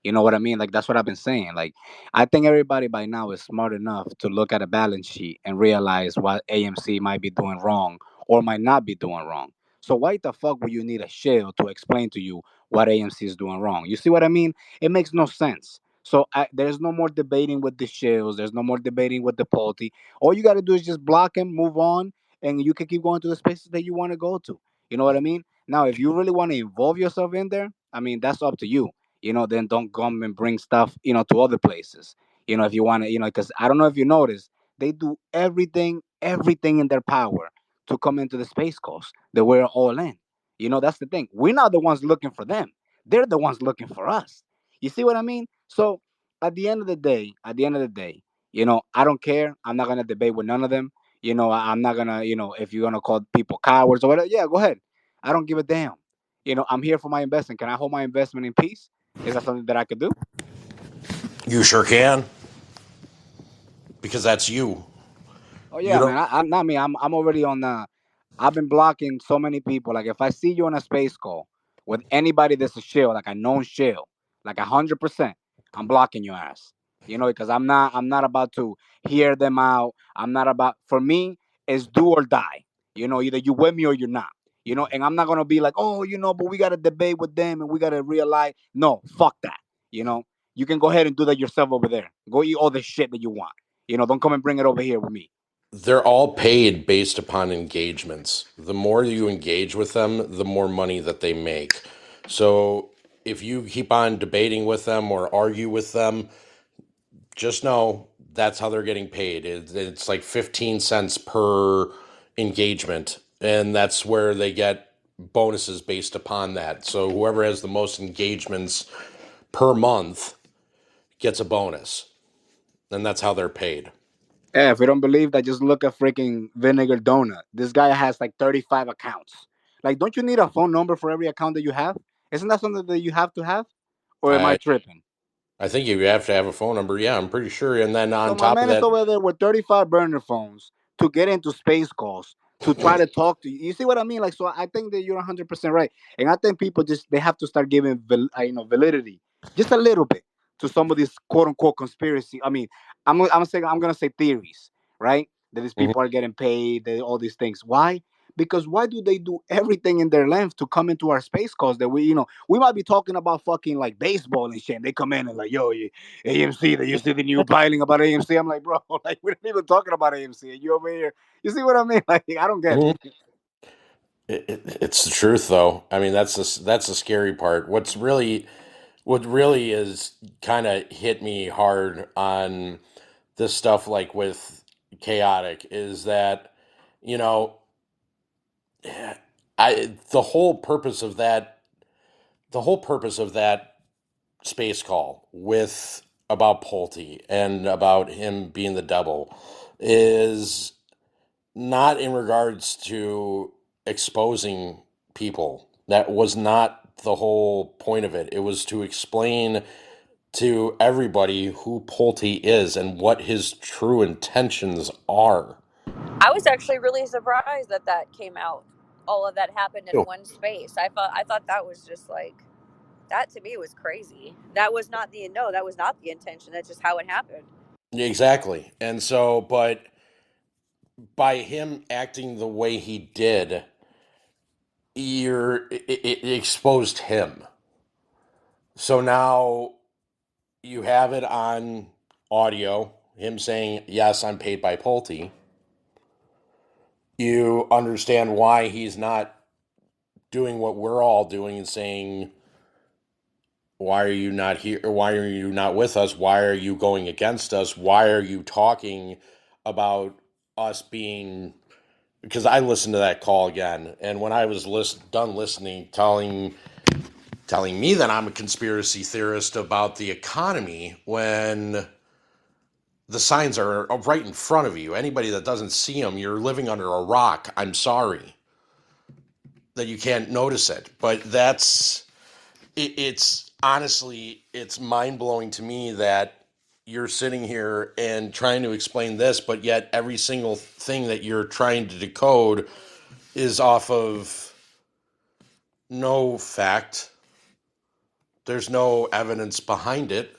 You know what I mean? Like, that's what I've been saying. Like, I think everybody by now is smart enough to look at a balance sheet and realize what AMC might be doing wrong or might not be doing wrong. So why the fuck would you need a shill to explain to you what AMC is doing wrong? You see what I mean? It makes no sense. So there's no more debating with the shills. There's no more debating with the pulte. All you got to do is just block him, move on, and you can keep going to the spaces that you want to go to. You know what I mean? Now, if you really want to involve yourself in there, I mean, that's up to you. Then don't come and bring stuff, to other places. If you want to, because I don't know if you notice, they do everything in their power to come into the Space Coast that we're all in. That's the thing. We're not the ones looking for them. They're the ones looking for us. You see what I mean? So at the end of the day, I don't care. I'm not gonna debate with none of them. I'm not gonna, if you're gonna call people cowards or whatever, yeah, go ahead. I don't give a damn. I'm here for my investment. Can I hold my investment in peace? Is that something that I could do? You sure can, because that's you. Oh You yeah, don't. man. I'm not me. I'm already on the. I've been blocking so many people. Like if I see you on a space call with anybody that's a shill, like a known shill, like 100%, I'm blocking your ass. Because I'm not about to hear them out. I'm not about. For me, it's do or die. Either you with me or you're not. And I'm not gonna be like, oh, but we gotta debate with them and we gotta realize. No, fuck that. You can go ahead and do that yourself over there. Go eat all the shit that you want. Don't come and bring it over here with me. They're all paid based upon engagements. The more you engage with them, the more money that they make. So if you keep on debating with them or argue with them, just know that's how they're getting paid. It's like 15 cents per engagement, and that's where they get bonuses based upon that. So whoever has the most engagements per month gets a bonus, and that's how they're paid. Yeah, if you don't believe that, just look at freaking Vinegar Donut. This guy has like 35 accounts. Like, don't you need a phone number for every account that you have? Isn't that something that you have to have? Or am I I tripping? I think you have to have a phone number. Yeah, I'm pretty sure. And then So on my top of man is that, over there with 35 burner phones to get into space calls to try to talk to you. You see what I mean? Like, so I think that you're 100% right, and I think people just they have to start giving validity, just a little bit, to some of these quote unquote conspiracy. I mean, I'm gonna say theories, right? That these Mhm. people are getting paid, all these things. Why? Because why do they do everything in their length to come into our space calls that we might be talking about fucking like baseball and shit. And they come in and like, yo, AMC, that you see the new filing about AMC. I'm like, bro, like we're not even talking about AMC. And you over here, you see what I mean? Like, I don't get Mhm. it. It's the truth, though. I mean, that's the scary part. What really is kind of hit me hard on this stuff, like with chaotic, is that you know, I the whole purpose of that space call with about Pulte and about him being the devil is not in regards to exposing people. That was not the whole point of it. It was to explain to everybody who Pulte is and what his true intentions are. I was actually really surprised that that came out. All of that happened in Oh, one space. I thought that was just like that to me was crazy. That was not the no, that was not the intention. That's just how it happened. exactly. And so, but by him acting the way he did, it exposed him. So now you have it on audio, him saying, "Yes, I'm paid by Pulte." You understand why he's not doing what we're all doing and saying, "Why are you not here? Why are you not with us? Why are you going against us? Why are you talking about us being?" Because I listened to that call again, and when I was done listening, telling me that I'm a conspiracy theorist about the economy when the signs are right in front of you. Anybody that doesn't see them, you're living under a rock. I'm sorry that you can't notice it, but it's honestly, it's mind blowing to me that you're sitting here and trying to explain this, but yet every single thing that you're trying to decode is off of no fact. There's no evidence behind it.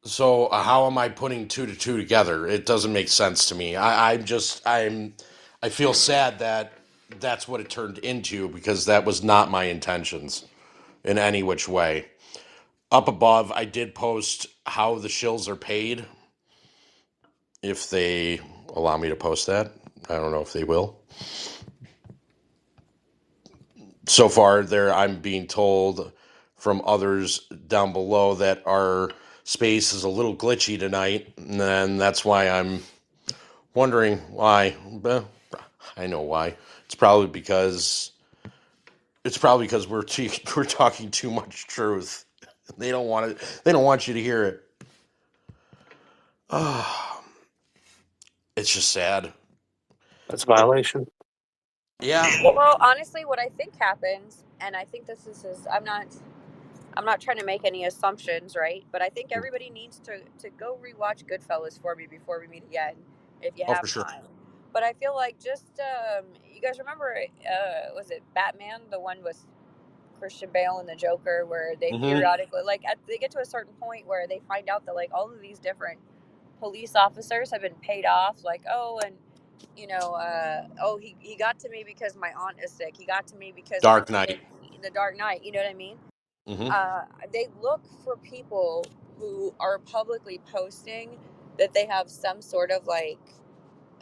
So how am I putting two to two together? It doesn't make sense to me. I feel sad that that's what it turned into, because that was not my intentions in any which way. Up above, I did post how the shills are paid. If they allow me to post that, I don't know if they will. So far, I'm being told from others down below that our space is a little glitchy tonight, and that's why I'm wondering why. I know why. It's probably because we're talking too much truth. They don't want it. They don't want you to hear it. It's just sad. That's a violation. Yeah. Well, honestly, what I think happens, and I think this is I'm not trying to make any assumptions, right? But I think everybody needs to go rewatch Goodfellas for me before we meet again, if you Oh, have for sure. time. But I feel like just you guys remember, was it Batman, the one with Christian Bale and the Joker, where they periodically, like, they get to a certain point where they find out that, like, all of these different police officers have been paid off, like, oh, and he got to me because my aunt is sick. He got to me because Dark Knight. the Dark Knight. You know what I mean? Mm-hmm. They look for people who are publicly posting that they have some sort of, like,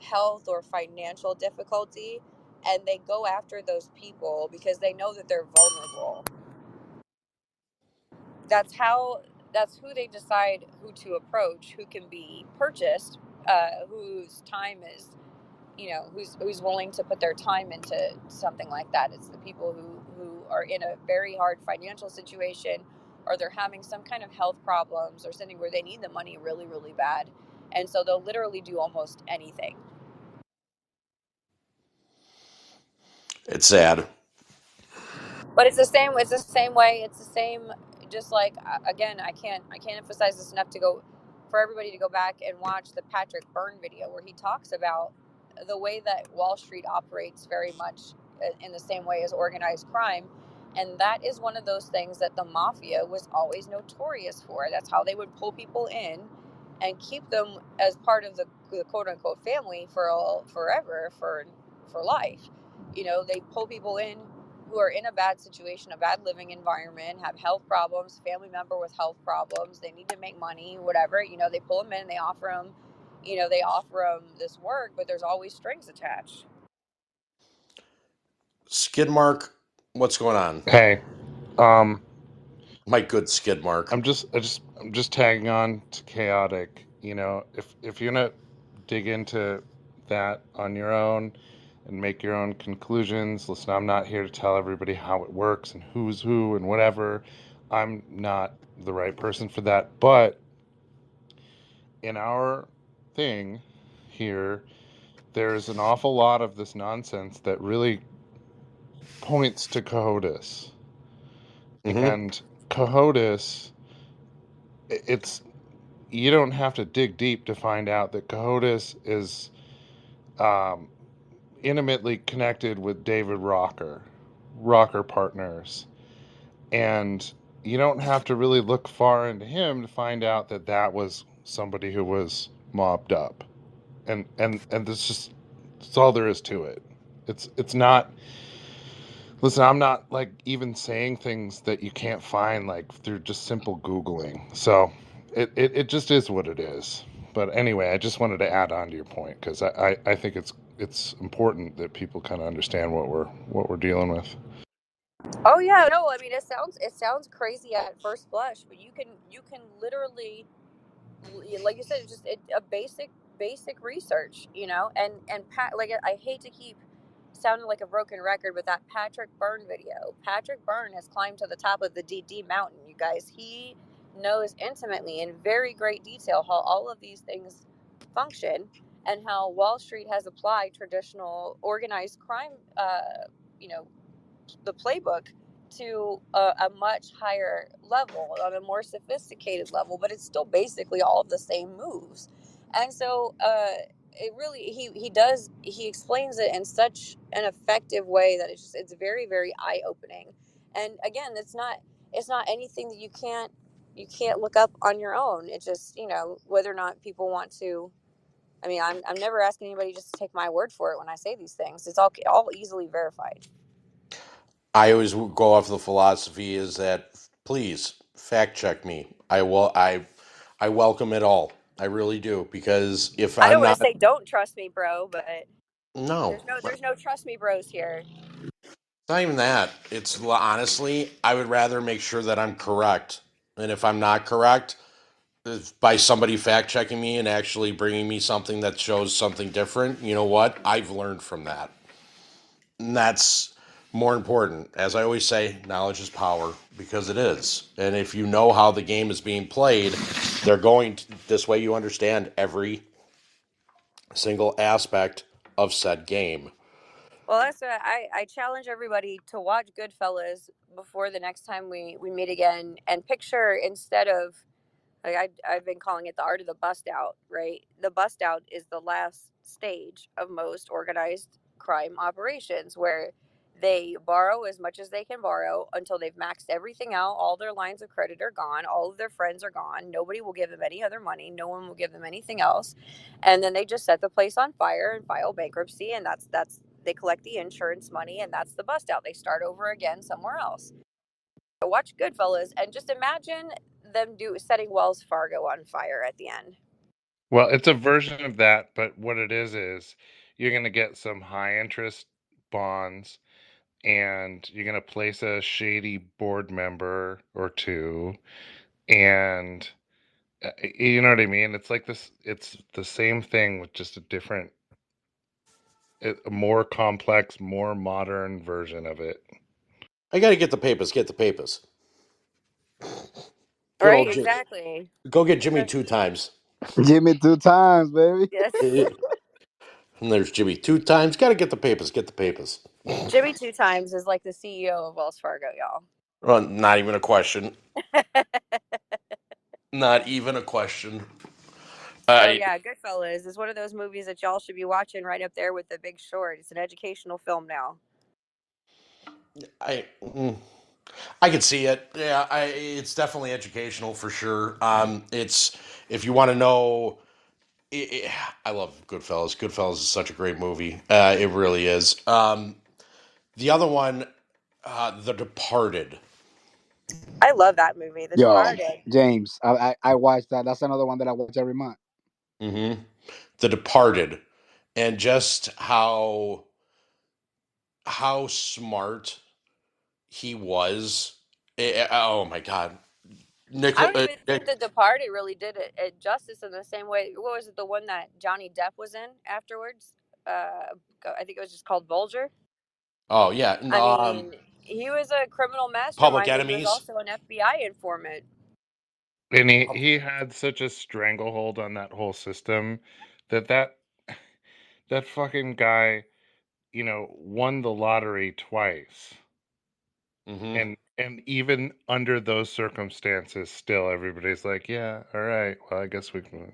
health or financial difficulty, and they go after those people because they know that they're vulnerable. That's who they decide who to approach, who can be purchased, whose time is, who's willing to put their time into something like that. It's the people who are in a very hard financial situation, or they're having some kind of health problems or something where they need the money really, really bad. And so they'll literally do almost anything. It's sad. But it's the same way. It's the same, just like, again, I can't emphasize this enough for everybody to go back and watch the Patrick Byrne video, where he talks about the way that Wall Street operates very much in the same way as organized crime. And that is one of those things that the mafia was always notorious for. That's how they would pull people in and keep them as part of the quote unquote family forever, for life. They pull people in who are in a bad situation, a bad living environment, have health problems, family member with health problems, they need to make money, whatever. They pull them in, they offer them this work, but there's always strings attached. Skidmark, what's going on? Hey, my good Skidmark. I'm just tagging on to chaotic. If you're gonna dig into that on your own and make your own conclusions, listen, I'm not here to tell everybody how it works and who's who and whatever. I'm not the right person for that. But in our thing here, there's an awful lot of this nonsense that really points to CODIS. And CODIS, you don't have to dig deep to find out that CODIS is intimately connected with David Rocker Partners. And you don't have to really look far into him to find out that that was somebody who was mobbed up. And that's all there is to it. It's not. Listen, I'm not like even saying things that you can't find like through just simple Googling. So it just is what it is. But anyway, I just wanted to add on to your point, because I think it's important that people kind of understand what we're dealing with. Oh yeah, no, I mean, it sounds crazy at first blush, but you can literally, like you said, a basic research, and like, I hate to keep sounding like a broken record with that Patrick Byrne video. Patrick Byrne has climbed to the top of the DD mountain, you guys. He knows intimately, in very great detail, how all of these things function, and how Wall Street has applied traditional organized crime, the playbook to a much higher level, on a more sophisticated level, but it's still basically all of the same moves. And so it really, he explains it in such an effective way that it's very, very eye-opening. And again, it's not anything that you can't look up on your own. It just, whether or not people want to. I mean, I'm never asking anybody just to take my word for it when I say these things. It's all easily verified. I always go off the philosophy is that please fact check me. I welcome it all. I really do, because if I don't I'm want not, to say don't trust me, bro, but no, there's no trust me bros here. it's not even that. It's honestly, I would rather make sure that I'm correct. And if I'm not correct, by somebody fact checking me and actually bringing me something that shows something different, you know what? I've learned from that. And that's more important. As I always say, knowledge is power, because it is. And if you know how the game is being played, they're going to, this way you understand every single aspect of said game. Well, that's what I challenge everybody to watch Goodfellas before the next time we meet again, and picture, instead of, like, I've been calling it the art of the bust out, right? The bust out is the last stage of most organized crime operations, where they borrow as much as they can borrow until they've maxed everything out. All their lines of credit are gone. All of their friends are gone. Nobody will give them any other money. No one will give them anything else. And then they just set the place on fire and file bankruptcy. And that's they collect the insurance money, and that's the bust out. They start over again somewhere else. Watch Goodfellas and just imagine them setting Wells Fargo on fire at the end. Well, it's a version of that, but what it is you're going to get some high interest bonds, and you're going to place a shady board member or two, and you know what I mean? It's like this, it's the same thing with just a different, a more complex, more modern version of it. I got to get the papers. Get the papers. Good Right, old exactly. Go get Jimmy 2 times. Jimmy 2 times, baby. Yes. And there's Jimmy 2 times. Got to get the papers. Get the papers. Jimmy 2 times is like the CEO of Wells Fargo, y'all. Well, not even a question. Not even a question. So yeah, Goodfellas is one of those movies that y'all should be watching, right up there with The Big Short. It's an educational film now. I can see it. Yeah, it's definitely educational for sure. It's, if you want to know, I love Goodfellas. Goodfellas is such a great movie. It really is. The other one, The Departed. I love that movie, The Yo, Departed. James, I watched that. That's another one that I watch every month. Mm-hmm. The Departed, and just how smart he was. Oh my God, I don't even think The Departed really did it justice in the same way. What was it? The one that Johnny Depp was in afterwards? I think it was just called Vulture. Oh yeah, I mean, he was a criminal Public mastermind, but he was Enemies. also an FBI informant. And he had such a stranglehold on that whole system that fucking guy, won the lottery twice. Mm-hmm. And even under those circumstances, still everybody's like, yeah, all right, well, I guess we can,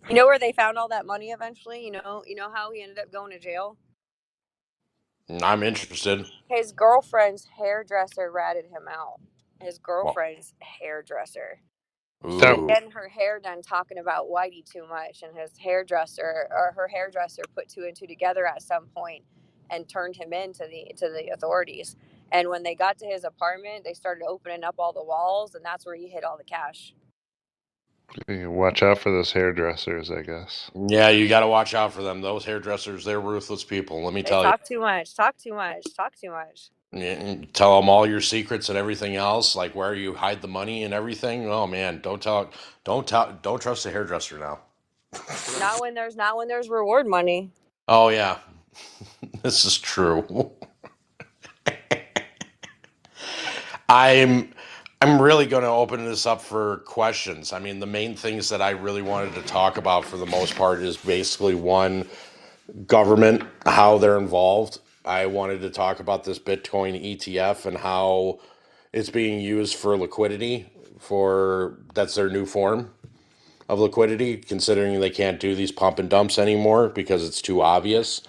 You know where they found all that money eventually? You know how he ended up going to jail? I'm interested. His girlfriend's hairdresser ratted him out. His Well, girlfriend's hairdresser. She was ooh. getting her hair done talking about Whitey too much, and his hairdresser, or her hairdresser, put two and two together at some point and turned him in to the authorities. And when they got to his apartment, they started opening up all the walls, and that's where he hid all the cash. You watch out for those hairdressers, I guess. Yeah, you got to watch out for them. Those hairdressers, they're ruthless people. Let me They tell you. talk too much, talk too much, talk too much. Tell them all your secrets and everything else, like where you hide the money and everything. Oh man, don't trust a hairdresser now. Not when there's reward money. Oh yeah, this is true. I'm really going to open this up for questions. I mean, the main things that I really wanted to talk about for the most part is basically one, government, how they're involved. I wanted to talk about this Bitcoin ETF and how it's being used for liquidity. That's their new form of liquidity, considering they can't do these pump and dumps anymore because it's too obvious.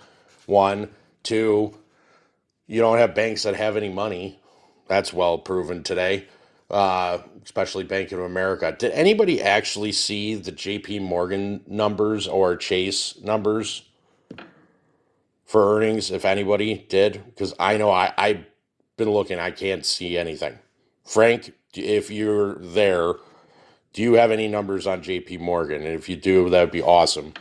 One, two, you don't have banks that have any money. That's well proven today, especially Bank of America. Did anybody actually see the JP Morgan numbers or Chase numbers for earnings, if anybody did? Because I know I've been looking. I can't see anything. Frank, if you're there, do you have any numbers on JP Morgan? And if you do, that would be awesome.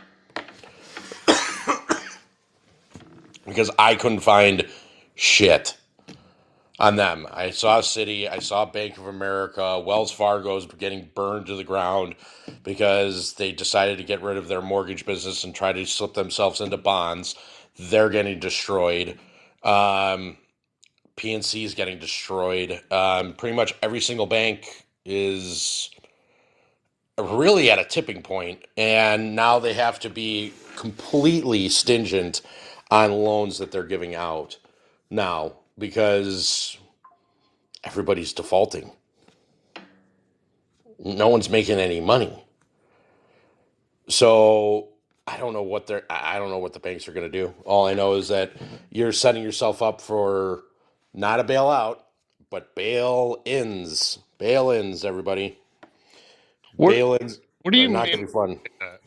Because I couldn't find shit on them. I saw Citi, I saw Bank of America, Wells Fargo's getting burned to the ground because they decided to get rid of their mortgage business and try to slip themselves into bonds. They're getting destroyed. PNC is getting destroyed. Pretty much every single bank is really at a tipping point, and now they have to be completely stingent on loans that they're giving out now because everybody's defaulting. No one's making any money. So I don't know what the banks are going to do. All I know is that you're setting yourself up for not a bailout, but bail-ins. Bail-ins, everybody. Bail-ins What do are you not going mean to be fun. by that?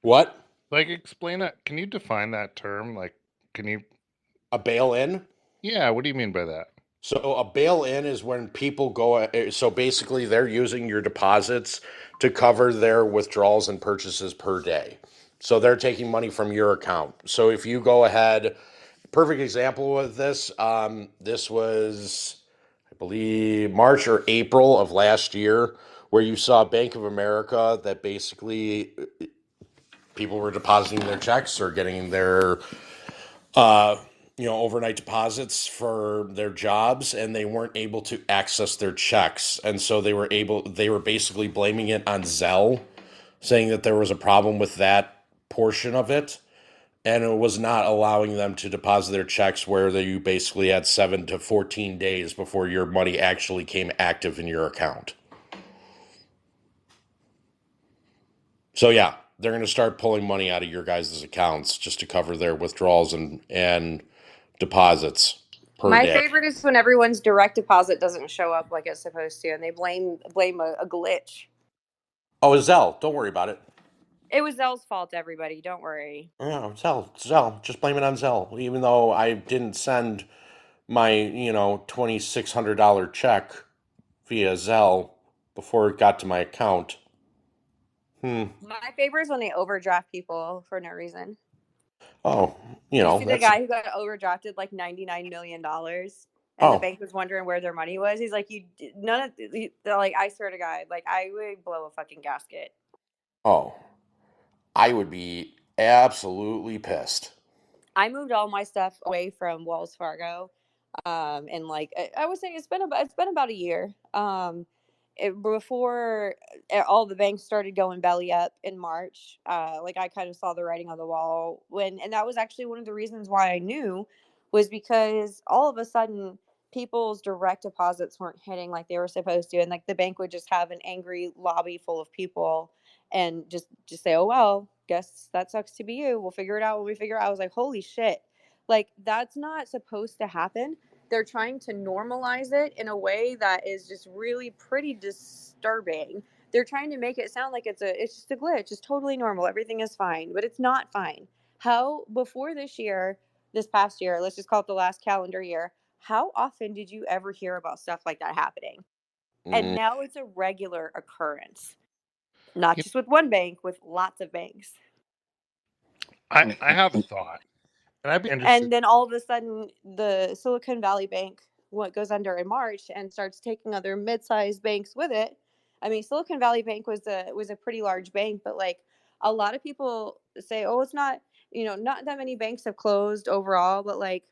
What? Like, explain that. Can you define that term? Like, can you? A bail-in? Yeah, what do you mean by that? So a bail-in is when people go. So basically, they're using your deposits to cover their withdrawals and purchases per day. So they're taking money from your account. So if you go ahead, perfect example of this. This was, I believe, March or April of last year, where you saw Bank of America that basically people were depositing their checks or getting their overnight deposits for their jobs, and they weren't able to access their checks. And so they were basically blaming it on Zelle, saying that there was a problem with that portion of it. And it was not allowing them to deposit their checks where you basically had 7 to 14 days before your money actually came active in your account. So yeah, they're going to start pulling money out of your guys' accounts just to cover their withdrawals and deposits per My day. favorite is when everyone's direct deposit doesn't show up like it's supposed to, and they blame a glitch. Oh, it's Zelle. Don't worry about it. It was Zelle's fault, everybody. Don't worry. Yeah, Zelle. Just blame it on Zelle. Even though I didn't send my, $2,600 check via Zelle before it got to my account. My favorite is when they overdraft people for no reason. Oh, you see the guy who got overdrafted like $99 million, and the bank was wondering where their money was. He's like, I swear to God, like I would blow a fucking gasket. Oh, I would be absolutely pissed. I moved all my stuff away from Wells Fargo, and like I would say it's been about a year. Before all the banks started going belly up in March, like I kind of saw the writing on the wall and that was actually one of the reasons why I knew was because all of a sudden people's direct deposits weren't hitting like they were supposed to, and like the bank would just have an angry lobby full of people and just say, oh well, guess that sucks to be you, we'll figure it out when we figure it out. I was like, holy shit, like that's not supposed to happen. They're trying to normalize it in a way that is just really pretty disturbing. They're trying to make it sound like it's just a glitch. It's totally normal. Everything is fine, but it's not fine. How before this past year, let's just call it the last calendar year, how often did you ever hear about stuff like that happening? And now it's a regular occurrence. Not just with one bank, with lots of banks. I have a thought. And I'd be interested. And then all of a sudden, the Silicon Valley Bank goes under in March and starts taking other mid-sized banks with it. I mean, Silicon Valley Bank was a pretty large bank, but like a lot of people say, oh, it's not, not that many banks have closed overall, but like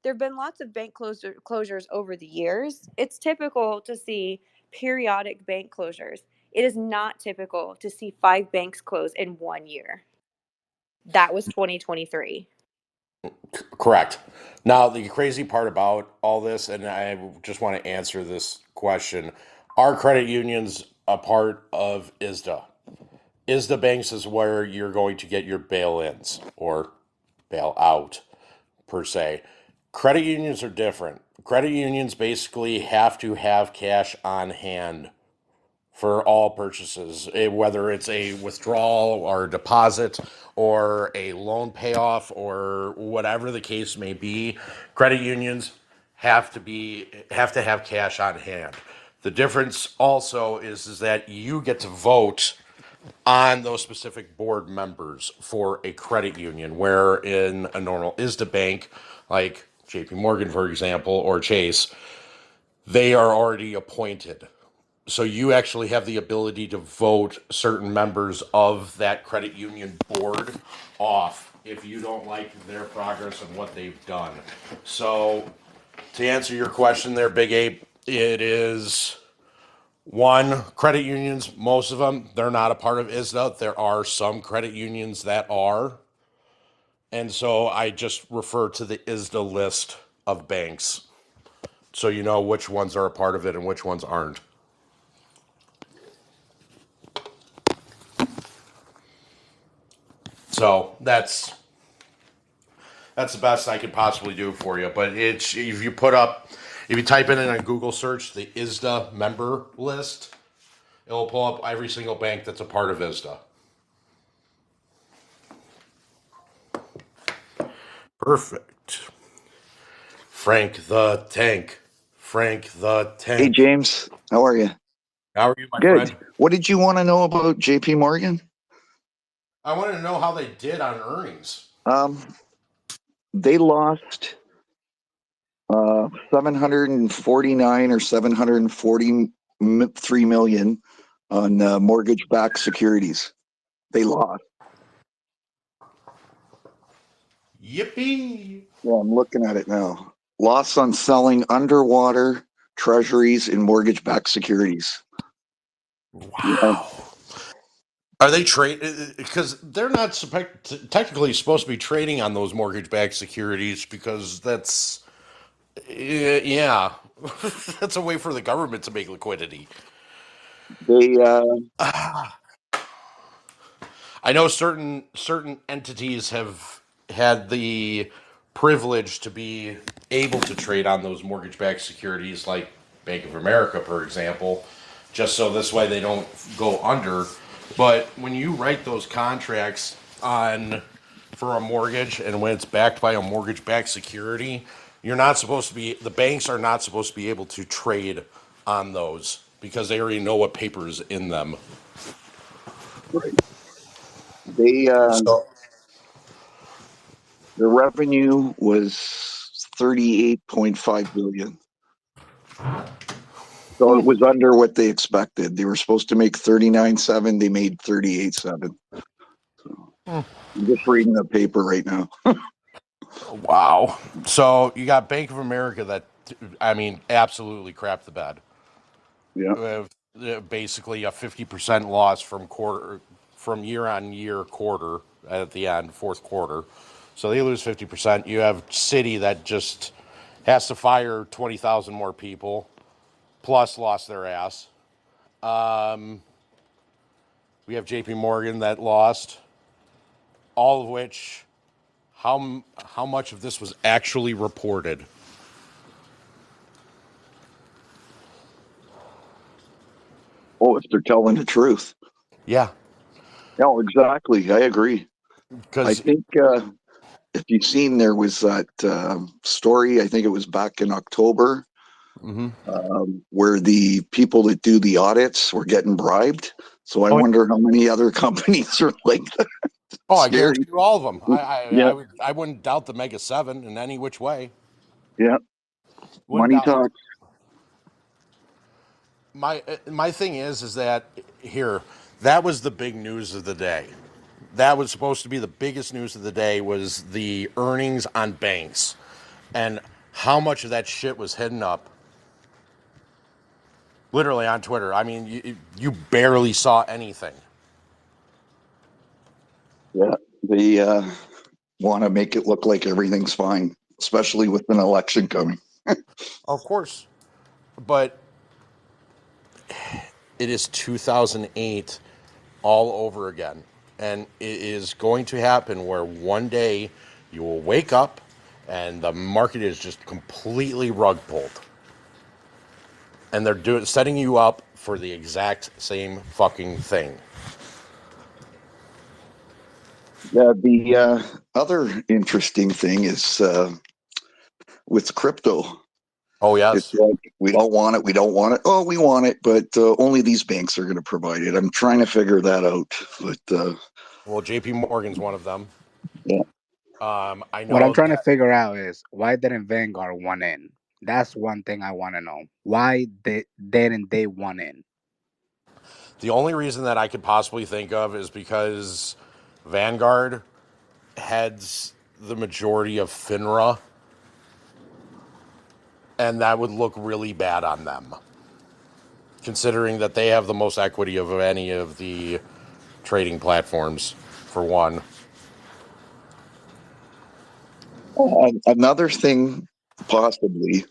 there have been lots of bank closures over the years. It's typical to see periodic bank closures. It is not typical to see 5 banks close in 1 year. That was 2023. Correct. Now, the crazy part about all this, and I just want to answer this question: are credit unions a part of ISDA? ISDA banks is where you're going to get your bail-ins or bail-out per se. Credit unions are different. Credit unions basically have to have cash on hand for all purchases, whether it's a withdrawal or a deposit or a loan payoff or whatever the case may be. Credit unions have to have cash on hand. The difference also is that you get to vote on those specific board members for a credit union, where in a normal ISDA bank, like JP Morgan, for example, or Chase, they are already appointed. So you actually have the ability to vote certain members of that credit union board off if you don't like their progress and what they've done. So to answer your question there, Big Ape, it is one, credit unions, most of them, they're not a part of ISDA. There are some credit unions that are. And so I just refer to the ISDA list of banks so you know which ones are a part of it and which ones aren't. So that's the best I could possibly do for you. But it's if you type in a Google search the ISDA member list, it'll pull up every single bank that's a part of ISDA. Perfect. Frank the Tank. Frank the Tank. Hey, James. How are you? How are you, my Good. friend? What did you want to know about JP Morgan? I wanted to know how they did on earnings. They lost 749 or 743 million on mortgage-backed securities. They lost. Yippee! Yeah, I'm looking at it now. Loss on selling underwater treasuries and mortgage-backed securities. Wow. Yeah. Are they because they're not technically supposed to be trading on those mortgage-backed securities because that's yeah, that's a way for the government to make liquidity. They I know certain entities have had the privilege to be able to trade on those mortgage-backed securities, like Bank of America, for example, just so this way they don't go under. But when you write those contracts on for a mortgage and when it's backed by a mortgage-backed security, you're not supposed to be, the banks are not supposed to be able to trade on those because they already know what paper is in them. right. They So the revenue was 38.5 billion. So it was under what they expected. They were supposed to make 39.7. They made 38.7. So I'm just reading the paper right now. wow. So you got Bank of America that, I mean, absolutely crap the bed. Yeah. Basically a 50% loss from year on year quarter at the end, fourth quarter. So they lose 50%. You have Citi that just has to fire 20,000 more people, plus lost their ass. We have JP Morgan that lost, all of which, how much of this was actually reported? Oh, if they're telling the truth. Yeah. No, exactly. I agree. I think if you've seen, there was that story, I think it was back in October, where the people that do the audits were getting bribed. So I wonder how many other companies are like that. Oh, I guarantee you all of them. Yeah. I wouldn't doubt the Mega 7 in any which way. Yeah. Wouldn't Money doubt talks. my thing is that here, that was the big news of the day. That was supposed to be the biggest news of the day, was the earnings on banks and how much of that shit was hidden up literally on Twitter. I mean, you barely saw anything. Yeah. want to make it look like everything's fine, especially with an election coming. Of course. But it is 2008 all over again. And it is going to happen where one day you will wake up and the market is just completely rug pulled. And they're setting you up for the exact same fucking thing. Yeah, the other interesting thing is with crypto. Oh, yes. It's like, we don't want it. We don't want it. Oh, we want it, but only these banks are going to provide it. I'm trying to figure that out. But well, JP Morgan's one of them. Yeah. I know What I'm trying to figure out is why didn't Vanguard want in? That's one thing I want to know. Why didn't they want in? The only reason that I could possibly think of is because Vanguard heads the majority of FINRA, and that would look really bad on them, considering that they have the most equity of any of the trading platforms, for one. Another thing possibly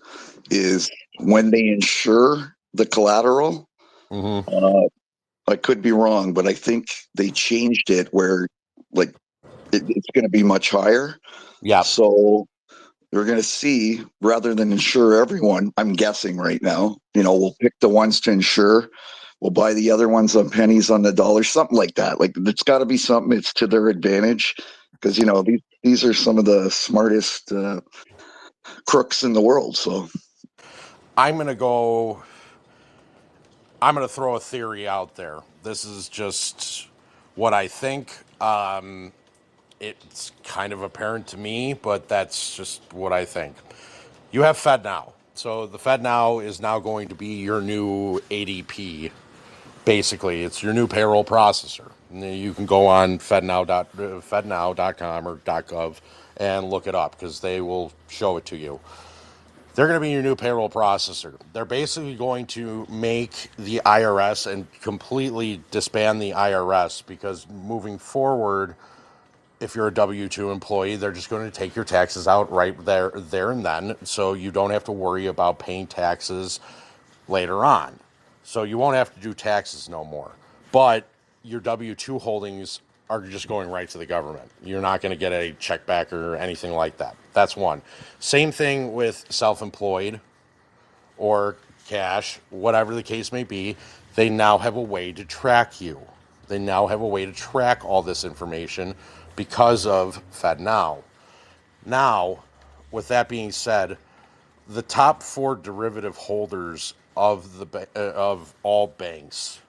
is when they insure the collateral. I could be wrong, but I think they changed it where like it's going to be much higher. Yeah. So they're going to see, rather than insure everyone, I'm guessing right now, we'll pick the ones to insure. We'll buy the other ones on pennies on the dollar, something like that. Like it's got to be something it's to their advantage because, these are some of the smartest crooks in the world. So I'm going to throw a theory out there. This is just what I think. It's kind of apparent to me, but that's just what I think. You have FedNow. So the FedNow is now going to be your new ADP. Basically, it's your new payroll processor. You can go on fednow.com or .gov and look it up because they will show it to you. They're going to be your new payroll processor. They're basically going to make the IRS and completely disband the IRS because moving forward, if you're a W-2 employee, they're just going to take your taxes out right there and then, so you don't have to worry about paying taxes later on. So you won't have to do taxes no more. But your W-2 holdings are just going right to the government. You're not going to get a check back or anything like that. That's one. Same thing with self-employed or cash, whatever the case may be. They now have a way to track you. They now have a way to track all this information because of FedNow. Now, with that being said, the top 4 derivative holders of all banks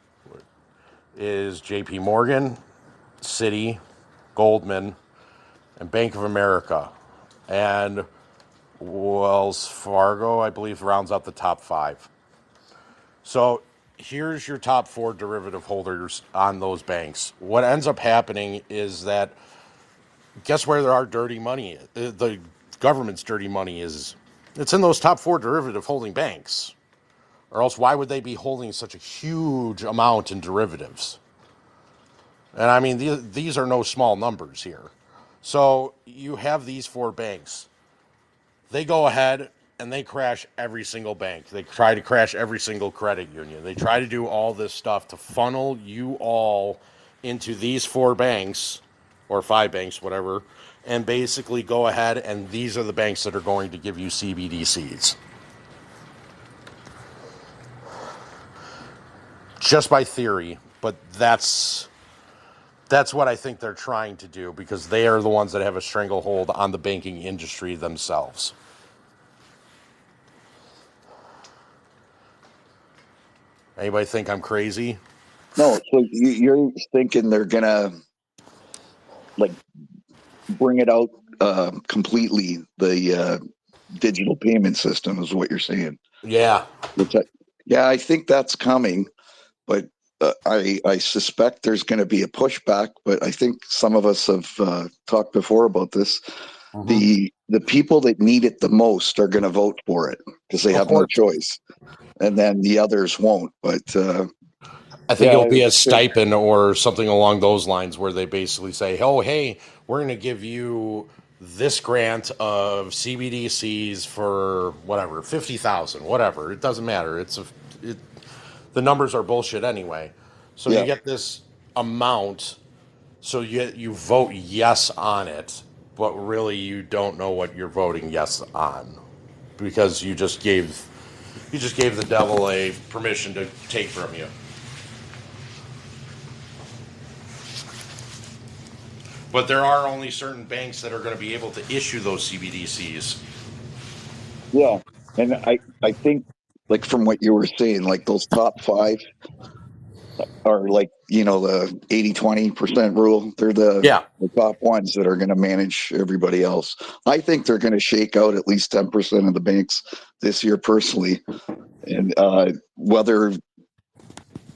is JP Morgan, Citi, Goldman, and Bank of America. And Wells Fargo, I believe, rounds out the top 5. So here's your top 4 derivative holders on those banks. What ends up happening is that, guess where there are dirty money? The government's dirty money is, it's in those top 4 derivative holding banks. Or else why would they be holding such a huge amount in derivatives? And I mean, these are no small numbers here. So you have these 4 banks. They go ahead and they crash every single bank. They try to crash every single credit union. They try to do all this stuff to funnel you all into these 4 banks, or 5 banks, whatever, and basically go ahead and these are the banks that are going to give you CBDCs. Just by theory, but that's what I think they're trying to do because they are the ones that have a stranglehold on the banking industry themselves. Anybody think I'm crazy? no, so you're thinking they're gonna like bring it out completely, the digital payment system is what you're saying. Yeah. Yeah, I think that's coming, but I suspect there's going to be a pushback. But I think some of us have talked before about this. The people that need it the most are going to vote for it because they have no choice, and then the others won't. But I think it'll be a stipend or something along those lines where they basically say, oh, hey, we're going to give you this grant of CBDCs for whatever, 50,000, whatever. It doesn't matter. The numbers are bullshit anyway. So Yeah. you get this amount, so you vote yes on it, but really you don't know what you're voting yes on, because you just gave the devil a permission to take from you. But there are only certain banks that are going to be able to issue those CBDCs. Yeah. And I think, like, from what you were saying, like those top 5 are like, the 80-20% rule. They're the top ones that are going to manage everybody else. I think they're going to shake out at least 10% of the banks this year personally. And whether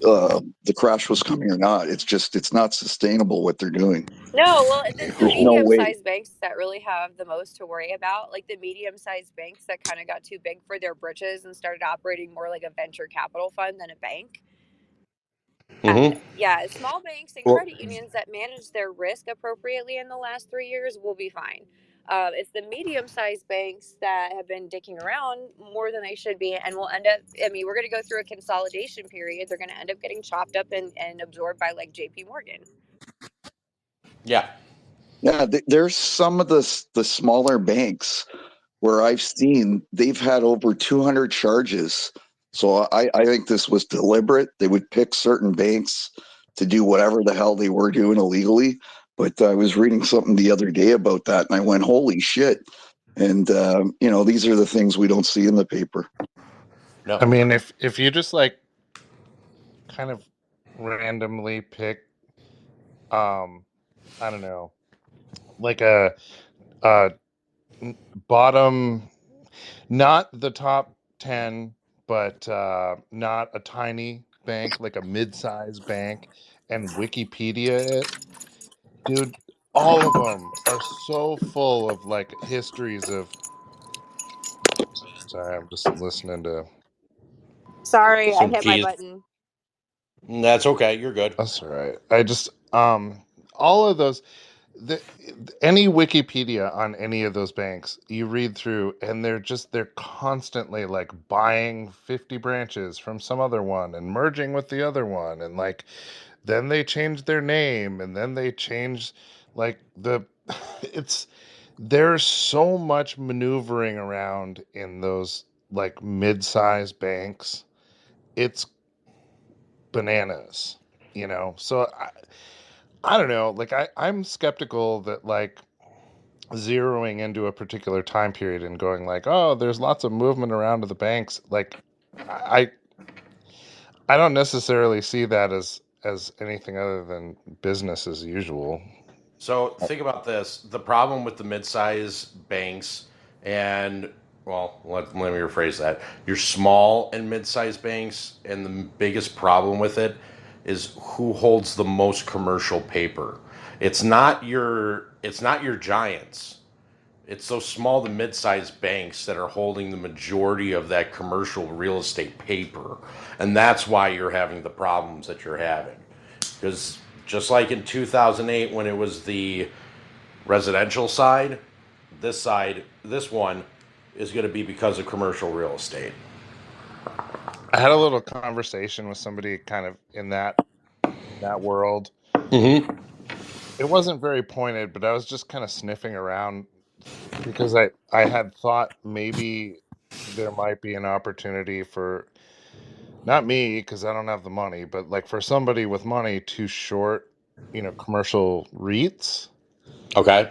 the crash was coming or not, it's not sustainable what they're doing. No, well, the There's no way. medium-sized banks that really have the most to worry about, like the medium-sized banks that kind of got too big for their britches and started operating more like a venture capital fund than a bank. Yeah, small banks and Well- credit unions that manage their risk appropriately in the last 3 years will be fine. It's the medium-sized banks that have been dicking around more than they should be and will end up, I mean, we're going to go through a consolidation period. They're going to end up getting chopped up and absorbed by like JP Morgan. Yeah. Yeah, there's some of the smaller banks where I've seen they've had over 200 charges. So I think this was deliberate. They would pick certain banks to do whatever the hell they were doing illegally. But I was reading something the other day about that, and I went, "Holy shit!" And these are the things we don't see in the paper. No. I mean, if you just like kind of randomly pick, I don't know, like a bottom, not the top 10, but not a tiny bank, like a mid-sized bank, and Wikipedia it, dude, all of them are so full of like histories of. Sorry, I'm just listening to. Sorry, I Some hit my keys. button. That's okay. You're good. That's all right. I just all of those, any Wikipedia on any of those banks, you read through, and they're constantly like buying 50 branches from some other one and merging with the other one, and like then they change their name, and then they change like it's there's so much maneuvering around in those like mid-sized banks. It's bananas, so I don't know, like I'm skeptical that like zeroing into a particular time period and going like, oh, there's lots of movement around to the banks, like I I don't necessarily see that as anything other than business as usual. So think about this. The problem with the mid-size banks and, well, let me rephrase that. Your small and mid-sized banks, and the biggest problem with it is who holds the most commercial paper. It's not your giants. It's those small to mid-sized banks that are holding the majority of that commercial real estate paper. And that's why you're having the problems that you're having. Because just like in 2008 when it was the residential side, this one is going to be because of commercial real estate. I had a little conversation with somebody kind of in that world. Mm-hmm. It wasn't very pointed, but I was just kind of sniffing around because I had thought maybe there might be an opportunity for, not me because I don't have the money, but like for somebody with money to short, commercial REITs. Okay.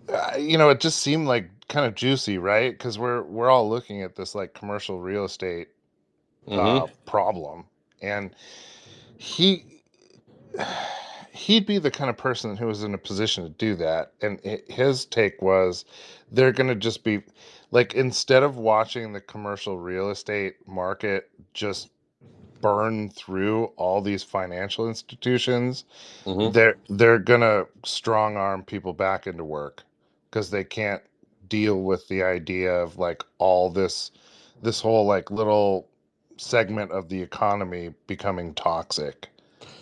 It just seemed like kind of juicy, right? Because we're all looking at this like commercial real estate problem, and he'd be the kind of person who was in a position to do that. And his take was they're going to just be like, instead of watching the commercial real estate market just burn through all these financial institutions, they're going to strong arm people back into work because they can't deal with the idea of like all this whole like little segment of the economy becoming toxic.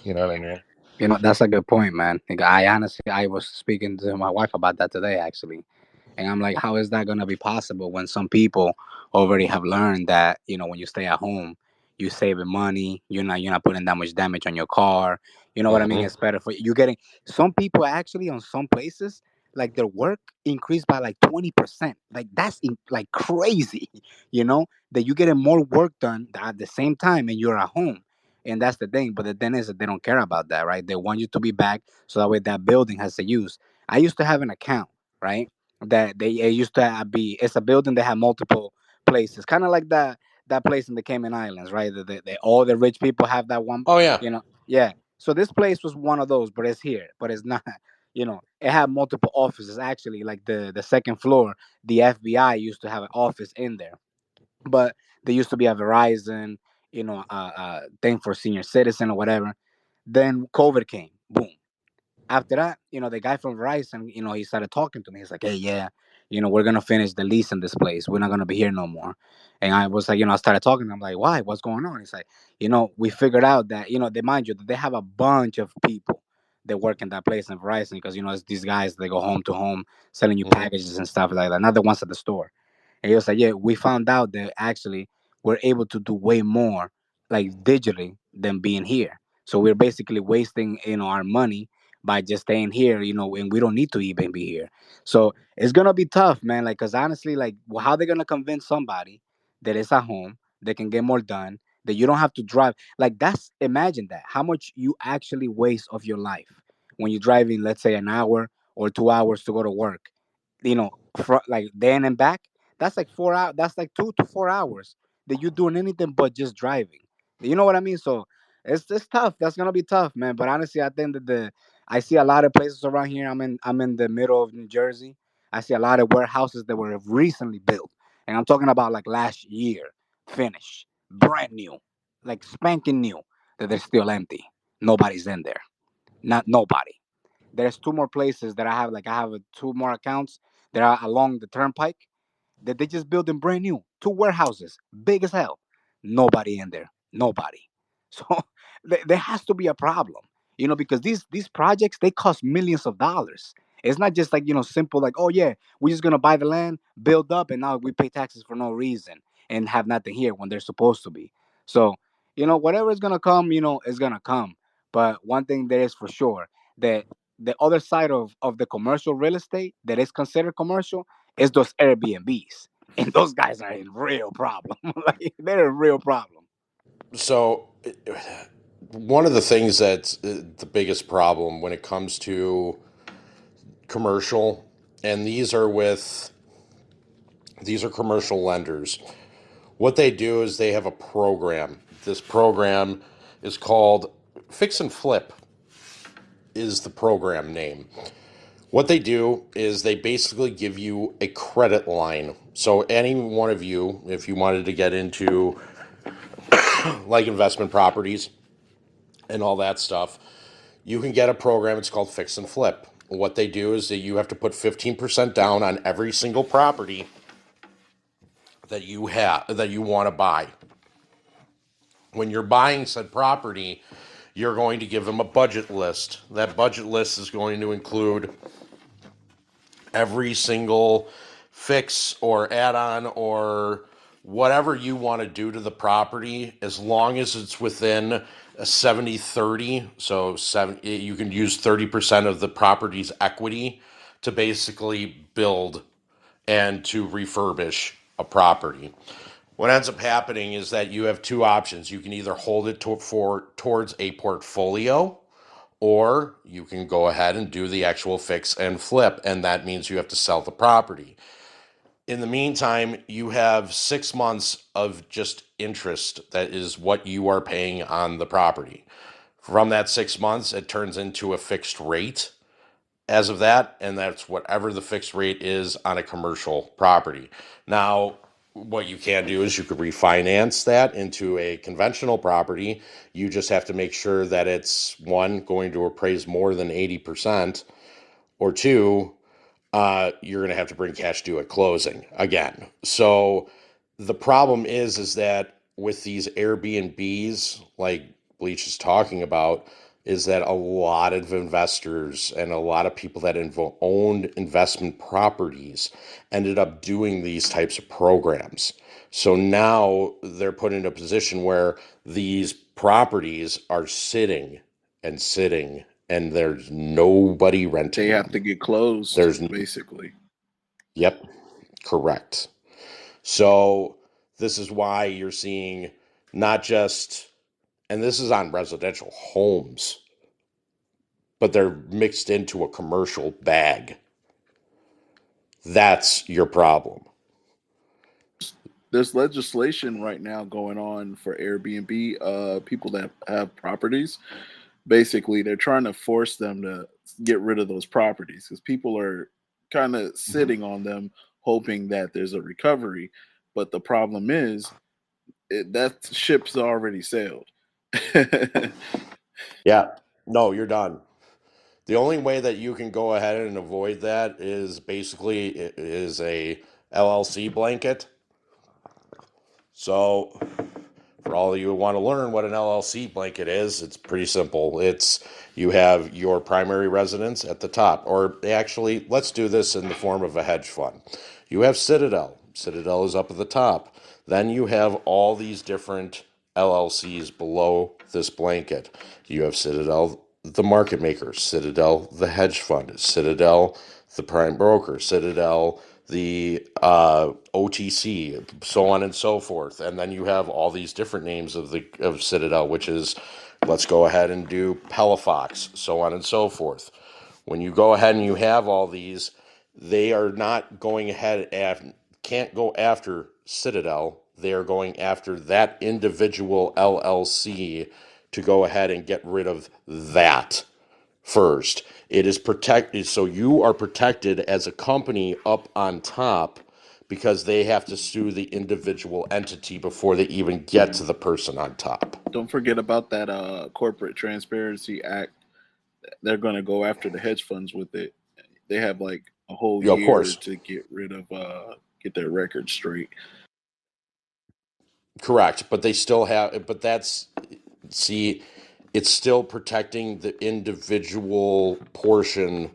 You know what I mean? You know, that's a good point, man. Like, I was speaking to my wife about that today, actually. And I'm like, how is that going to be possible when some people already have learned that, you know, when you stay at home, you're saving money, you're not putting that much damage on your car. You know what I mean? Mhm. It's better for you. You're getting some people actually on some places, like their work increased by like 20%. Like that's like crazy, that you're getting more work done at the same time and you're at home. And that's the thing. But the thing is that they don't care about that, right? They want you to be back so that way that building has to use. I used to have an account, right? That they it used to be. It's a building that had multiple places, kind of like that place in the Cayman Islands, right? All the rich people have that one, Oh yeah. Yeah. So this place was one of those, but it's here, but it's not. It had multiple offices. Actually, like the second floor, the FBI used to have an office in there, but there used to be a Verizon, thing for senior citizen or whatever. Then COVID came, boom. After that, the guy from Verizon, he started talking to me. He's like, "Hey, yeah, we're gonna finish the lease in this place. We're not gonna be here no more." And I was like, I started talking. I'm like, "Why? What's going on?" He's like, "We figured out that they mind you that they have a bunch of people that work in that place in Verizon because it's these guys they go home to home selling you Mhm. packages and stuff like that. Not the ones at the store." And he was like, "Yeah, we found out that actually we're able to do way more like digitally than being here. So we're basically wasting our money by just staying here, and we don't need to even be here. So it's gonna be tough, man. Like, cause honestly, like, how they gonna convince somebody that is at home that can get more done, that you don't have to drive? Like, imagine that how much you actually waste of your life when you're driving, let's say, an hour or 2 hours to go to work. Like then and back. That's like 4 hours. That's like 2 to 4 hours that you're doing anything but just driving. You know what I mean? So it's tough. That's gonna be tough, man. But honestly, I think that I see a lot of places around here. I'm in the middle of New Jersey. I see a lot of warehouses that were recently built, and I'm talking about like last year, finished, brand new, like spanking new, that they're still empty. Nobody's in there. Not nobody. There's two more places that I have. Like I have two more accounts that are along the turnpike that they just building brand new. Two warehouses, big as hell. Nobody in there. Nobody. So there has to be a problem, because these projects they cost millions of dollars. It's not just like simple like, oh yeah, we're just gonna buy the land, build up, and now we pay taxes for no reason and have nothing here when they're supposed to be. So whatever is gonna come, is gonna come. But one thing there is for sure that the other side of the commercial real estate that is considered commercial is those Airbnbs. And those guys are in real problem. Like they're a real problem. So one of the things that's the biggest problem when it comes to commercial, and these are commercial lenders. What they do is they have a program. This program is called Fix and Flip is the program name. What they do is they basically give you a credit line. So any one of you, if you wanted to get into like investment properties and all that stuff, you can get a program. It's called Fix and Flip. What they do is that you have to put 15% down on every single property that you want to buy. When you're buying said property, you're going to give them a budget list. That budget list is going to include every single fix or add-on or whatever you want to do to the property, as long as it's within a 70-30. So you can use 30% of the property's equity to basically build and to refurbish a property. What ends up happening is that you have two options. You can either hold it towards a portfolio, or you can go ahead and do the actual fix and flip, and that means you have to sell the property. In the meantime, you have 6 months of just interest. That is what you are paying on the property. From that 6 months, it turns into a fixed rate as of that, and that's whatever the fixed rate is on a commercial property. Now, what you can do is you could refinance that into a conventional property. You just have to make sure that it's one, going to appraise more than 80%, or two, you're going to have to bring cash due at closing again. So the problem is that with these Airbnbs, like Bleach is talking about, is that a lot of investors and a lot of people that owned investment properties ended up doing these types of programs. So now they're put in a position where these properties are sitting and sitting, and there's nobody renting They them. have to get closed, There's basically. Yep, correct. So this is why you're seeing not just, and this is on residential homes, but they're mixed into a commercial bag. That's your problem. There's legislation right now going on for Airbnb, people that have properties. Basically, they're trying to force them to get rid of those properties because people are kind of sitting on them, hoping that there's a recovery. But the problem is, that ship's already sailed. Yeah, no, you're done. The only way that you can go ahead and avoid that is basically is a LLC blanket. So for all of you who want to learn what an LLC blanket is, it's pretty simple. It's you have your primary residence at the top, or actually, let's do this in the form of a hedge fund. You have Citadel. Citadel is up at the top. Then you have all these different LLCs below this blanket. You have Citadel, the market maker, Citadel, the hedge fund, Citadel, the prime broker, Citadel, the OTC, so on and so forth. And then you have all these different names of Citadel, which is, let's go ahead and do Pelifox, so on and so forth. When you go ahead and you have all these, they are not going ahead and can't go after Citadel. They are going after that individual LLC to go ahead and get rid of that first. It is protected, so you are protected as a company up on top because they have to sue the individual entity before they even get to the person on top. Don't forget about that Corporate Transparency Act. They're going to go after the hedge funds with it. They have like a whole Yeah, of year course. to get rid of, get their record straight. Correct, but they still have, but that's, see, it's still protecting the individual portion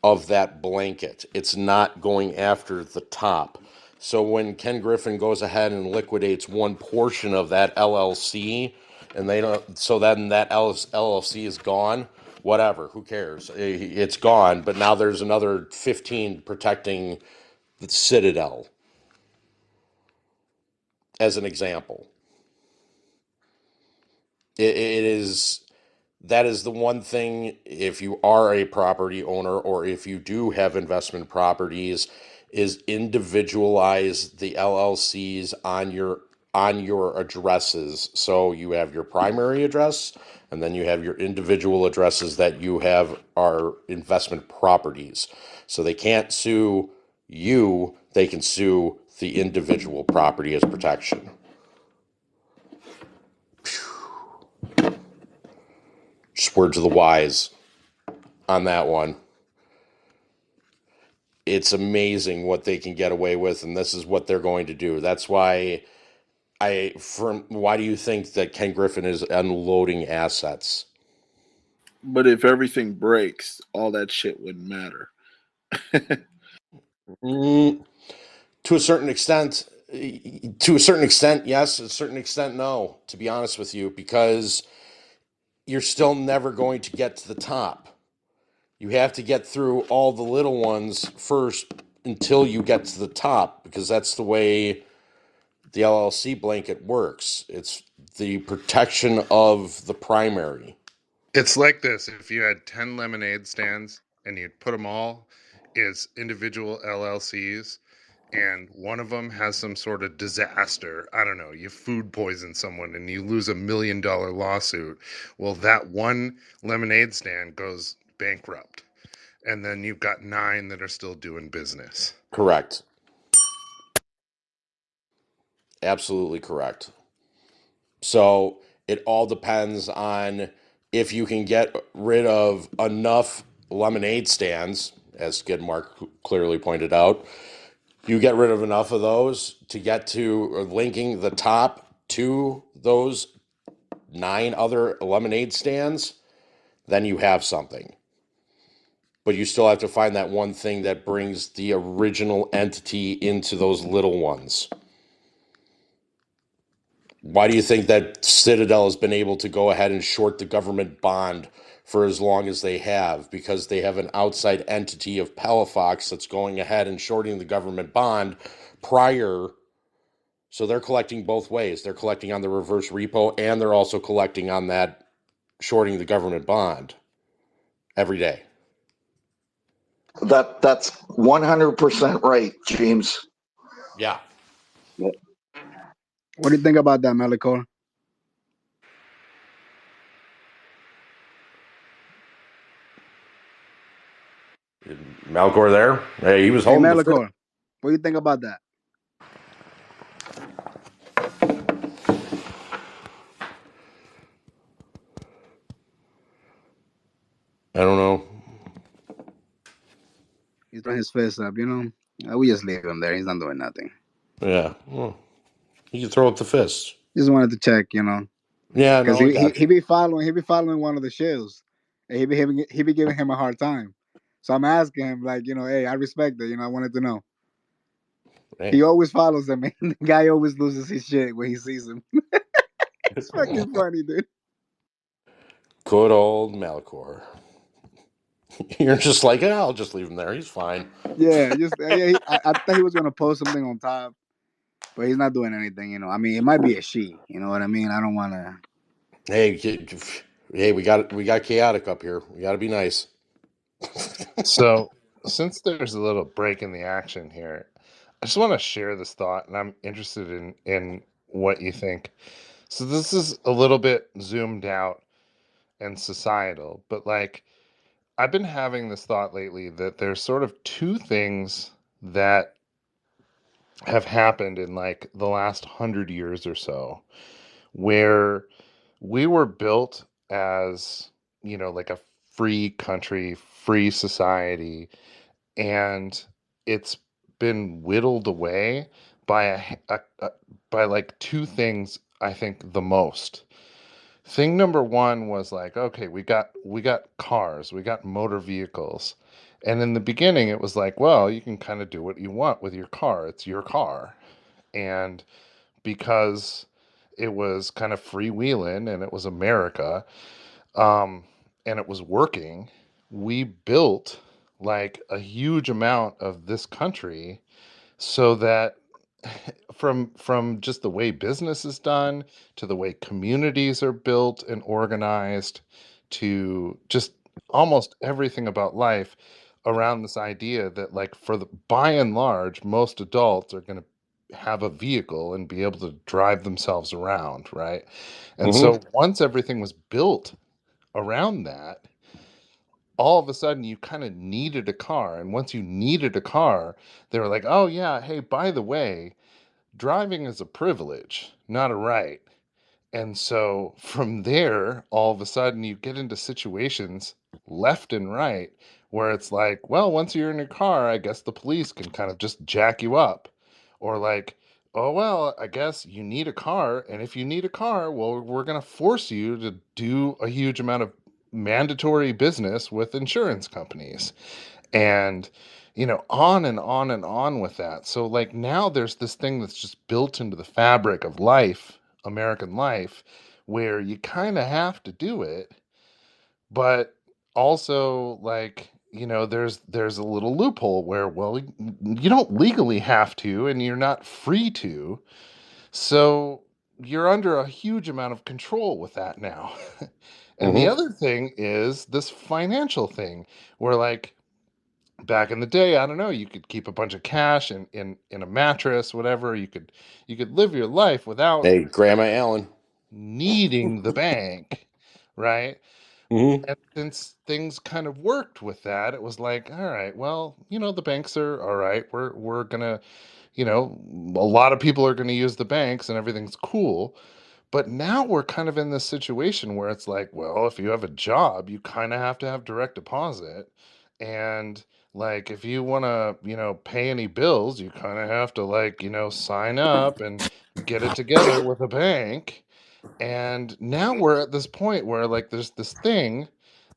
of that blanket. It's not going after the top. So when Ken Griffin goes ahead and liquidates one portion of that LLC, and they don't, so then that LLC is gone, whatever, who cares? It's gone, but now there's another 15 protecting the Citadel, as an example. It is, that is the one thing, if you are a property owner or if you do have investment properties, is individualize the LLCs on your addresses. So you have your primary address, and then you have your individual addresses that you have are investment properties. So they can't sue you, they can sue the individual property as protection. Just words of the wise on that one. It's amazing what they can get away with, and this is what they're going to do. That's why why do you think that Ken Griffin is unloading assets? But if everything breaks, all that shit wouldn't matter. To a certain extent, yes. To a certain extent, no. To be honest with you, because you're still never going to get to the top. You have to get through all the little ones first until you get to the top, because that's the way the LLC blanket works. It's the protection of the primary. It's like this: if you had 10 lemonade stands and you'd put them all as individual LLCs, and one of them has some sort of disaster, I don't know, you food poison someone and you lose $1 million lawsuit, well, that one lemonade stand goes bankrupt, and then you've got 9 that are still doing business. Correct. Absolutely correct. So it all depends on if you can get rid of enough lemonade stands, as Skidmark clearly pointed out. You get rid of enough of those to get to linking the top to those 9 other lemonade stands, then you have something. But you still have to find that one thing that brings the original entity into those little ones. Why do you think that Citadel has been able to go ahead and short the government bond for as long as they have? Because they have an outside entity of Palafox that's going ahead and shorting the government bond prior. So they're collecting both ways. They're collecting on the reverse repo, and they're also collecting on that shorting the government bond every day. That's 100% right, James. Yeah. What do you think about that, Melicor? Malcor there? Hey, he was holding the Melicor, what do you think about that? I don't know. He's throwing his fist up, you know. We just leave him there. He's not doing nothing. Yeah. Well, he can throw up the fist. Just wanted to check, you know. Yeah, because no, he be following one of the shills, and he be giving him a hard time. So I'm asking him, like, you know, hey, I respect it. You know, I wanted to know. Hey. He always follows him, and the guy always loses his shit when he sees him. It's fucking funny, dude. Good old Malcor. You're just like, yeah, I'll just leave him there. He's fine. Yeah, I thought he was gonna post something on top, but he's not doing anything. You know, I mean, it might be a she. You know what I mean? I don't want to. Hey, we got chaotic up here. We got to be nice. So, since there's a little break in the action here, I just want to share this thought, and I'm interested in what you think. So this is a little bit zoomed out and societal, but like I've been having this thought lately that there's sort of two things that have happened in like the last 100 years or so, where we were built as, you know, like a free country, free society, and it's been whittled away by by like two things, I think, the most. Thing number one was like, okay, we got cars, we got motor vehicles. And in the beginning it was like, well, you can kind of do what you want with your car. It's your car. And because it was kind of freewheeling and it was America, and it was working, we built like a huge amount of this country so that from just the way business is done to the way communities are built and organized to just almost everything about life around this idea that like for the by and large most adults are going to have a vehicle and be able to drive themselves around, right? And so once everything was built around that, all of a sudden you kind of needed a car. And once you needed a car, they were like, oh yeah, hey, by the way, driving is a privilege, not a right. And so from there, all of a sudden you get into situations left and right where it's like, well, once you're in your car, I guess the police can kind of just jack you up. Or like, oh, well, I guess you need a car. And if you need a car, well, we're going to force you to do a huge amount of mandatory business with insurance companies. And you know, on and on and on with that. So like now there's this thing that's just built into the fabric of life, American life, where you kind of have to do it, but also like, you know, there's a little loophole where, well, you don't legally have to and you're not free to. So you're under a huge amount of control with that now. And the other thing is this financial thing where like back in the day, I don't know, you could keep a bunch of cash in a mattress, whatever. You could live your life without Hey, Grandma Allen needing the bank, right? And since things kind of worked with that, it was like, all right, well, you know, the banks are all right. We're gonna, you know, a lot of people are gonna use the banks and everything's cool. But now we're kind of in this situation where it's like, well, if you have a job, you kind of have to have direct deposit. And like, if you want to, you know, pay any bills, you kind of have to like, you know, sign up and get it together with a bank. And now we're at this point where like there's this thing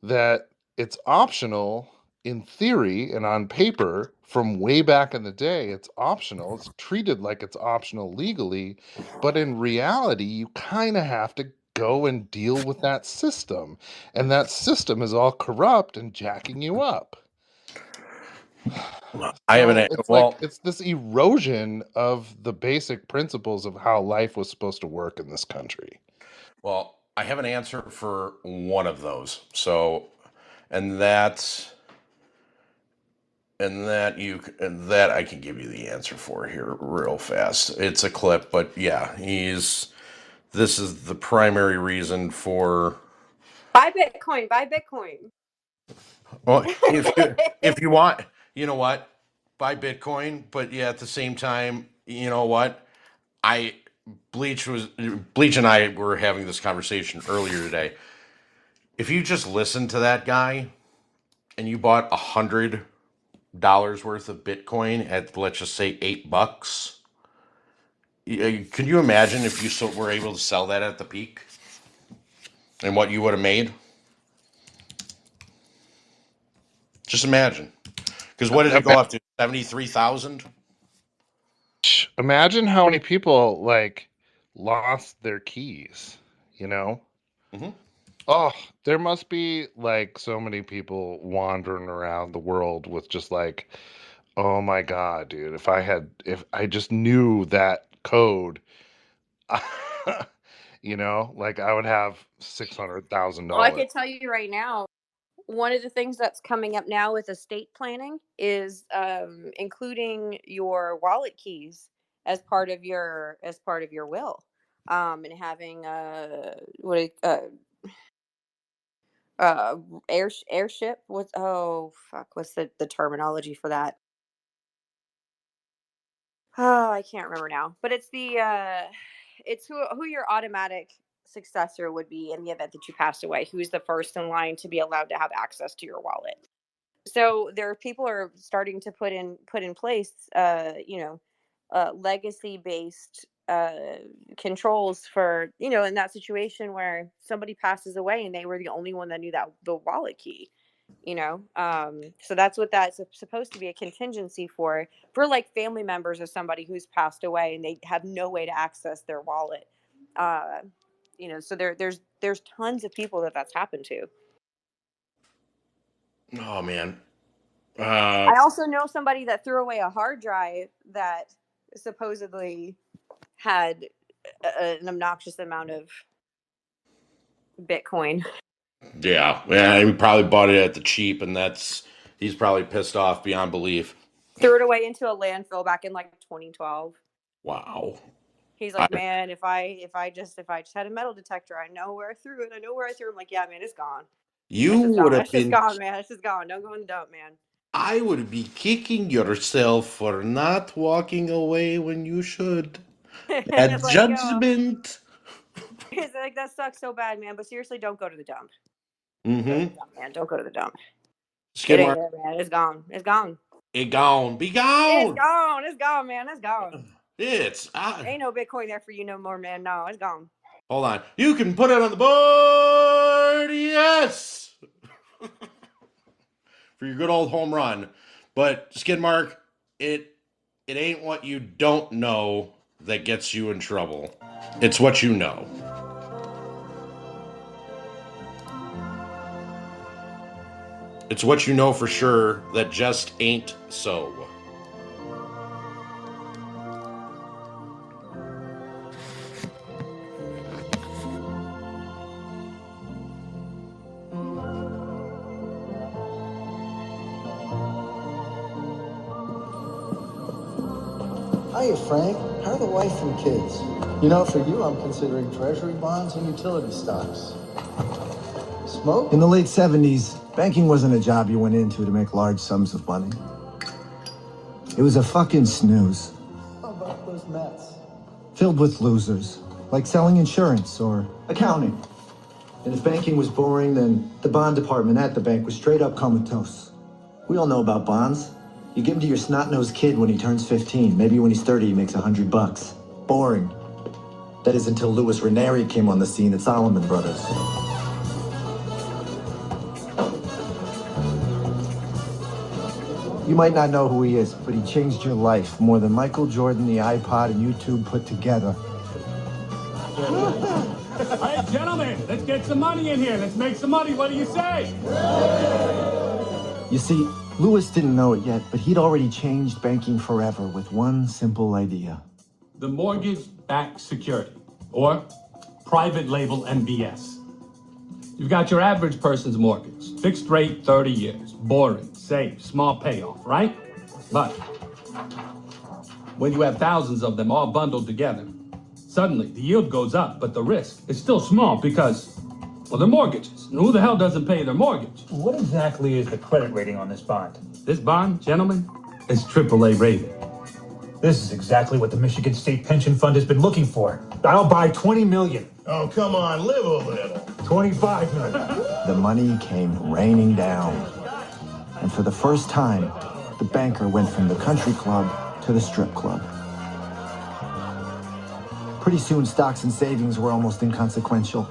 that it's optional in theory and on paper from way back in the day. It's optional. It's treated like it's optional legally, but in reality, you kind of have to go and deal with that system. And that system is all corrupt and jacking you up. I haven't. It's like it's this erosion of the basic principles of how life was supposed to work in this country. Well, I have an answer for one of those. So, and that I can give you the answer for here real fast. It's a clip, but yeah, this is the primary reason for. Buy Bitcoin. Buy Bitcoin. Well, if you want, you know what, buy Bitcoin, but yeah, at the same time, you know what, Bleach and I were having this conversation earlier today. If you just listen to that guy, and you bought $100 worth of Bitcoin at, let's just say, $8, can you imagine if you were able to sell that at the peak, and what you would have made? Just imagine. Because what did it go up to? 73,000? Imagine how many people like lost their keys, you know? Mm-hmm. Oh, there must be like so many people wandering around the world with just like, oh my God, dude, if I just knew that code, you know, like I would have $600,000. Well, I can tell you right now, one of the things that's coming up now with estate planning is including your wallet keys as part of your will, and having airship. What's the terminology for that? Oh, I can't remember now. But it's it's who your automatic successor would be in the event that you passed away. Who's the first in line to be allowed to have access to your wallet? So there are people are starting to put in place, legacy based controls for, in that situation where somebody passes away and they were the only one that knew that the wallet key. So that's what that's supposed to be a contingency for like family members of somebody who's passed away and they have no way to access their wallet. So there's tons of people that's happened to. Oh man. I also know somebody that threw away a hard drive that supposedly had an obnoxious amount of Bitcoin. Yeah, he probably bought it at the cheap, and he's probably pissed off beyond belief. Threw it away into a landfill back in like 2012. Wow. He's like, man, if I just had a metal detector, I know where I threw it. I'm like, yeah, man, it's gone. You would have It's just been. gone, man. It's just gone. Don't go in the dump, man. I would be kicking yourself for not walking away when you should. That like, judgment. It's like, that sucks so bad, man. But seriously, don't go to the dump. Mm-hmm. Go to the dump, man. Don't go to the dump. Skid It ain't mark. there, man. It's gone. It's gone. It gone. Be gone. It's gone. It's gone, man. It's gone. Ain't no Bitcoin there for you no more, man. No, it's gone. Hold on. You can put it on the board. Yes. For your good old home run. But skid mark, it ain't what you don't know that gets you in trouble. It's what you know. It's what you know for sure that just ain't so. Hiya, Frank. How are the wife and kids? You know, for you, I'm considering treasury bonds and utility stocks. Smoke? In the late 70s, banking wasn't a job you went into to make large sums of money. It was a fucking snooze. How about those Mets? Filled with losers, like selling insurance or accounting. And if banking was boring, then the bond department at the bank was straight up comatose. We all know about bonds. You give them to your snot-nosed kid when he turns 15. Maybe when he's 30, he makes $100. Boring. That is until Louis Ranieri came on the scene at Solomon Brothers. You might not know who he is, but he changed your life more than Michael Jordan, the iPod, and YouTube put together. All right, gentlemen, let's get some money in here. Let's make some money. What do you say? You see, Lewis didn't know it yet, but he'd already changed banking forever with one simple idea. The mortgage-backed security, or private label MBS. You've got your average person's mortgage. Fixed rate, 30 years. Boring, safe, small payoff, right? But when you have thousands of them all bundled together, suddenly the yield goes up, but the risk is still small because, well, they're mortgages. And who the hell doesn't pay their mortgage? What exactly is the credit rating on this bond? This bond, gentlemen, is AAA rated. This is exactly what the Michigan State Pension Fund has been looking for. I'll buy 20 million. Oh, come on, live a little. 25 million. The money came raining down. And for the first time, the banker went from the country club to the strip club. Pretty soon, stocks and savings were almost inconsequential.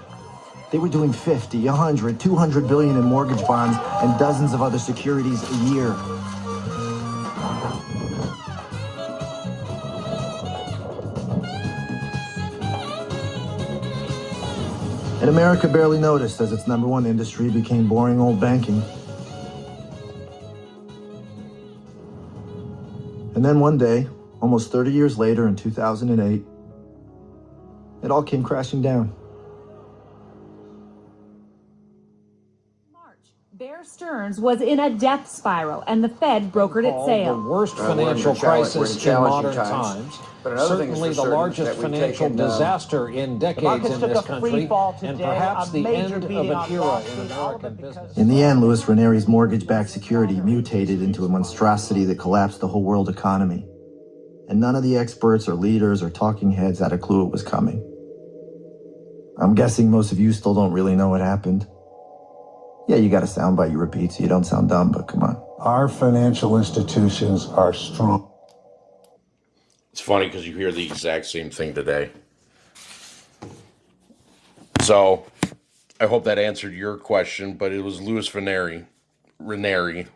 They were doing 50, 100, 200 billion in mortgage bonds and dozens of other securities a year. And America barely noticed as its number one industry became boring old banking. And then one day, almost 30 years later in 2008, it all came crashing down. Bear Stearns was in a death spiral, and the Fed brokered its sale. The worst financial crisis in modern times. Certainly the largest financial disaster in decades in this country, and perhaps the end of an era in American business. In the end, Louis Ranieri's mortgage-backed security mutated into a monstrosity that collapsed the whole world economy. And none of the experts or leaders or talking heads had a clue it was coming. I'm guessing most of you still don't really know what happened. Yeah, you got a soundbite you repeat so you don't sound dumb, but come on. Our financial institutions are strong. It's funny because you hear the exact same thing today. So I hope that answered your question, but it was Louis Ranieri.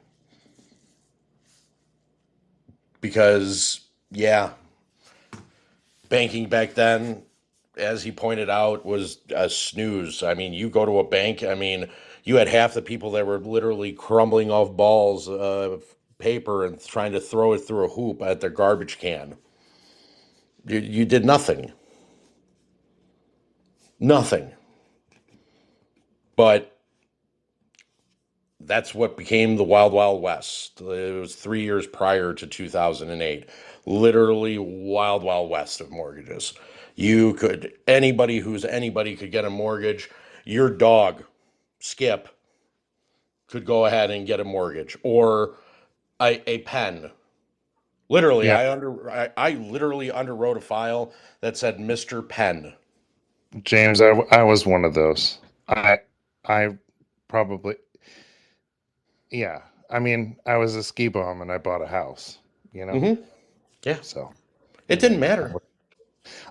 Because, yeah, banking back then, as he pointed out, was a snooze. I mean, you go to a bank, you had half the people that were literally crumbling off balls of paper and trying to throw it through a hoop at their garbage can. You did nothing. Nothing. But that's what became the Wild Wild West. It was 3 years prior to 2008. Literally Wild Wild West of mortgages. Anybody could get a mortgage. Your dog, Skip, could go ahead and get a mortgage, or a pen. Literally, yeah. I literally underwrote a file that said Mr. Penn. James, I was one of those. I probably, yeah. I was a ski bum and I bought a house. Mm-hmm. Yeah. So it didn't matter.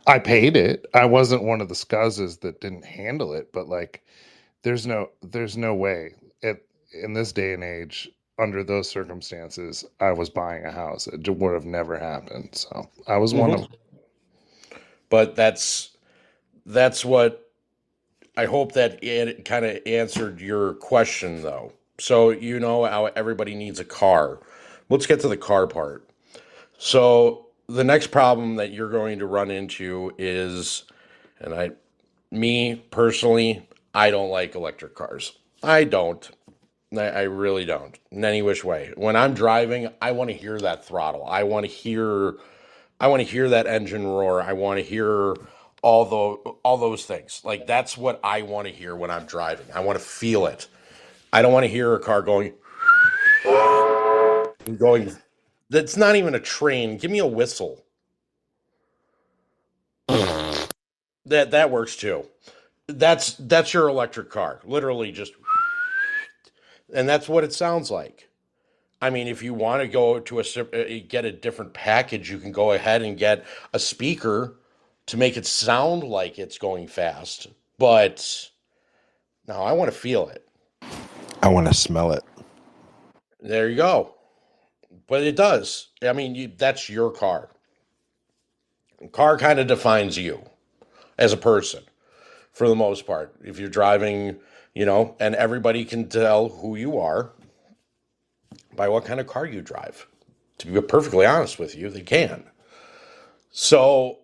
I paid it. I wasn't one of the scuzzes that didn't handle it, but there's no way in this day and age, under those circumstances, I was buying a house. It would have never happened. So I was one of them. But that's what I hope that it kind of answered your question, though. So how everybody needs a car. Let's get to the car part. So the next problem that you're going to run into is, me personally, I don't like electric cars. I don't. I really don't, in any which way. When I'm driving, I want to hear that throttle. I want to hear that engine roar. I want to hear all those things. That's what I want to hear when I'm driving. I want to feel it. I don't want to hear a car going. That's not even a train. Give me a whistle. That works too. That's your electric car. Literally just. And that's what it sounds like. If you want to go to get a different package, you can go ahead and get a speaker to make it sound like it's going fast. But no, I want to feel it. I want to smell it. There you go. But it does. I mean, that's your car. Car kind of defines you as a person for the most part. If you're driving, and everybody can tell who you are by what kind of car you drive. To be perfectly honest with you, they can. So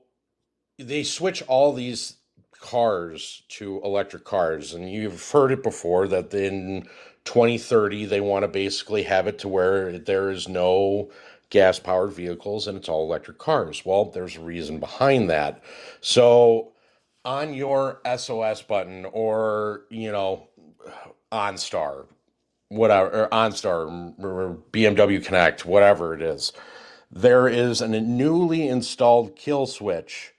they switch all these cars to electric cars, and you've heard it before that in 2030 they want to basically have it to where there is no gas powered vehicles and it's all electric cars. Well, there's a reason behind that. So on your SOS button or OnStar, whatever, or OnStar or BMW Connect, whatever it is, there is a newly installed kill switch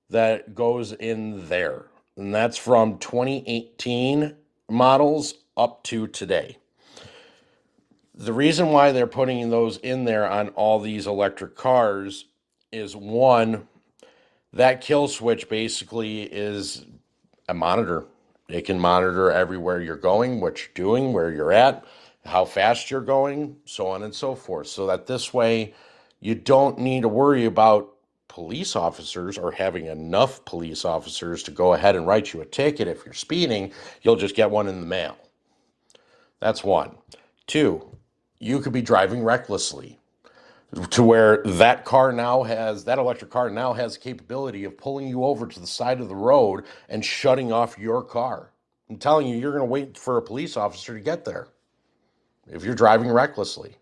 that goes in there. And that's from 2018 models up to today. The reason why they're putting those in there on all these electric cars is, one, that kill switch basically is a monitor. It can monitor everywhere you're going, what you're doing, where you're at, how fast you're going, so on and so forth. So that this way you don't need to worry about police officers or having enough police officers to go ahead and write you a ticket if you're speeding. You'll just get one in the mail. That's one. Two, you could be driving recklessly to where that electric car now has the capability of pulling you over to the side of the road and shutting off your car. I'm telling you, you're going to wait for a police officer to get there if you're driving recklessly.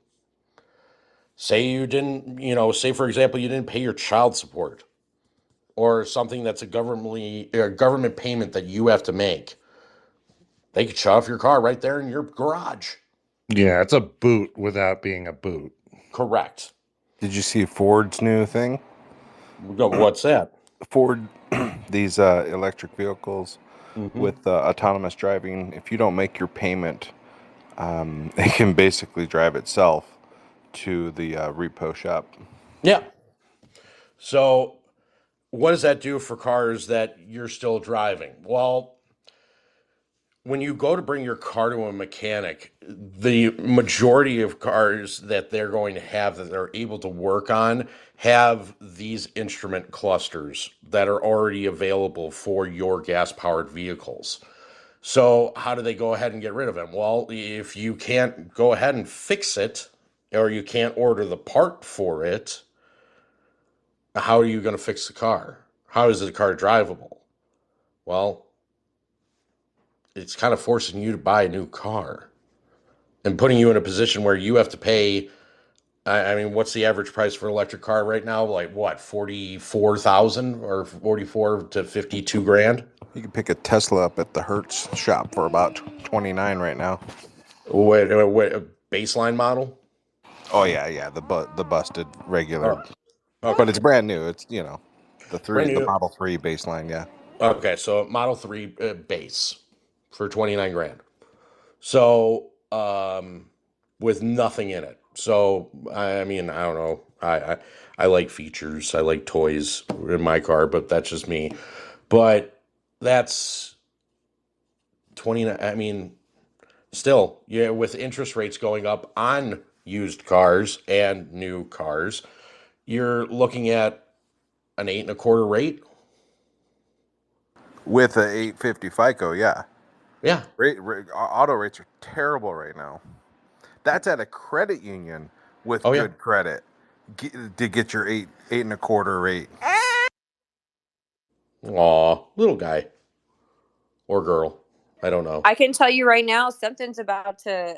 Say you didn't, say for example, you didn't pay your child support or something that's a government payment that you have to make. They could shut off your car right there in your garage. Yeah, it's a boot without being a boot. Correct. Did you see Ford's new thing? What's that? Ford, these electric vehicles with autonomous driving, if you don't make your payment, it can basically drive itself to the repo shop. Yeah. So what does that do for cars that you're still driving? Well, when you go to bring your car to a mechanic, the majority of cars that they're going to have that they're able to work on have these instrument clusters that are already available for your gas-powered vehicles. So how do they go ahead and get rid of them? Well, if you can't go ahead and fix it, or you can't order the part for it, how are you going to fix the car? How is the car drivable? Well, it's kind of forcing you to buy a new car and putting you in a position where you have to pay. I mean, what's the average price for an electric car right now? Like what, 44,000 or 44 to 52 grand? You can pick a Tesla up at the Hertz shop for about 29 right now. Wait, a baseline model? Oh yeah, the busted regular. Oh, okay. But it's brand new. It's the Brand new. Model 3 baseline, yeah. Okay, so Model 3 base for 29 grand. So, with nothing in it. So, I mean, I don't know. I like features. I like toys in my car, but that's just me. But that's 29. I mean, still, yeah, with interest rates going up on used cars and new cars, you're looking at an 8.25 rate. With a 850 FICO, yeah. Yeah. Auto rates are terrible right now. That's at a credit union with good credit to get your 8.25 rate. Aw, little guy or girl. I don't know. I can tell you right now, something's about to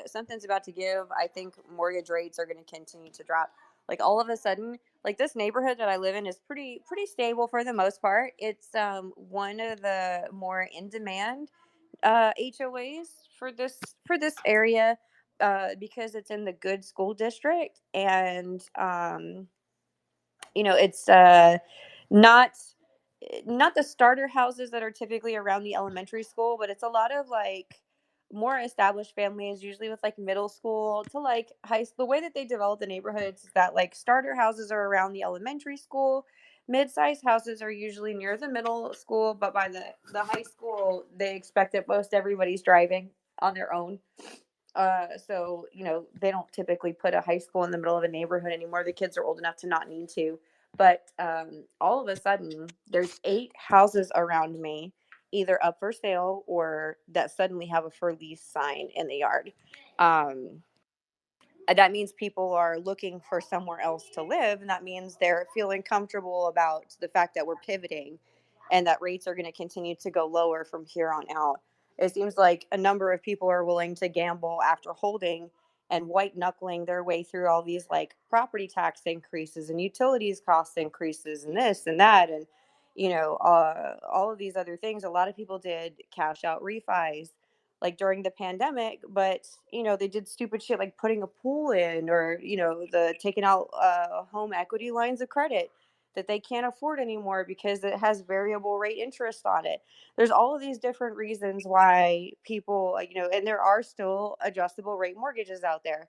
give. I think mortgage rates are going to continue to drop. Like all of a sudden, like this neighborhood that I live in is pretty stable for the most part. It's one of the more in demand HOAs for this area because it's in the good school district, and it's not the starter houses that are typically around the elementary school, but it's a lot of like more established families, usually with like middle school to like high school. The way that they develop the neighborhoods is that like starter houses are around the elementary school, mid-sized houses are usually near the middle school, but by the high school they expect that most everybody's driving on their own. So, they don't typically put a high school in the middle of a neighborhood anymore. The kids are old enough to not need to. But all of a sudden, there's 8 houses around me, either up for sale or that suddenly have a for lease sign in the yard. That means people are looking for somewhere else to live, and that means they're feeling comfortable about the fact that we're pivoting and that rates are going to continue to go lower from here on out. It seems like a number of people are willing to gamble after holding and white knuckling their way through all these like property tax increases and utilities cost increases and this and that, and all of these other things. A lot of people did cash out refis like during the pandemic, but they did stupid shit like putting a pool in, or the taking out home equity lines of credit that they can't afford anymore because it has variable rate interest on it. There's all of these different reasons why people, and there are still adjustable rate mortgages out there.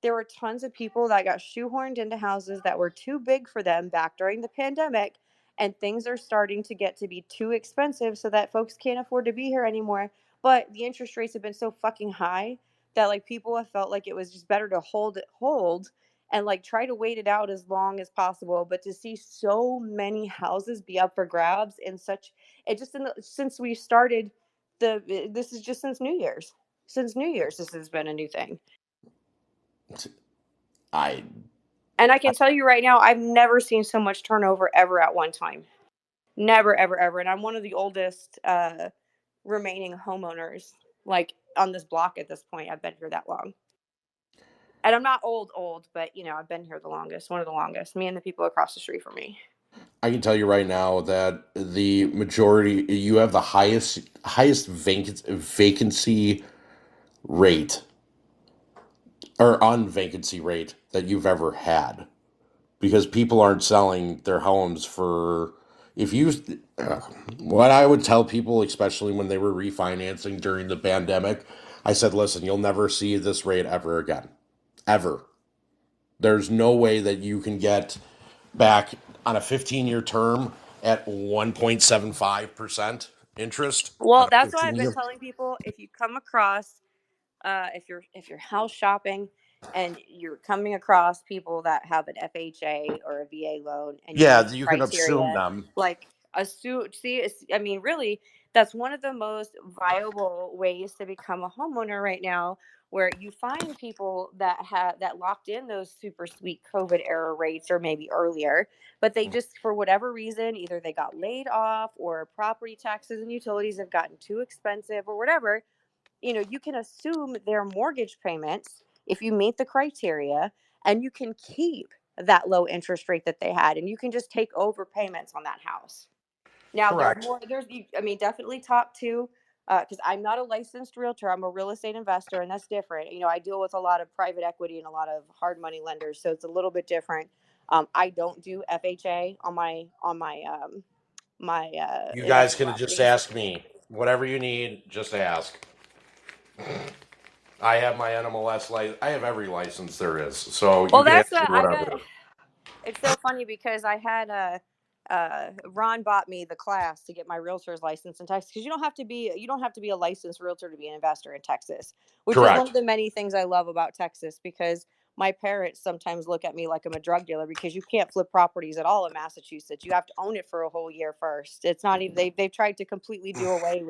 There were tons of people that got shoehorned into houses that were too big for them back during the pandemic, and things are starting to get to be too expensive so that folks can't afford to be here anymore. But the interest rates have been so fucking high that like people have felt like it was just better to hold and like try to wait it out as long as possible. But to see so many houses be up for grabs in such, it just since we started this is just since New Year's. Since New Year's, this has been a new thing. And I can tell you right now, I've never seen so much turnover ever at one time. Never, ever, ever. And I'm one of the oldest remaining homeowners like on this block at this point. I've been here that long. And I'm not old, but I've been here the longest, one of the longest. Me and the people across the street from me. I can tell you right now that the majority, you have the highest vacancy rate or unvacancy rate that you've ever had, because people aren't selling their homes for, what I would tell people, especially when they were refinancing during the pandemic, I said, listen, you'll never see this rate ever again. Ever. There's no way that you can get back on a 15-year term at 1.75% interest. Well, that's why I've been telling people, if you come across if you're house shopping and you're coming across people that have an FHA or a VA loan and you meet the You can assume criteria, them. like I mean, really, that's one of the most viable ways to become a homeowner right now, where you find people that locked in those super sweet COVID era rates or maybe earlier, but they just, for whatever reason, either they got laid off or property taxes and utilities have gotten too expensive or whatever. You can assume their mortgage payments if you meet the criteria, and you can keep that low interest rate that they had, and you can just take over payments on that house. Now, definitely talk to, because I'm not a licensed realtor. I'm a real estate investor, and that's different. I deal with a lot of private equity and a lot of hard money lenders, so it's a little bit different. I don't do FHA on my You guys investment can just properties. ask me. Whatever you need, just ask. I have my NMLS license. I have every license there is. So you Well, can that's ask me I got. whatever. It's so funny because I had Ron bought me the class to get my realtor's license in Texas, because you don't have to be a licensed realtor to be an investor in Texas, which is one of Correct. the many things I love about Texas, because my parents sometimes look at me like I'm a drug dealer, because you can't flip properties at all in Massachusetts. You have to own it for a whole year first. It's not even they've tried to completely do away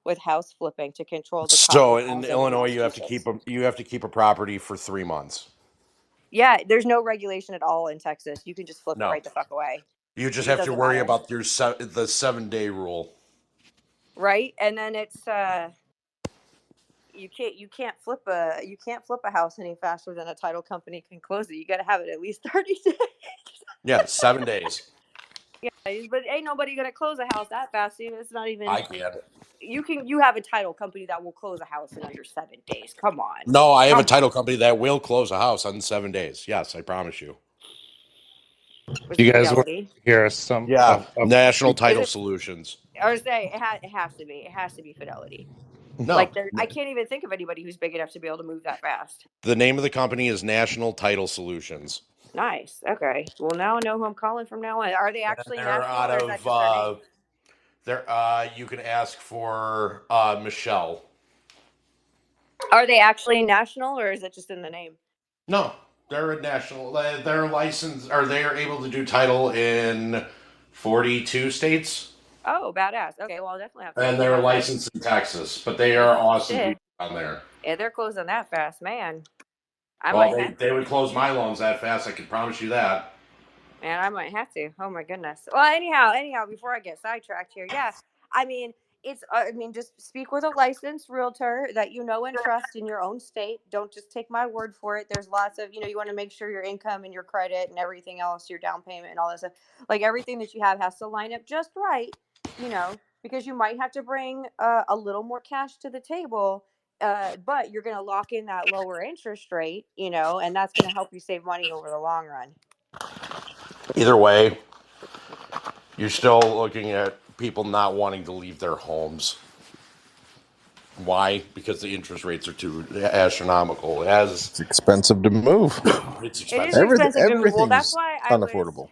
with house flipping to control the So in housing in Illinois, you have to Massachusetts. keep a property for 3 months. Yeah, there's no regulation at all in Texas. You can just flip it No, right the fuck away. you just It have to doesn't worry matter. about the 7-day rule. Right? And then it's you can't flip a house any faster than a title company can close it. You got to have it at least 30 days. Yeah, 7 days. Yeah, but ain't nobody gonna close a house that fast. It's not even. I can. You have a title company that will close a house in under 7 days. Come on. No, I have a Come on. title company that will close a house in 7 days. Yes, I promise you. With You guys want Fidelity. to hear some? Yeah, National Is Title it? Solutions. I would say it has to be. It has to be Fidelity. No, Like I can't even think of anybody who's big enough to be able to move that fast. the name of the company is National Title Solutions. Nice. Okay. Well, now I know who I'm calling from now on. Are they actually They're national, out or is that just their name? of you can ask for Michelle. Are they actually national, or is it just in the name? No, they're a national. They're licensed, or they are able to do title in 42 states, Oh, badass. Okay, well, I'll definitely have to and look them they're up. licensed in Texas. But they are Oh awesome shit! people on there. Yeah, they're closing that fast, man. I Well, might they, have they to. would close my loans that fast. I can promise you that. Man, I might have to. Oh my goodness. Well, anyhow, before I get sidetracked here, yeah, I mean, just speak with a licensed realtor that you know and trust in your own state. Don't just take my word for it. There's lots of, you want to make sure your income and your credit and everything else, your down payment and all that stuff, like everything that you have has to line up just right, because you might have to bring a little more cash to the table. But you're going to lock in that lower interest rate, and that's going to help you save money over the long run. Either way, you're still looking at people not wanting to leave their homes. Why? Because the interest rates are too astronomical. It's expensive to move. It's It is expensive. expensive to move. Well, that's Everything's why unaffordable.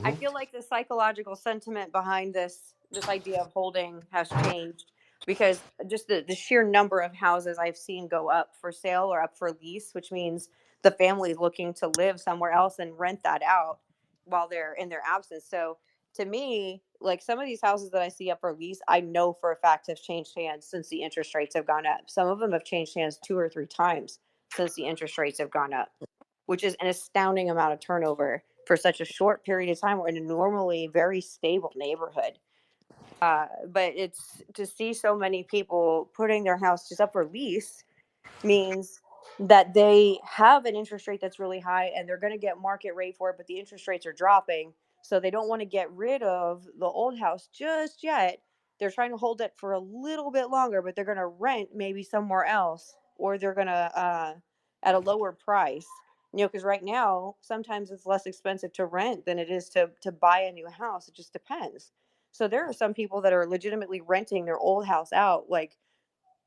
I feel like the psychological sentiment behind this idea of holding has changed, because just the sheer number of houses I've seen go up for sale or up for lease, which means the family's looking to live somewhere else and rent that out while they're in their absence. So to me, like some of these houses that I see up for lease, I know for a fact have changed hands since the interest rates have gone up. Some of them have changed hands 2 or 3 times since the interest rates have gone up, which is an astounding amount of turnover for such a short period of time. We're in a normally very stable neighborhood. But it's to see so many people putting their house just up for lease means that they have an interest rate that's really high and they're going to get market rate for it, but the interest rates are dropping. So they don't want to get rid of the old house just yet. They're trying to hold it for a little bit longer, but they're going to rent maybe somewhere else, or they're going to at a lower price. Because right now sometimes it's less expensive to rent than it is to buy a new house. It just depends. So there are some people that are legitimately renting their old house out, like,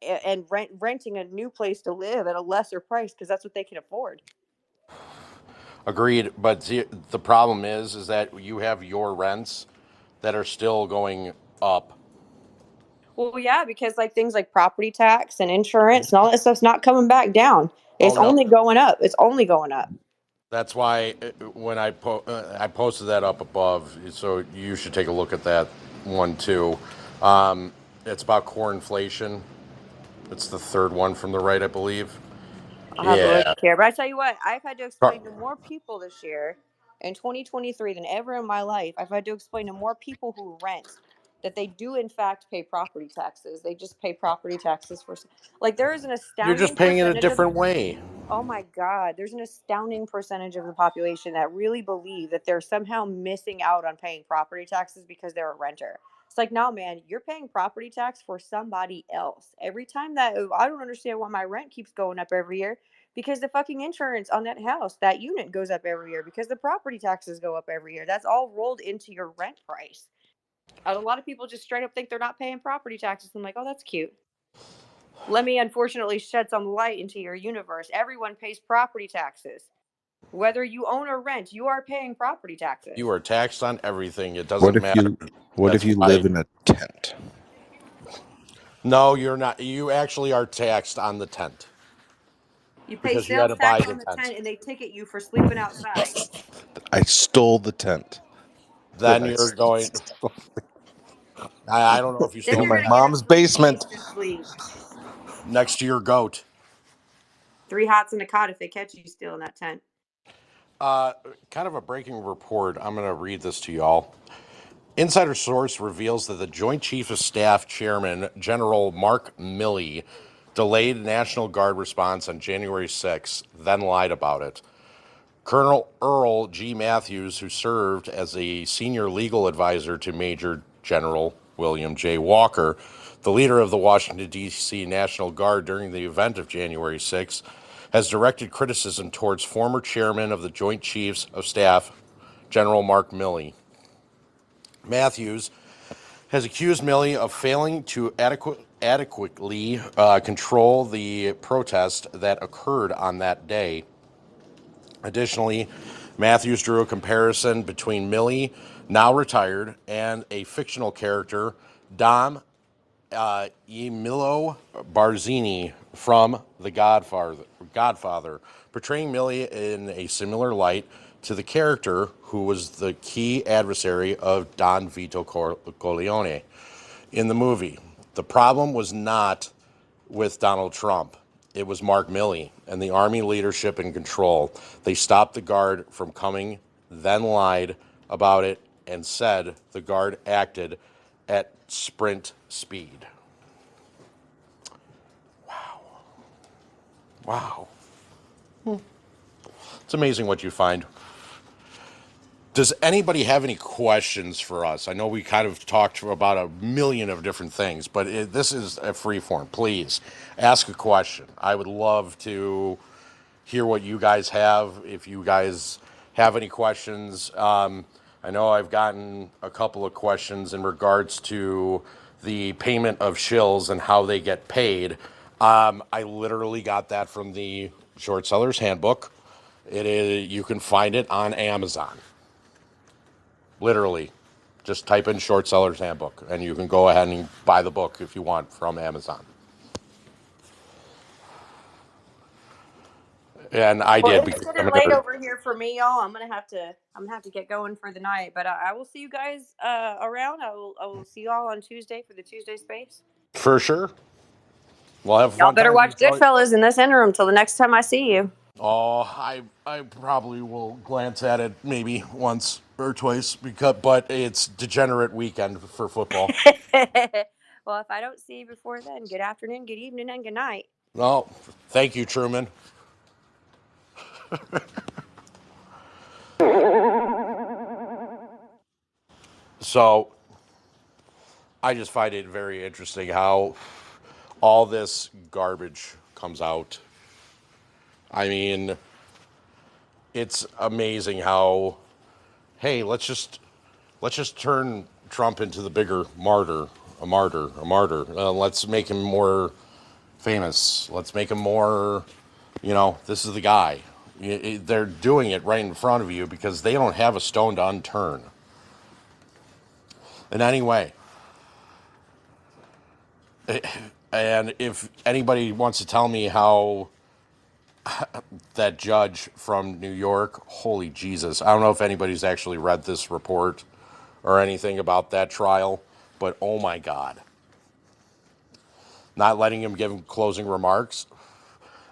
and renting a new place to live at a lesser price because that's what they can afford. Agreed, but the problem is that you have your rents that are still going up. Well, yeah, because like things like property tax and insurance and all that stuff's not coming back down. Oh It's no, only going up. It's only going up. that's why when I posted that up above, so you should take a look at that one too. It's about core inflation. It's the third one from the right, I believe. I'll have to look Yeah. here. But I tell you what, I've had to explain to more people this year in 2023 than ever in my life. I've had to explain to more people who rent that they do in fact pay property taxes. They just pay property taxes for, like, there is an You're just astounding paying it a percentage of, different way. oh my God, there's an astounding percentage of the population that really believe that they're somehow missing out on paying property taxes because they're a renter. It's like, no, man, you're paying property tax for somebody else. Every time that, I don't understand why my rent keeps going up every year, because the fucking insurance on that house, that unit goes up every year, because the property taxes go up every year. That's all rolled into your rent price. A lot of people just straight up think they're not paying property taxes. I'm like, oh, that's cute. Let me unfortunately shed some light into your universe. Everyone pays property taxes. Whether you own or rent, you are paying property taxes. You are taxed on everything. It What doesn't if matter. if That's you why. live in a tent? No, you're not. You actually are taxed on the tent You pay because you had sales to buy tax the on the tent. tent and they ticket you for sleeping outside. I stole the tent. Then you're going. I don't know if you Then stole in you're my going to get a mom's 3 piece basement. to sleep. next to your goat. 3 hots and a cot if they catch you stealing that tent. Kind of a breaking report. I'm going to read this to y'all. Insider source reveals that the Joint Chief of Staff Chairman, General Mark Milley, delayed National Guard response on January 6th, then lied about it. Colonel Earl G. Matthews, who served as a senior legal advisor to Major General William J. Walker, the leader of the Washington, D.C. National Guard during the event of January 6th, has directed criticism towards former chairman of the Joint Chiefs of Staff, General Mark Milley. Matthews has accused Milley of failing to adequately control the protest that occurred on that day. Additionally, Matthews drew a comparison between Milley, now retired, and a fictional character, Dom Emilio Barzini from The Godfather, portraying Millie in a similar light to the character who was the key adversary of Don Vito Corleone in the movie. The problem was not with Donald Trump. It was Mark Milley and the Army leadership and control. They stopped the guard from coming, then lied about it, and said the guard acted at sprint speed. Wow. It's amazing what you find. Does anybody have any questions for us? I know we kind of talked about a million of different things, but this is a free form. Please ask a question. I would love to hear what you guys have. If you guys have any questions, I know I've gotten a couple of questions in regards to the payment of shills and how they get paid. I literally got that from the Short Seller's Handbook. You can find it on Amazon. Literally, just type in Short Seller's Handbook, and you can go ahead and buy the book if you want from Amazon. And I did. It's getting late over here for me, y'all. I'm gonna have to get going for the night. But I will see you guys around. I will see y'all on Tuesday for the Tuesday space. For sure. We'll have fun. Y'all better watch Goodfellas in this interim till the next time I see you. Oh, I probably will glance at it maybe once or twice but it's degenerate weekend for football. Well, if I don't see you before then, good afternoon, good evening, and good night. Well, thank you, Truman. So, I just find it very interesting how all this garbage comes out. I mean, it's amazing how, hey, let's just turn Trump into the bigger martyr. Let's make him more famous. Let's make him more, this is the guy. They're doing it right in front of you because they don't have a stone to unturned. In any way. And if anybody wants to tell me how that judge from New York, holy Jesus, I don't know if anybody's actually read this report or anything about that trial, but oh my God. Not letting him give closing remarks,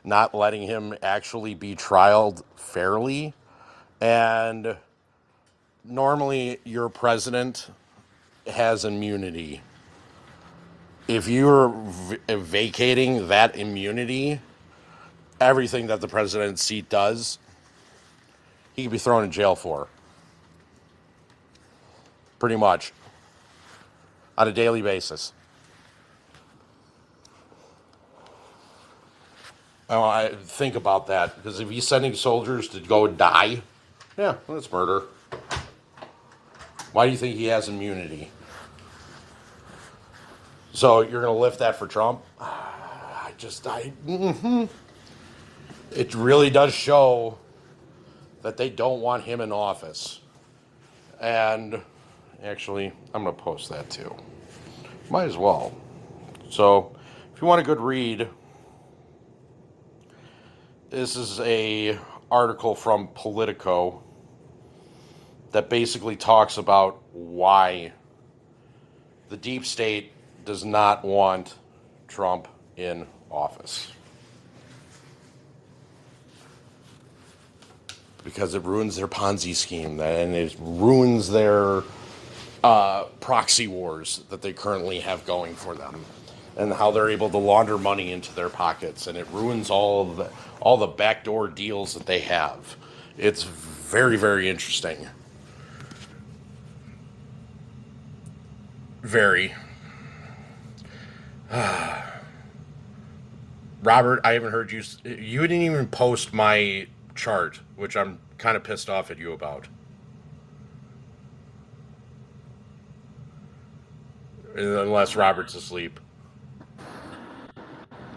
not letting him actually be trialed fairly. And normally your president has immunity. If you're vacating that immunity, everything that the president's seat does, he can be thrown in jail for. Pretty much. On a daily basis. I think about that, because if he's sending soldiers to go die, yeah, that's murder. Why do you think he has immunity? So you're going to lift that for Trump? It really does show that they don't want him in office. And actually, I'm going to post that too. Might as well. So if you want a good read, this is a article from Politico that basically talks about why the deep state does not want Trump in office. Because it ruins their Ponzi scheme, and it ruins their proxy wars that they currently have going for them, and how they're able to launder money into their pockets, and it ruins all the backdoor deals that they have. It's very, very interesting. Very. Robert, I haven't heard you. You didn't even post my chart, which I'm kind of pissed off at you about. Unless Robert's asleep.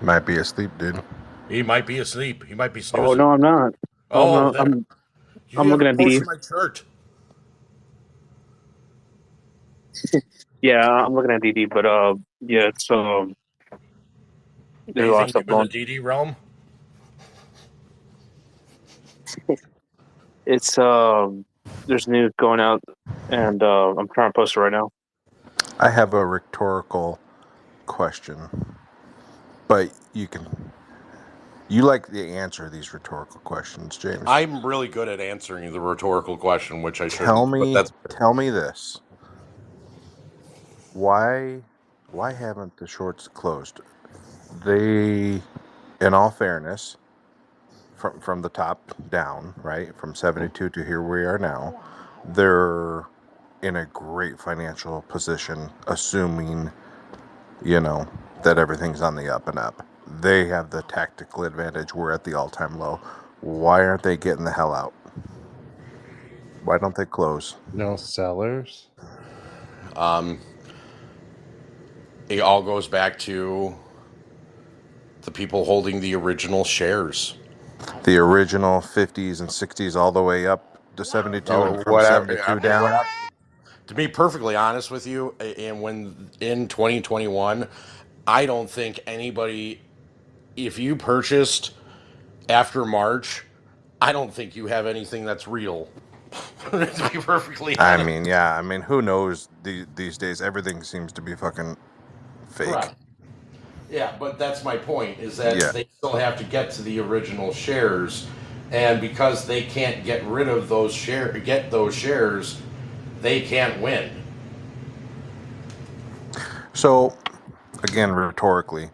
Might be asleep, dude. He might be asleep. He might be snoozing. Oh no, I'm not. Oh, I'm you looking haven't at posted my chart. Yeah, I'm looking at DD, but yeah, it's there's a lot of Anything stuff new in the going. DD realm? It's there's news going out, and I'm trying to post it right now. I have a rhetorical question, but you like the answer to these rhetorical questions, James. I'm really good at answering the rhetorical question, which I shouldn't. Tell me this. Why haven't the shorts closed? They, in all fairness, from the top down, right, from 72 to here we are now, they're in a great financial position, assuming, that everything's on the up and up. They have the tactical advantage. We're at the all-time low. Why aren't they getting the hell out? Why don't they close? No sellers. It all goes back to the people holding the original shares. The original 50s and 60s all the way up to 72 and from Whatever. 72 down. To be perfectly honest with you, and when in 2021, I don't think anybody, if you purchased after March, I don't think you have anything that's real. To be perfectly honest. I mean, who knows these days? Everything seems to be fucking fake. Correct. Yeah, but that's my point, is that they still have to get to the original shares, and because they can't get rid of those shares, they can't win. So, again, rhetorically,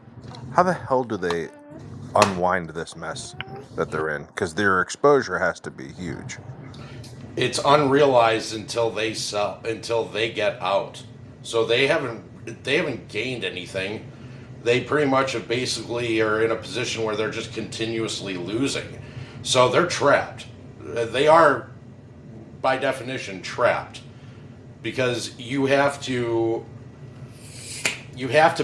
how the hell do they unwind this mess that they're in? Because their exposure has to be huge. It's unrealized until they get out. So they haven't gained anything. They pretty much have basically are in a position where they're just continuously losing. So they're trapped. They are, by definition, trapped, because you have to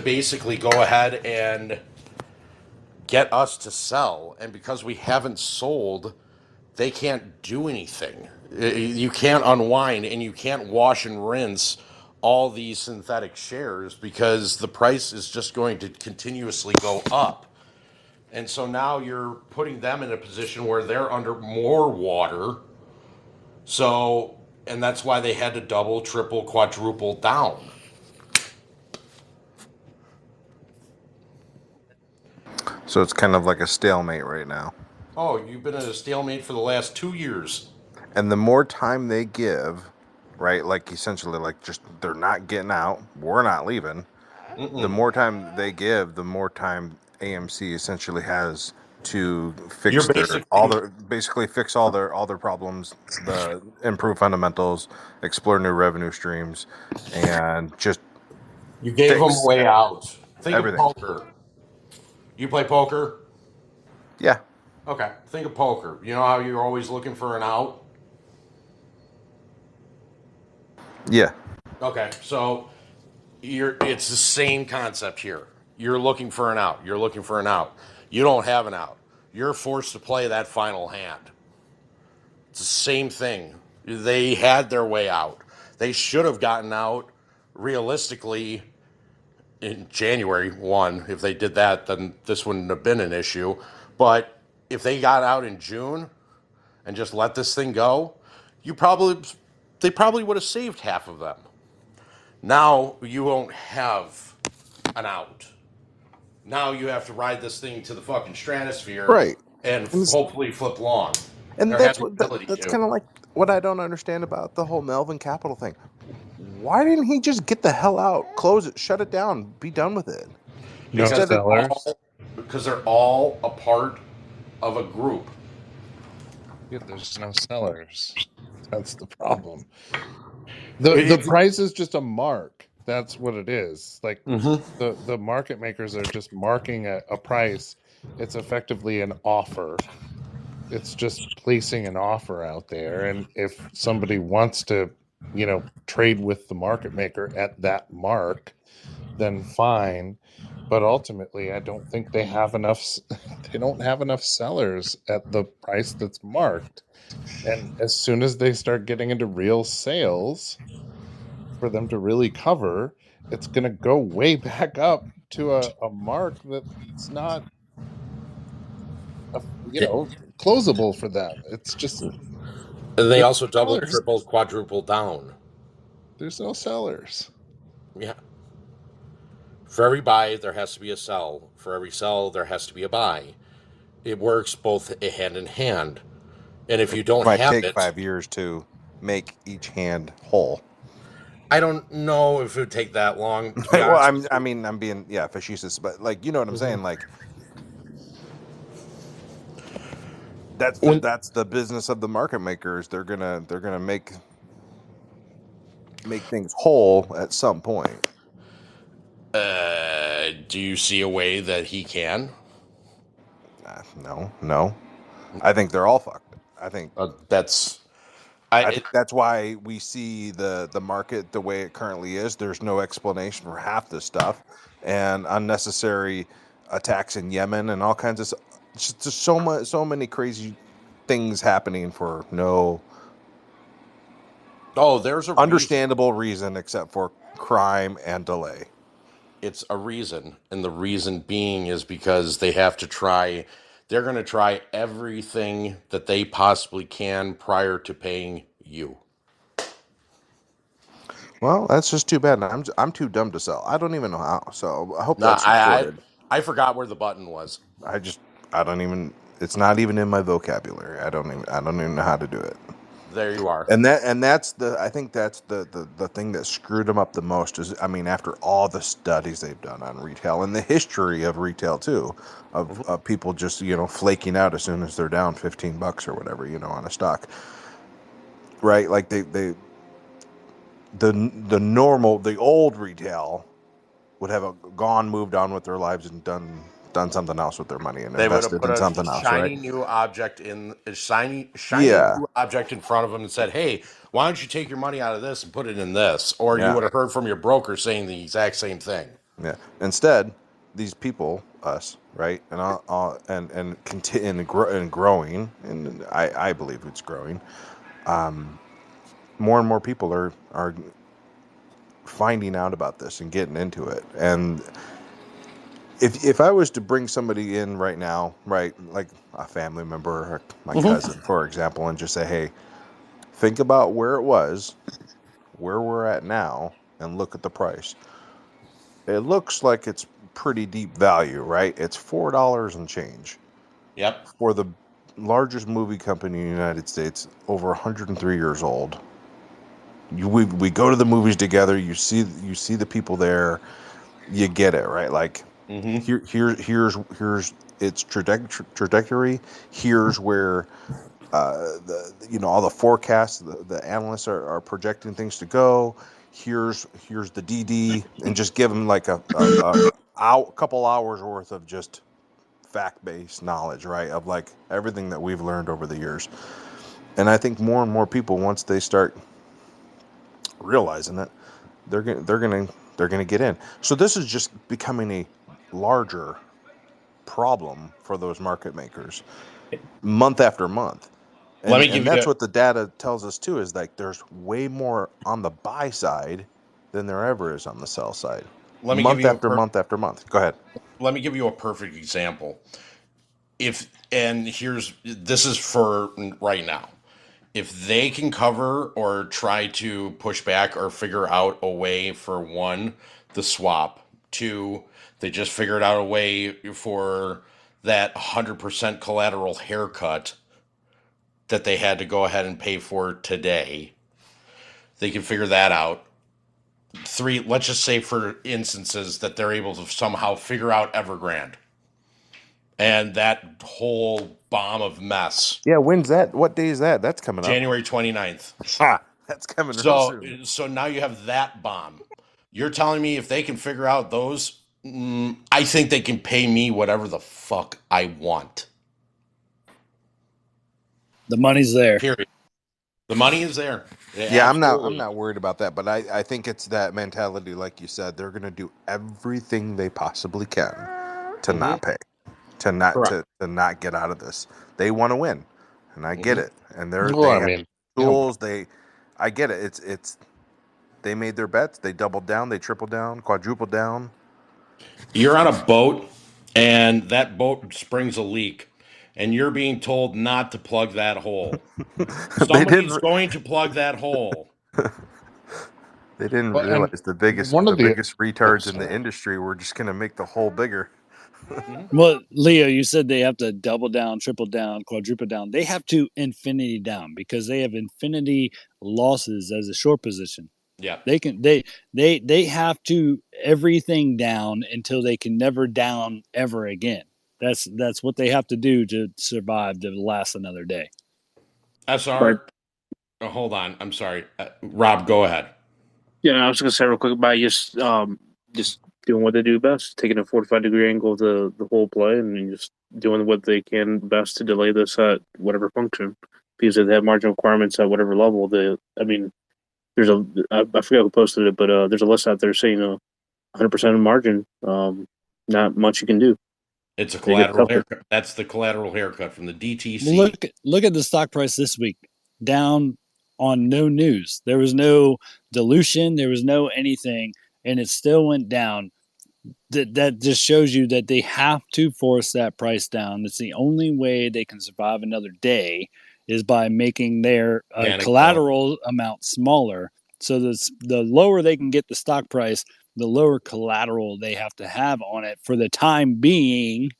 basically go ahead and get us to sell, and because we haven't sold, they can't do anything. You can't unwind, and you can't wash and rinse all these synthetic shares, because the price is just going to continuously go up. And so now you're putting them in a position where they're under more water. So, and that's why they had to double, triple, quadruple down. So it's kind of like a stalemate right now. Oh, you've been at a stalemate for the last 2 years. And the more time they give, right, like essentially, like just they're not getting out, we're not leaving. The more time they give, the more time AMC essentially has to fix fix all their problems, improve fundamentals, explore new revenue streams, and just You gave them a way out. Think everything. of poker. You play poker? Yeah. Okay. Think of poker. You know how you're always looking for an out? Yeah. Okay. So it's the same concept here. You're looking for an out. You're looking for an out. You don't have an out. You're forced to play that final hand. It's the same thing. They had their way out. They should have gotten out realistically in January 1. If they did that, then this wouldn't have been an issue. But if they got out in June and just let this thing go, they probably would have saved half of them. Now you won't have an out. Now you have to ride this thing to the fucking stratosphere, Right, and hopefully flip long. and that's kind of like what I don't understand about the whole Melvin Capital thing. Why didn't he just get the hell out, close it, shut it down, be done with it? No sellers. Because they're all a part of a group. Yeah, there's no sellers. That's the problem. The price is just a mark. That's what it is. Like the market makers are just marking a price. It's effectively an offer. It's just placing an offer out there, and if somebody wants to, trade with the market maker at that mark, then fine. But ultimately, I don't think they have enough. They don't have enough sellers at the price that's marked. And as soon as they start getting into real sales, for them to really cover, it's going to go way back up to a mark that's not, closable for them. It's just. And they also double, triple, quadruple down. There's no sellers. Yeah. For every buy, there has to be a sell. For every sell, there has to be a buy. It works both hand in hand. And if you don't might have take it, 5 years to make each hand whole. I don't know if it would take that long. To be Well, honest, I'm being facetious, but like, you know what I'm saying, like that's the business of the market makers. They're gonna make things whole at some point. Do you see a way that he can? No. I think they're all fucked. I think I think that's why we see the market the way it currently is. There's no explanation for half this stuff, and unnecessary attacks in Yemen and all kinds of just so many crazy things happening for no there's a understandable reason except for crime and delay. It's a reason, and the reason being is because they have to try. They're going to try everything that they possibly can prior to paying you. Well, that's just too bad. I'm too dumb to sell. I don't even know how. So I hope that's recorded. I forgot where the button was. I don't even. It's not even in my vocabulary. I don't even know how to do it. There you are. And that's I think that's the thing that screwed them up the most is, I mean, after all the studies they've done on retail and the history of retail too, of people just, flaking out as soon as they're down $15 or whatever, on a stock. Right? Like the old retail would have moved on with their lives and done something else with their money and They would have invested put in a something else, shiny right? new object in a shiny Yeah. new object in front of them and said, "Hey, why don't you take your money out of this and put it in this?" Or you Yeah. would have heard from your broker saying the exact same thing. Yeah. Instead, these people, us, right, and continue and growing, and I believe it's growing. More and more people are finding out about this and getting into it. And if I was to bring somebody in right now, right, like a family member or my cousin, for example, and just say, hey, think about where it was, where we're at now, and look at the price. It looks like it's pretty deep value, right? It's $4 and change. Yep. For the largest movie company in the United States, over 103 years old. We go to the movies together. You see the people there. You get it, right? Like here's its trajectory. Here's where all the forecasts, the analysts are projecting things to go. Here's the DD, and just give them like a couple hours worth of just fact-based knowledge, right? Of like everything that we've learned over the years. And I think more and more people, once they start realizing it, they're gonna get in. So this is just becoming a larger problem for those market makers, month after month. And that's what the data tells us too, is like there's way more on the buy side than there ever is on the sell side. Month after month after month. Go ahead. Let me give you a perfect example. This is for right now. If they can cover or try to push back or figure out a way for one, the swap, two, they just figured out a way for that 100% collateral haircut that they had to go ahead and pay for today. They can figure that out. Three, let's just say for instances that they're able to somehow figure out Evergrande and that whole bomb of mess. Yeah, when's that? What day is that? That's coming up. January 29th. That's coming real soon. So now you have that bomb. You're telling me if they can figure out those, I think they can pay me whatever the fuck I want. The money's there. Period. The money is there. Yeah, I'm not worried about that, but I think it's that mentality, like you said, they're gonna do everything they possibly can to not pay, to not get out of this. They want to win, and I get it. And they have tools. I get it. They made their bets. They doubled down. They tripled down, quadrupled down. You're on a boat, and that boat springs a leak, and you're being told not to plug that hole. Somebody's going to plug that hole. They didn't Well, and realize the biggest retards in the industry were just going to make the hole bigger. Well, Leo, you said they have to double down, triple down, quadruple down. They have to infinity down because they have infinity losses as a short position. Yeah. They have to everything down until they can never down ever again. That's what they have to do to survive to last another day. SR, hold on. I'm sorry. Rob, go ahead. Yeah, I was going to say real quick by just doing what they do best, taking a 45-degree angle of the whole play and just doing what they can best to delay this at whatever function. Because if they have margin requirements at whatever level, there's I forget who posted it, but there's a list out there saying 100% of margin. Not much you can do. It's a collateral haircut. That's the collateral haircut from the DTC. Look at the stock price this week, down on no news. There was no dilution. There was no anything, and it still went down. That just shows you that they have to force that price down. It's the only way they can survive another day is by making their collateral amount smaller. So the lower they can get the stock price, the lower collateral they have to have on it for the time being.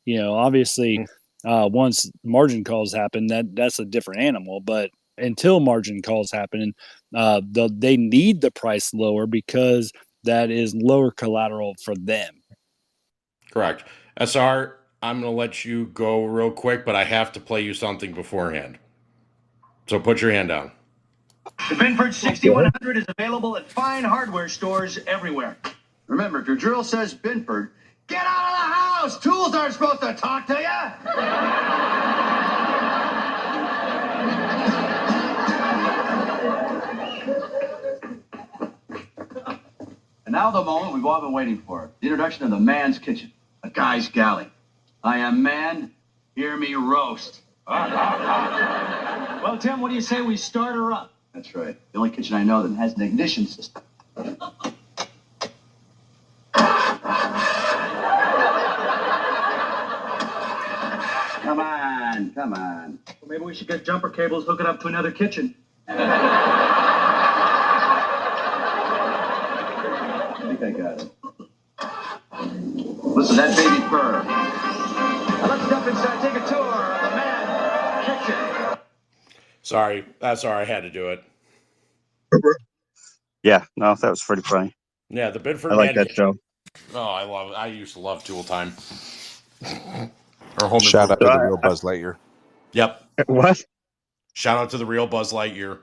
Obviously, once margin calls happen, that's a different animal. But until margin calls happen, they need the price lower because that is lower collateral for them. Correct. SR, I'm going to let you go real quick, but I have to play you something beforehand. So put your hand down. The Binford 6100 is available at fine hardware stores everywhere. Remember, if your drill says Binford, get out of the house! Tools aren't supposed to talk to you! And now the moment we've all been waiting for. The introduction of the man's kitchen, a guy's galley. I am man, hear me roast. Well, Tim, what do you say we start her up? That's right. The only kitchen I know that has an ignition system. Come on, come on. Well, maybe we should get jumper cables, hook it up to another kitchen. I think I got it. Listen to that baby purr. Now let's jump inside, take a tour of the man's kitchen. Sorry, I had to do it. Yeah, no, that was pretty funny. Yeah, the Binford. I like that show. Oh, I love it. I used to love Tool Time. Or Home Shout out to the real Buzz Lightyear. Yep. What? Shout out to the real Buzz Lightyear.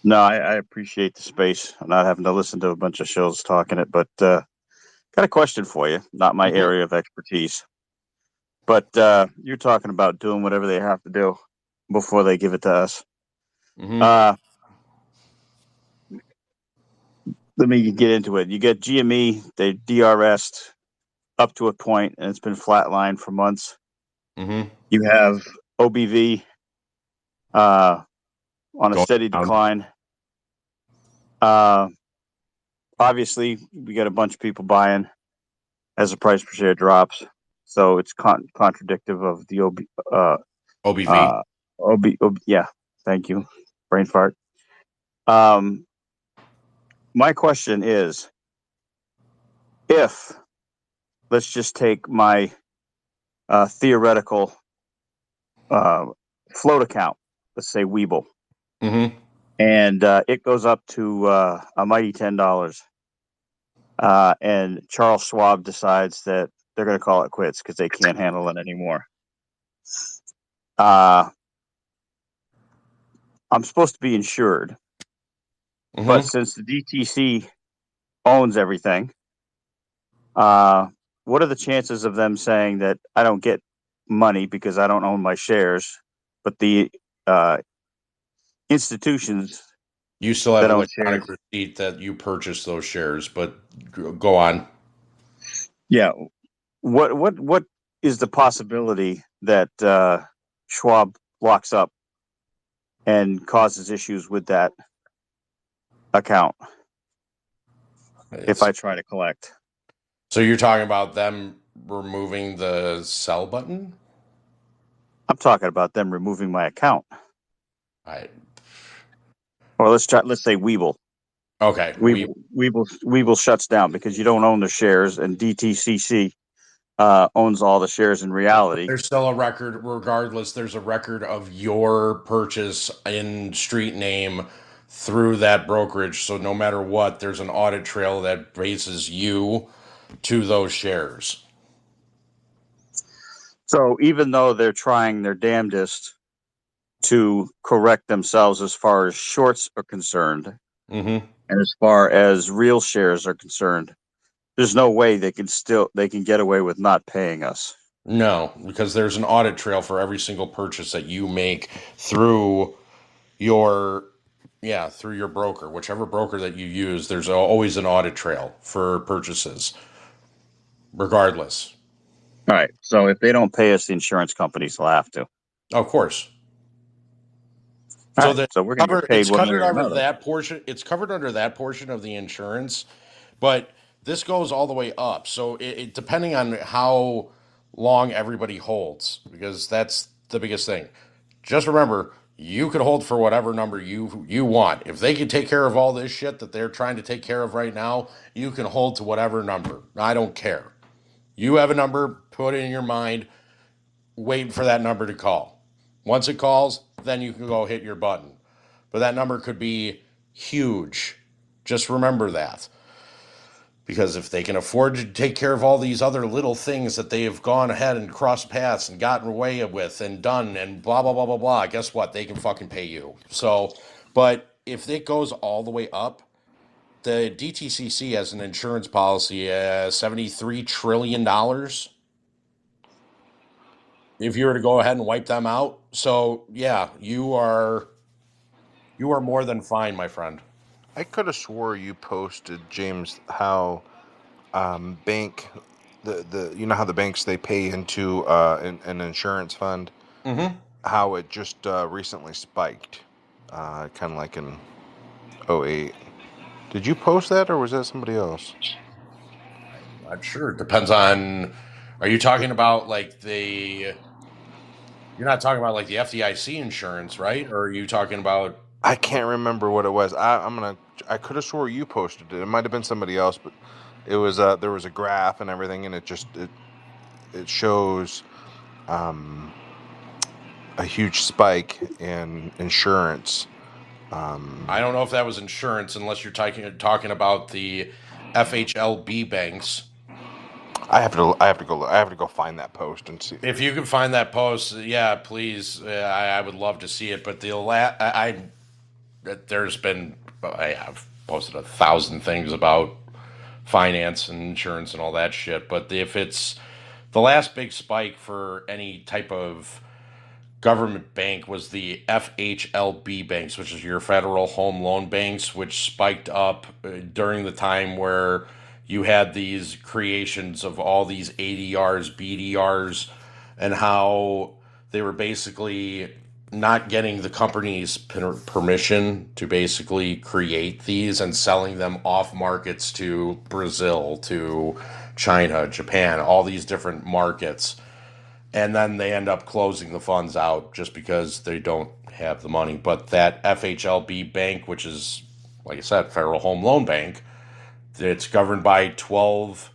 No, I appreciate the space. I'm not having to listen to a bunch of shows talking it, but got a question for you. Not my area of expertise, but you're talking about doing whatever they have to do before they give it to us. Let me get into it. You get GME, they DRS'd up to a point, and it's been flatlined for months. You have OBV on a steady decline. Obviously, we got a bunch of people buying as the price per share drops, so it's contradictive of the OBV. Yeah, thank you. Brain fart. My question is, if let's just take my theoretical float account, let's say Weeble, and it goes up to a mighty $10, and Charles Schwab decides that they're going to call it quits because they can't handle it anymore. I'm supposed to be insured, but since the DTC owns everything, what are the chances of them saying that I don't get money because I don't own my shares, but the institutions you still have an electronic receipt that you purchased those shares, but go on. Yeah. What is the possibility that Schwab locks up and causes issues with that account if I try to collect. So you're talking about them removing the sell button? I'm talking about them removing my account. Right. Or let's say Weeble. Okay. Weeble shuts down because you don't own the shares, and DTCC owns all the shares in reality. There's still a record, regardless. There's a record of your purchase in street name through that brokerage. So no matter what, there's an audit trail that traces you to those shares. So even though they're trying their damnedest to correct themselves as far as shorts are concerned, and as far as real shares are concerned, there's no way they can get away with not paying us. No, because there's an audit trail for every single purchase that you make through your broker, whichever broker that you use. There's always an audit trail for purchases, regardless. All right. So if they don't pay us, the insurance companies will have to. Of course. So we're going to get paid one way or another. That portion. It's covered under that portion of the insurance, but this goes all the way up. So it depending on how long everybody holds, because that's the biggest thing. Just remember, you could hold for whatever number you want. If they can take care of all this shit that they're trying to take care of right now, you can hold to whatever number. I don't care. You have a number, put it in your mind, wait for that number to call. Once it calls, then you can go hit your button. But that number could be huge. Just remember that. Because if they can afford to take care of all these other little things that they have gone ahead and crossed paths and gotten away with and done and blah, blah, blah, blah, blah, guess what? They can fucking pay you. So, but if it goes all the way up, the DTCC has an insurance policy, $73 trillion. If you were to go ahead and wipe them out. So, yeah, you are more than fine, my friend. I could have swore you posted, James, how bank the you know how the banks, they pay into an insurance fund, how it just recently spiked, kind of like in 2008. Did you post that, or was that somebody else? I'm not sure. It depends on. Are you talking about like the? You're not talking about like the FDIC insurance, right? Or are you talking about? I can't remember what it was. I could have swore you posted it. It might have been somebody else, but it was there was a graph and everything, and it shows a huge spike in insurance. I don't know if that was insurance, unless you're talking about the FHLB banks. I have to go find that post and see. If you can find that post, yeah, please. I would love to see it. But there's been, I have posted 1,000 things about finance and insurance and all that shit. But if it's the last big spike for any type of government bank was the FHLB banks, which is your federal home loan banks, which spiked up during the time where you had these creations of all these ADRs, BDRs, and how they were basically not getting the company's permission to basically create these and selling them off markets to Brazil, to China, Japan, all these different markets. And then they end up closing the funds out just because they don't have the money. But that FHLB bank, which is, like I said, Federal Home Loan Bank, it's governed by 12.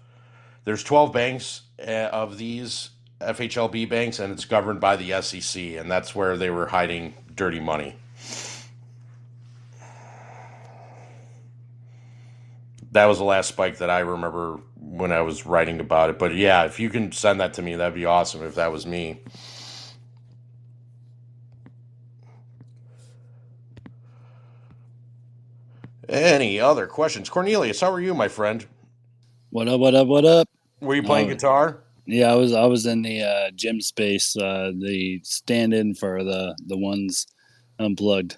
There's 12 banks of these FHLB banks, and it's governed by the SEC, and that's where they were hiding dirty money. That was the last spike that I remember when I was writing about it. But yeah, if you can send that to me, that'd be awesome if that was me. Any other questions? Cornelius, how are you, my friend? What up, what up, what up? Were you playing guitar? Yeah, I was in the gym space, the stand-in for the ones unplugged.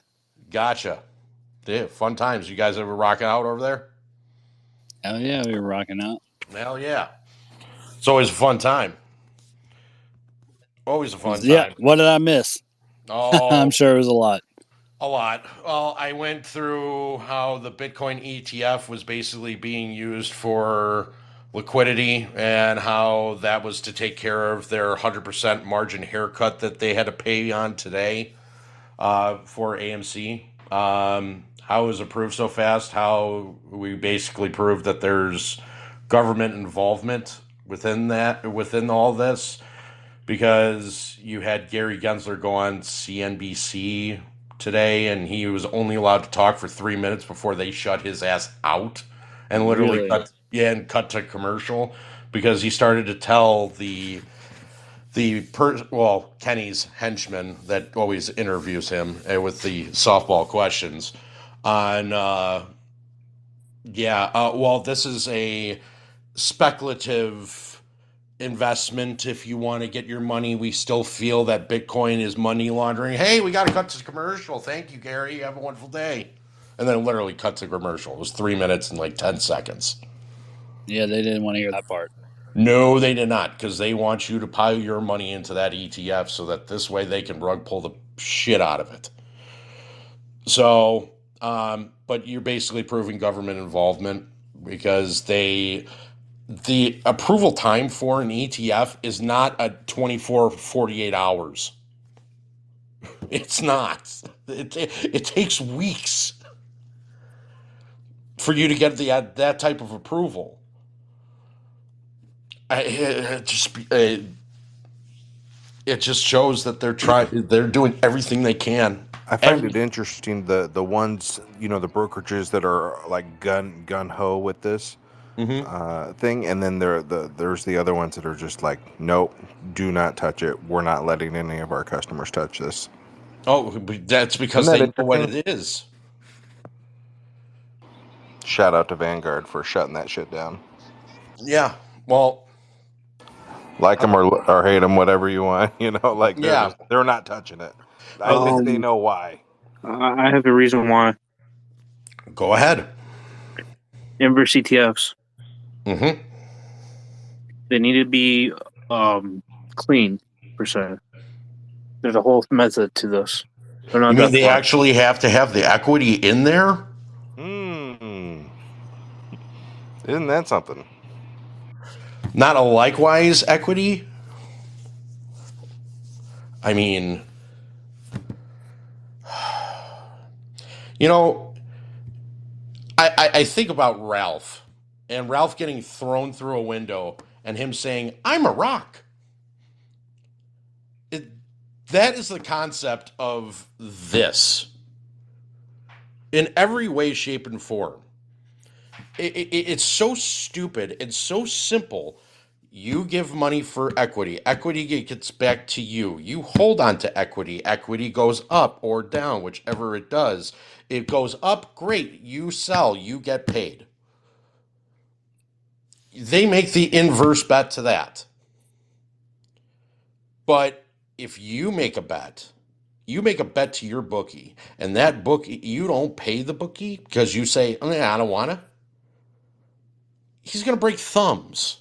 Gotcha. Yeah, fun times. You guys ever rocking out over there? Hell yeah, we were rocking out. Hell yeah. It's always a fun time. Always a fun time. Yeah, what did I miss? Oh, I'm sure it was a lot. A lot. Well, I went through how the Bitcoin ETF was basically being used for liquidity and how that was to take care of their 100% margin haircut that they had to pay on today for AMC. How it was approved so fast, how we basically proved that there's government involvement within all this, because you had Gary Gensler go on CNBC today, and he was only allowed to talk for 3 minutes before they shut his ass out, and literally Really? cut to commercial, because he started to tell Kenny's henchman that always interviews him with the softball questions on this is a speculative investment. If you want to get your money, we still feel that Bitcoin is money laundering. Hey, we got to cut to commercial. Thank you, Gary. Have a wonderful day. And then literally cut to commercial. It was 3 minutes and like 10 seconds. Yeah, they didn't want to hear that part. No, they did not, because they want you to pile your money into that ETF so that this way they can rug pull the shit out of it. So, but you're basically proving government involvement, because the approval time for an ETF is not a 24, 48 hours. It's not. It takes weeks for you to get that type of approval. It just shows that they're doing everything they can. I find it interesting, the ones, the brokerages that are like gun ho with this thing, and then there's the other ones that are just like, nope, do not touch it. We're not letting any of our customers touch this. Oh, but that's because they know what it is. Shout out to Vanguard for shutting that shit down. Yeah, well, like them or hate them, whatever you want. They're not touching it. I think they know why. I have a reason why. Go ahead. Inverse ETFs. Mm-hmm. They need to be clean, per se. There's a whole method to this. You mean they actually have to have the equity in there? Isn't that something? Not a likewise equity? I mean, I think about Ralph, and Ralph getting thrown through a window and him saying, "I'm a rock." That is the concept of this. In every way, shape, and form. It's so stupid. It's so simple. You give money for equity. Equity gets back to you. You hold on to equity. Equity goes up or down, whichever it does. It goes up, great. You sell, you get paid. They make the inverse bet to that. But if you make a bet to your bookie, and that bookie, you don't pay the bookie because you say, I don't want to. He's going to break thumbs.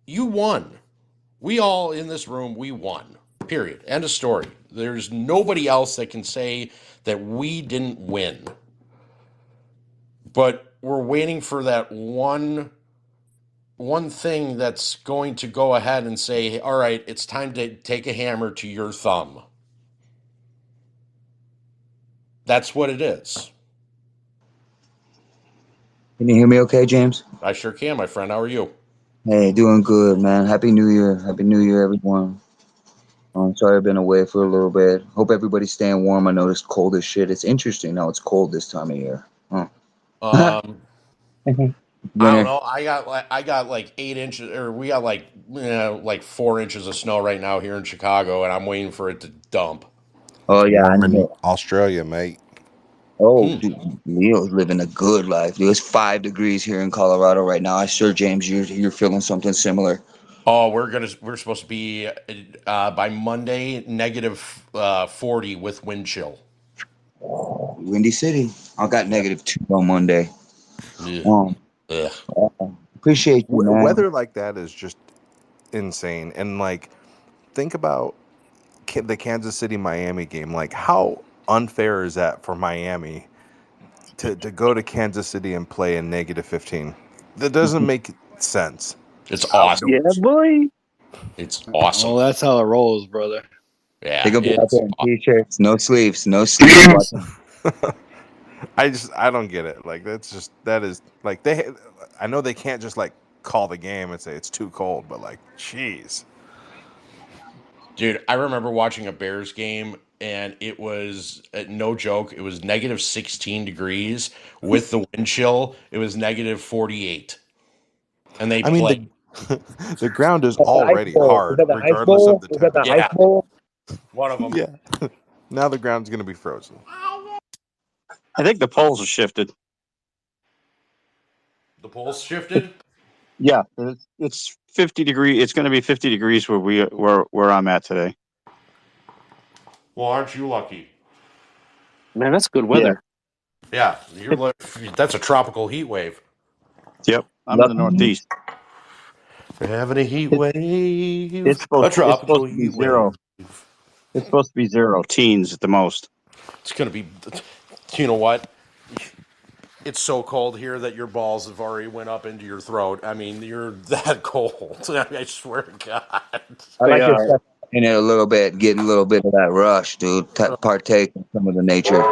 You won. We all in this room, we won. Period. End of story. There's nobody else that can say that we didn't win. But we're waiting for that one thing that's going to go ahead and say, all right, it's time to take a hammer to your thumb. That's what it is. Can you hear me okay, James? I sure can, my friend. How are you? Hey, doing good, man. Happy New Year. Happy New Year, everyone. Sorry I've been away for a little bit. Hope everybody's staying warm. I know it's cold as shit. It's interesting how it's cold this time of year. Huh. I don't know. I got like 8 inches, or we got like 4 inches of snow right now here in Chicago, and I'm waiting for it to dump. Oh yeah, warm in Australia, mate. Oh, dude, Neil's living a good life. Dude, it's 5 degrees here in Colorado right now. I'm sure, James, you're feeling something similar. Oh, we're supposed to be by Monday negative 40 with wind chill. Windy City. I got -2 on Monday. Appreciate you, man. Weather like that is just insane. And like, think about the Kansas City Miami game. Like, how unfair is that for Miami to go to Kansas City and play in -15? That doesn't make sense. It's awesome. Yeah, boy. It's awesome. Well, that's how it rolls, brother. Yeah, They're gonna be out it's there in t-shirts, no sleeves, no sleeves. Watching. I don't get it. Like, that is like I know they can't just like call the game and say it's too cold, but like, jeez. dude. I remember watching a Bears game, and it was no joke. It was -16 degrees with the wind chill. It was -48, and they I mean, played. the ground is The ice already bowl. Was hard, that the ice regardless of bowl? the Was that the temperature. ice Yeah, bowl? one of them. Yeah. Now the ground's gonna be frozen. I think the poles have shifted. The polls shifted. Yeah, it's 50 degree. It's going to be 50 degrees where I'm at today. Well, aren't you lucky? Man, that's good Yeah. weather. Yeah, that's a tropical heat wave. Yep. I'm in the Lucky. Northeast. We're having a heat It, wave. it's A supposed tropical to be heat zero. wave. It's supposed to be 0 teens at the most. It's gonna be. You know what? It's so cold here that your balls have already went up into your throat. I mean, you're that cold. I swear to God. I They like to are. step in it a little bit, get a little bit of that rush, dude. Partake in some of the nature.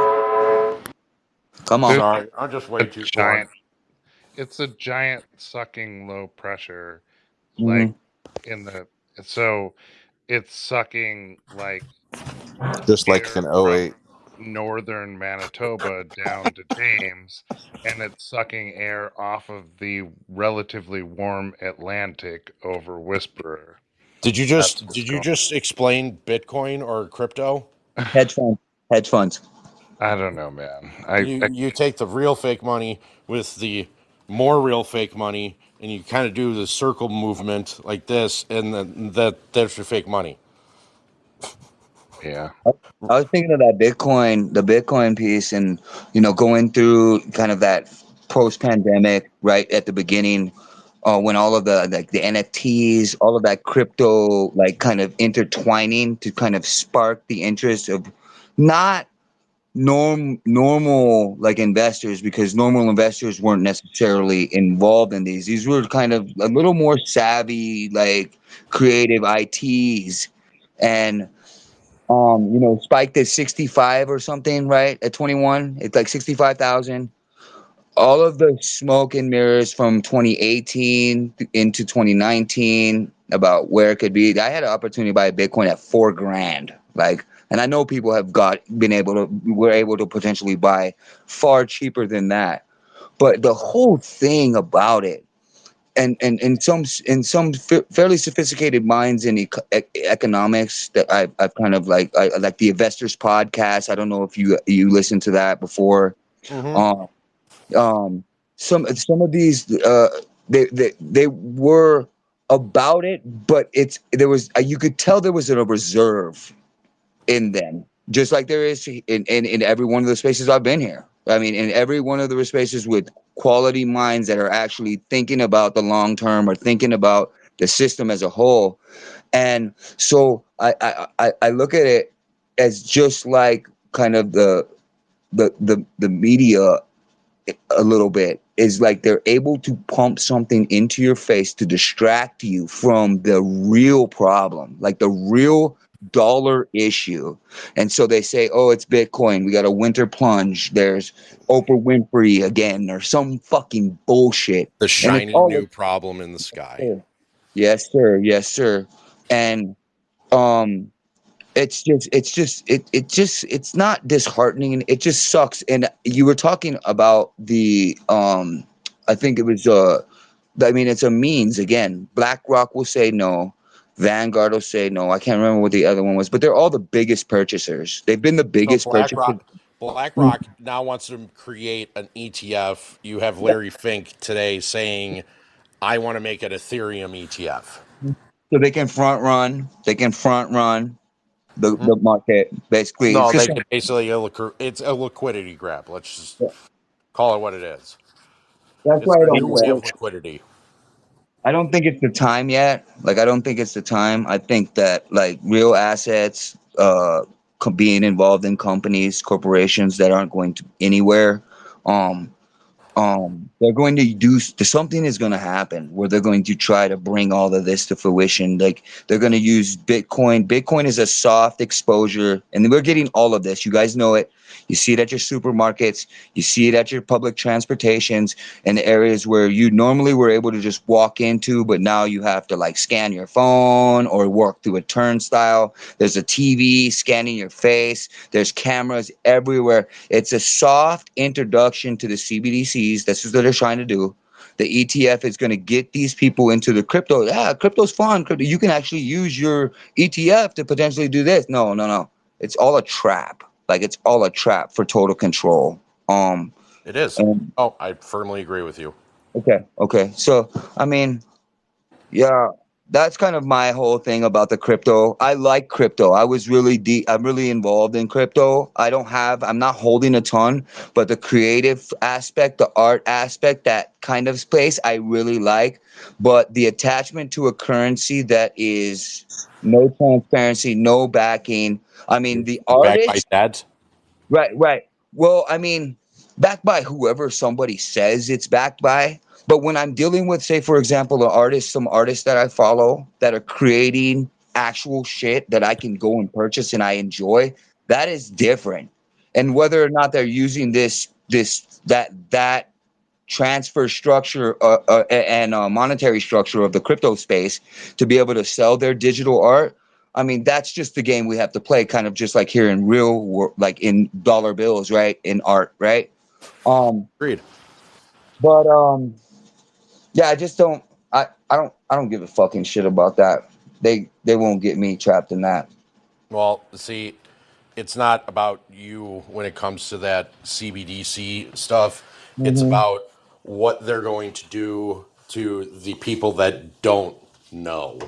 Come on. There's Sorry, I'm just a way too warm. giant. It's a giant sucking low pressure, Hmm. like in the. So it's sucking like Just like air in from '08. northern Manitoba down to James, and it's sucking air off of the relatively warm Atlantic over Whisperer. Did you That's just what's did you going just explain Bitcoin or crypto? on. Hedge funds. Hedge funds. I don't know, man. You take the real fake money with the more real fake money, and you kind of do the circle movement like this, and then that's your fake money. Yeah. I was thinking of that the Bitcoin piece, and going through kind of that post-pandemic, right at the beginning, when all of the NFTs, all of that crypto, like kind of intertwining to kind of spark the interest of not normal like investors, because normal investors weren't necessarily involved in these. These were kind of a little more savvy, like creative ITs, and spiked at 65 or something, right? At 21, it's like 65,000. All of the smoke and mirrors from 2018 into 2019 about where it could be. I had an opportunity to buy a Bitcoin at $4,000. Like, and I know people were able to potentially buy far cheaper than that. But the whole thing about it, and in some fairly sophisticated minds in economics that I've kind of like, I like the Investors Podcast. I don't know if you listened to that before. Mm-hmm. Some of these they were about it, but there was you could tell there was a reserve in them, just like there is in every one of the spaces I've been here. I mean, in every one of the spaces with quality minds that are actually thinking about the long term or thinking about the system as a whole. And so I look at it as just like kind of the media a little bit is like they're able to pump something into your face to distract you from the real problem, like the real dollar issue. And so they say, oh, it's Bitcoin, we got a winter plunge, there's Oprah Winfrey again, or some fucking bullshit. The And it's shiny all new problem in the sky. yes sir, yes sir. And it's not disheartening. It just sucks. And you were talking about the I think it was I mean, it's a means again. BlackRock will say no. Vanguard will say no. I can't remember what the other one was, but they're all the biggest purchasers. They've been the So biggest purchasers. BlackRock now wants to create an ETF. You have Larry Fink today saying, "I want to make an Ethereum ETF." So they can front run. They can front run Mm-hmm. the market basically. It's No, just they can basically it's a liquidity grab. Let's just call it what it is. that's It's why I their don't new way get of it. liquidity. I don't think it's the time yet. Like, I don't think it's the time. I think that like real assets, being involved in companies, corporations that aren't going to anywhere. They're going to do something is going to happen where they're going to try to bring all of this to fruition. Like they're going to use Bitcoin. Bitcoin is a soft exposure, and we're getting all of this. You guys know it. You see it at your supermarkets. You see it at your public transportations and the areas where you normally were able to just walk into, but now you have to like scan your phone or walk through a turnstile. There's a TV scanning your face. There's cameras everywhere. It's a soft introduction to the CBDCs. This is what they're trying to do. The ETF is going to get these people into the crypto. Yeah, crypto's fun. Crypto, you can actually use your ETF to potentially do this. No, no, no. It's all a trap. Like it's all a trap for total control. It is. Oh, I firmly agree with you. Okay. So, I mean, yeah, that's kind of my whole thing about the crypto. I like crypto. I was really deep. I'm really involved in crypto. I'm not holding a ton, but the creative aspect, the art aspect, that kind of space I really like. But the attachment to a currency that is no transparency, no backing. I mean, the Backed by artist. dads. Right. Well, I mean, backed by whoever somebody says it's backed by. But when I'm dealing with, say, for example, some artists that I follow that are creating actual shit that I can go and purchase and I enjoy, that is different. And whether or not they're using that transfer structure and monetary structure of the crypto space to be able to sell their digital art. I mean, that's just the game we have to play, kind of just like here in like in dollar bills, right? In art, right? Agreed. But yeah, I just don't. I don't give a fucking shit about that. They won't get me trapped in that. Well, see, it's not about you when it comes to that CBDC stuff. It's Mm-hmm. about what they're going to do to the people that don't know.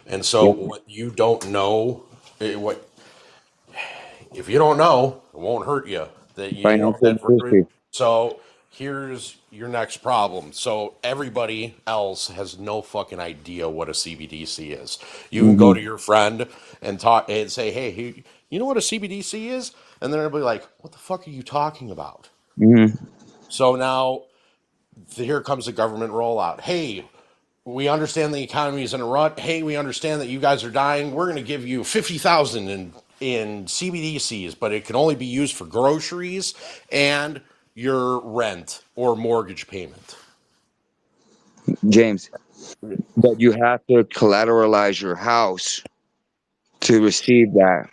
And so, Yep. what you don't know, if you don't know, it won't hurt you. That you know Financial that. literacy. So here's your next problem. So everybody else has no fucking idea what a CBDC is. You can go Mm-hmm. to your friend and talk and say, "Hey, you know what a CBDC is?" And then everybody like, "What the fuck are you talking about?" Mm-hmm. So now here comes the government rollout. Hey, we understand the economy is in a rut. Hey, we understand that you guys are dying. We're going to give you 50,000 in CBDCs, but it can only be used for groceries and your rent or mortgage payment. James, but you have to collateralize your house to receive that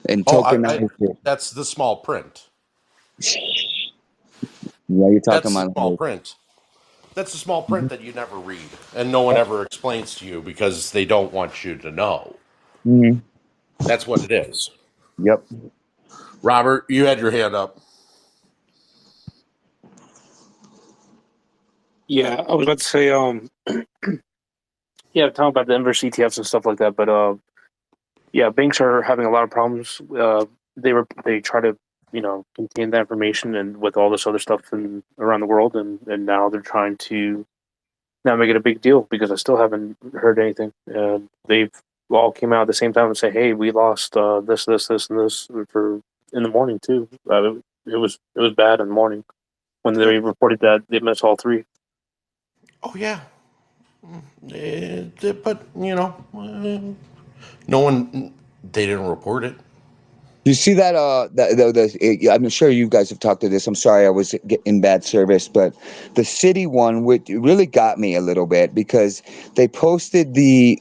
and tokenize it. That's the small print. Yeah, you're talking That's the about small print. That's the small Mhm. print that you never read and no one ever explains to you because they don't want you to know. Mm-hmm. That's what it is. Yep. Robert, you had your hand up. Yeah, I was about to say, yeah, talking about the inverse ETFs and stuff like that, but yeah, banks are having a lot of problems. They try to contain that information and with all this other stuff around the world, and now they're trying to now make it a big deal because I still haven't heard anything. They've all came out at the same time and say, "Hey, we lost this, and this for in the morning too." It was bad in the morning when they reported that they missed all three. Oh yeah, but no one. They didn't report it. You see that? I'm sure you guys have talked to this. I'm sorry, I was in bad service, but the city one really got me a little bit because they posted the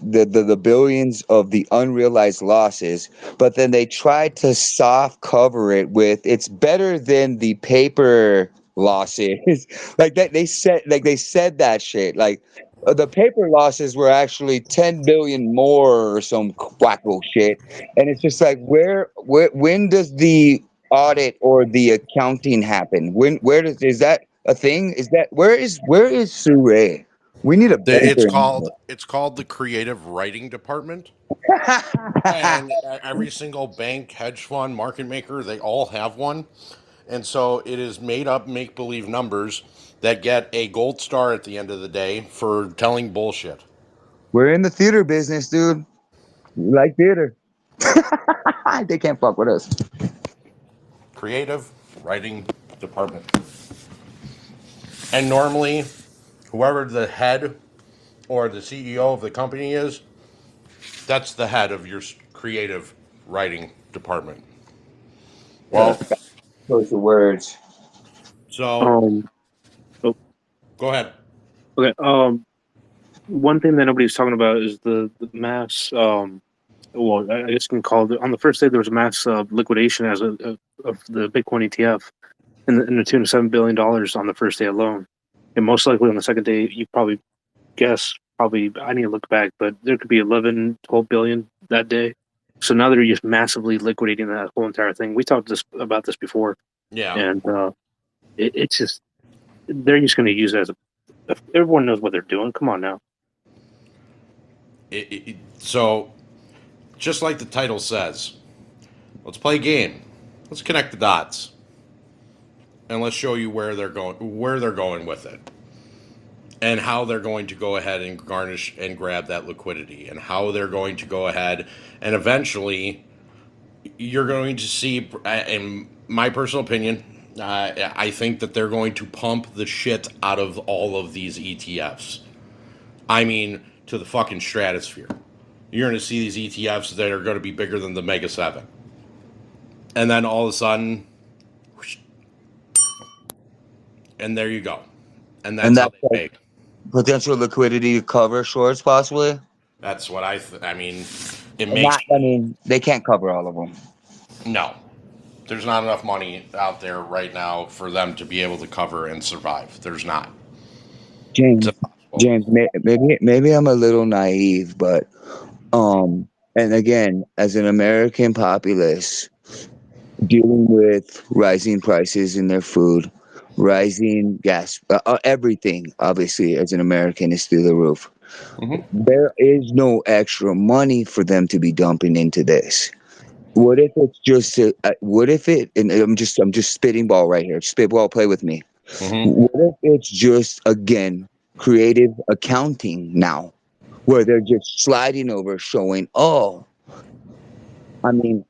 billions of the unrealized losses, but then they tried to soft cover it with it's better than the paper losses. Like that, they said that shit. Like the paper losses were actually 10 billion more or some wacko shit. And it's just like, when does the audit or the accounting happen? Is that a thing? Is that, where is Sue? We need a It's banker. called the creative writing department. And every single bank, hedge fund, market maker, they all have one. And so it is made up make believe numbers that get a gold star at the end of the day for telling bullshit. We're in the theater business, dude. We like theater. They can't fuck with us. Creative writing department. And normally, whoever the head or the CEO of the company is, that's the head of your creative writing department. Well, Those are words. so Oh, go ahead. okay. One thing that nobody's talking about is the mass. Well, I guess you can call it on the first day there was a mass liquidation of the Bitcoin ETF in the tune of $7 billion on the first day alone, and most likely on the second day you probably I need to look back, but there could be 11, 12 billion that day. So now they're just massively liquidating that whole entire thing. We talked about this before, Yeah. and it's just they're just going to use it as everyone knows what they're doing. Come on now. So, just like the title says, let's play a game. Let's connect the dots, and let's show you where they're going with it, and how they're going to go ahead and garnish and grab that liquidity, and how they're going to go ahead and eventually, you're going to see, in my personal opinion, I think that they're going to pump the shit out of all of these ETFs. I mean, to the fucking stratosphere. You're going to see these ETFs that are going to be bigger than the Mega 7. And then all of a sudden, whoosh, and there you go. And that's how they make. Potential liquidity to cover shorts, possibly. That's what I mean, it And makes. they can't cover all of them. No. There's not enough money out there right now for them to be able to cover and survive. There's not. James, maybe I'm a little naive, but and again, as an American populace dealing with rising prices in their food, rising gas, everything obviously as an American is through the roof. There is no extra money for them to be dumping into this. What if it's just what if it, and I'm just spitting ball right here, spitball, play with me. What if it's just, again, creative accounting now, where they're just sliding over showing, I mean,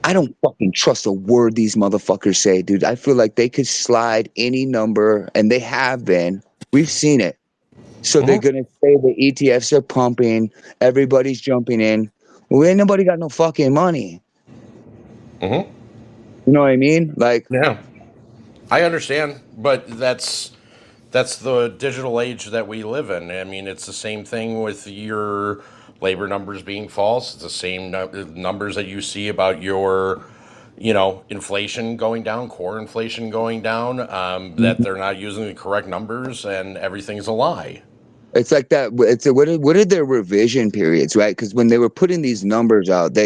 I don't fucking trust a word these motherfuckers say, dude. I feel like they could slide any number, and they have been. We've seen it. So they're going to say the ETFs are pumping, everybody's jumping in. Well, ain't nobody got no fucking money. You know what I mean? Like, yeah, I understand, but that's the digital age that we live in. I mean, it's the same thing with your labor numbers being false. It's the same numbers that you see about your, inflation going down, core inflation going down, that they're not using the correct numbers and everything's a lie. It's like that. What are their revision periods, right? Because when they were putting these numbers out,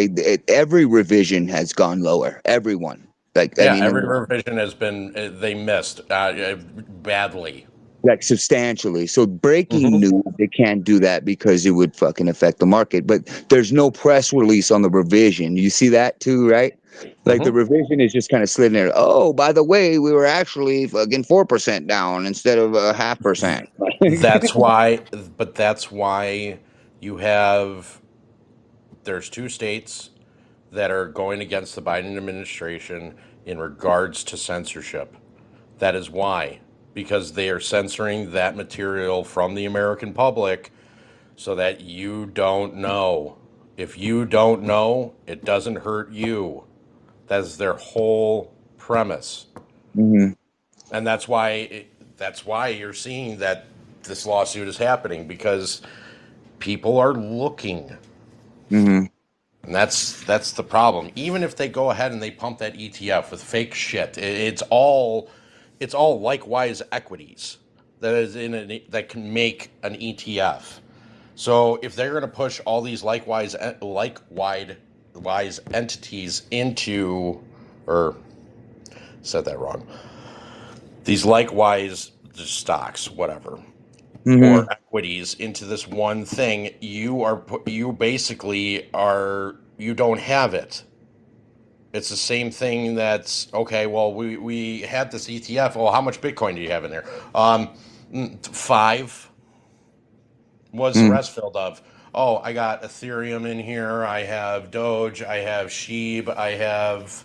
every revision has gone lower. Everyone, Every revision has been they missed badly, like substantially. So breaking news, they can't do that because it would fucking affect the market. But there's no press release on the revision. You see that too, right? Like the revision is just kind of slid in there. Oh, by the way, we were actually fucking 4% down instead of 0.5%. that's why you have. There's 2 states that are going against the Biden administration in regards to censorship. That is why, because they are censoring that material from the American public so that you don't know. If you don't know, it doesn't hurt you. That's their whole premise. And that's why you're seeing that this lawsuit is happening, because people are looking. And that's the problem. Even if they go ahead and they pump that ETF with fake shit, it's all likewise equities that can make an ETF. So if they're going to push all these likewise entities into, or said that wrong, these likewise stocks, whatever, or equities into this one thing, you basically you don't have it. It's the same thing that's, okay, well, we had this ETF. Well, how much Bitcoin do you have in there? 5. What's the rest filled of? oh, I got Ethereum in here, I have Doge, I have Sheeb, I have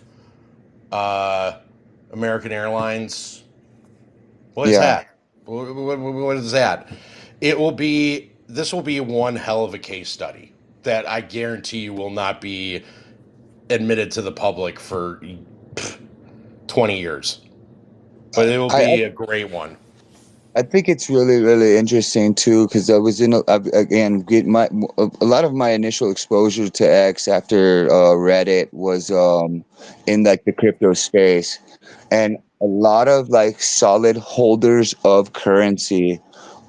American Airlines. What is Yeah. that? What is that? This will be one hell of a case study that I guarantee you will not be admitted to the public for 20 years. But it will I be a great one. I think it's really, really interesting too, because I was again, a lot of my initial exposure to X after Reddit was in like the crypto space, and a lot of like solid holders of currency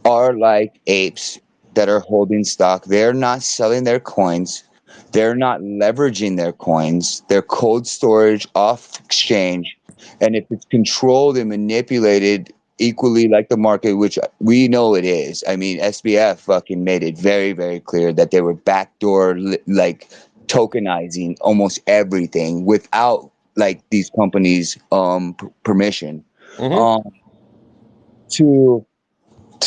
are like apes that are holding stock. They're not selling their coins. They're not leveraging their coins. They're cold storage off exchange. And if it's controlled and manipulated equally like the market, which we know it is. I mean, SBF fucking made it very, very clear that they were backdoor, like tokenizing almost everything without like these companies' permission. Um, to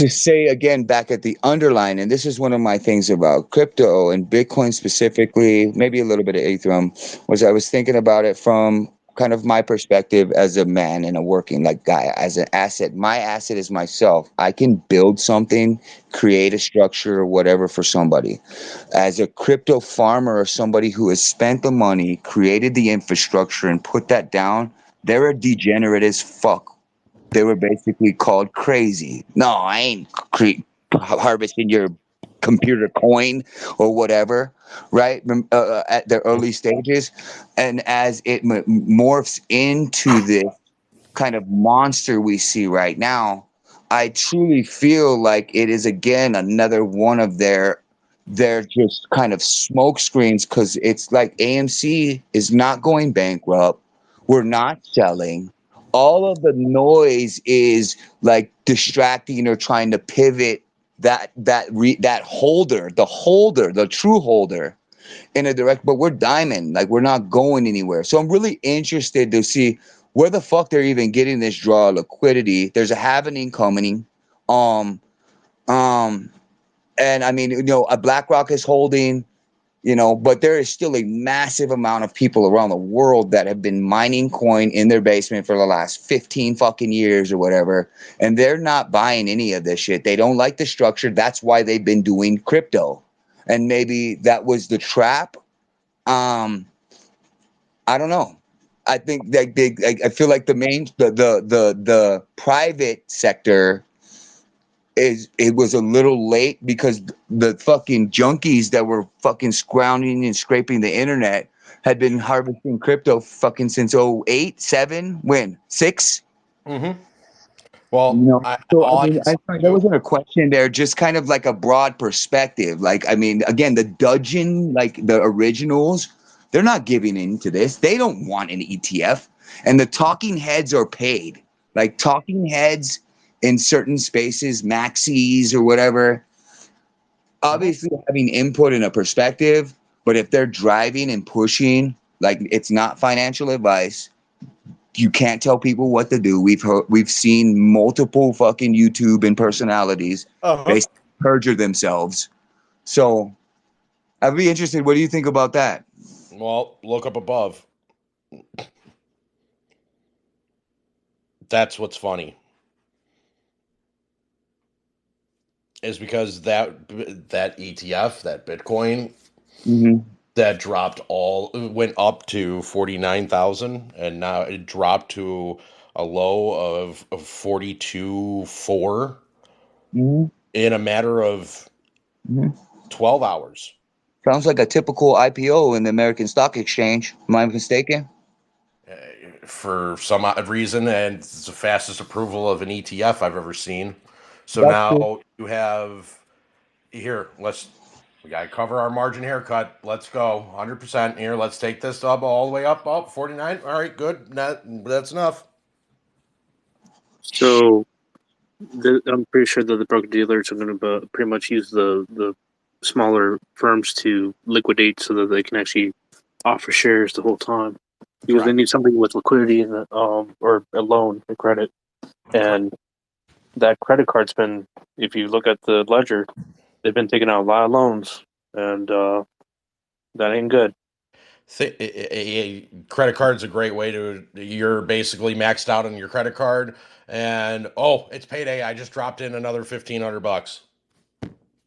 say again back at the underline, and this is one of my things about crypto and Bitcoin specifically, maybe a little bit of Ethereum, was I was thinking about it from kind of my perspective as a man and a working like guy, as an asset. My asset is myself. I can build something, create a structure or whatever for somebody. As a crypto farmer or somebody who has spent the money, created the infrastructure and put that down, they're a degenerate as fuck. They were basically called crazy. No, I ain't harvesting your computer coin or whatever, right? At the early stages. And as it morphs into this kind of monster we see right now, I truly feel like it is again another one of their just kind of smoke screens, because it's like AMC is not going bankrupt. We're not selling. All of the noise is like distracting or trying to pivot that holder, the true holder, in a direct, but we're diamond, like we're not going anywhere. So I'm really interested to see where the fuck they're even getting this draw of liquidity. There's a halvening coming. Um, um, and I mean, a BlackRock is holding, but there is still a massive amount of people around the world that have been mining coin in their basement for the last 15 fucking years or whatever. And they're not buying any of this shit. They don't like the structure. That's why they've been doing crypto. And maybe that was the trap. I don't know. I think that I feel like the private sector it was a little late, because the fucking junkies that were fucking scrounging and scraping the internet had been harvesting crypto fucking since 08, 7, when 6. Well, So I all I mean, can say there wasn't a question there, just kind of like a broad perspective. Like, I mean, again, the Dudgeon, like the originals, they're not giving in to this. They don't want an ETF, and the talking heads are paid. Like talking heads in certain spaces, maxis or whatever, obviously having input and a perspective. But if they're driving and pushing, like it's not financial advice. You can't tell people what to do. We've seen multiple fucking YouTube and personalities basically perjure themselves. So I'd be interested. What do you think about that? Well, look up above. That's what's funny. Is because that ETF, that Bitcoin, that went up to 49,000, and now it dropped to a low of 42.4 in a matter of 12 hours. Sounds like a typical IPO in the American Stock Exchange. Am I mistaken? For some odd reason, and it's the fastest approval of an ETF I've ever seen. So That's cool. now you have here. We gotta cover our margin haircut. Let's go 100% here. Let's take this up all the way up. 49. All right, good. That's enough. So I'm pretty sure that the broker dealers are going to pretty much use the smaller firms to liquidate so that they can actually offer shares the whole time, because they need something with liquidity and or a loan or credit. And that credit card's been, if you look at the ledger, they've been taking out a lot of loans and that ain't good. Credit card's a great way to, you're basically maxed out on your credit card and, oh, it's payday. I just dropped in another $1,500.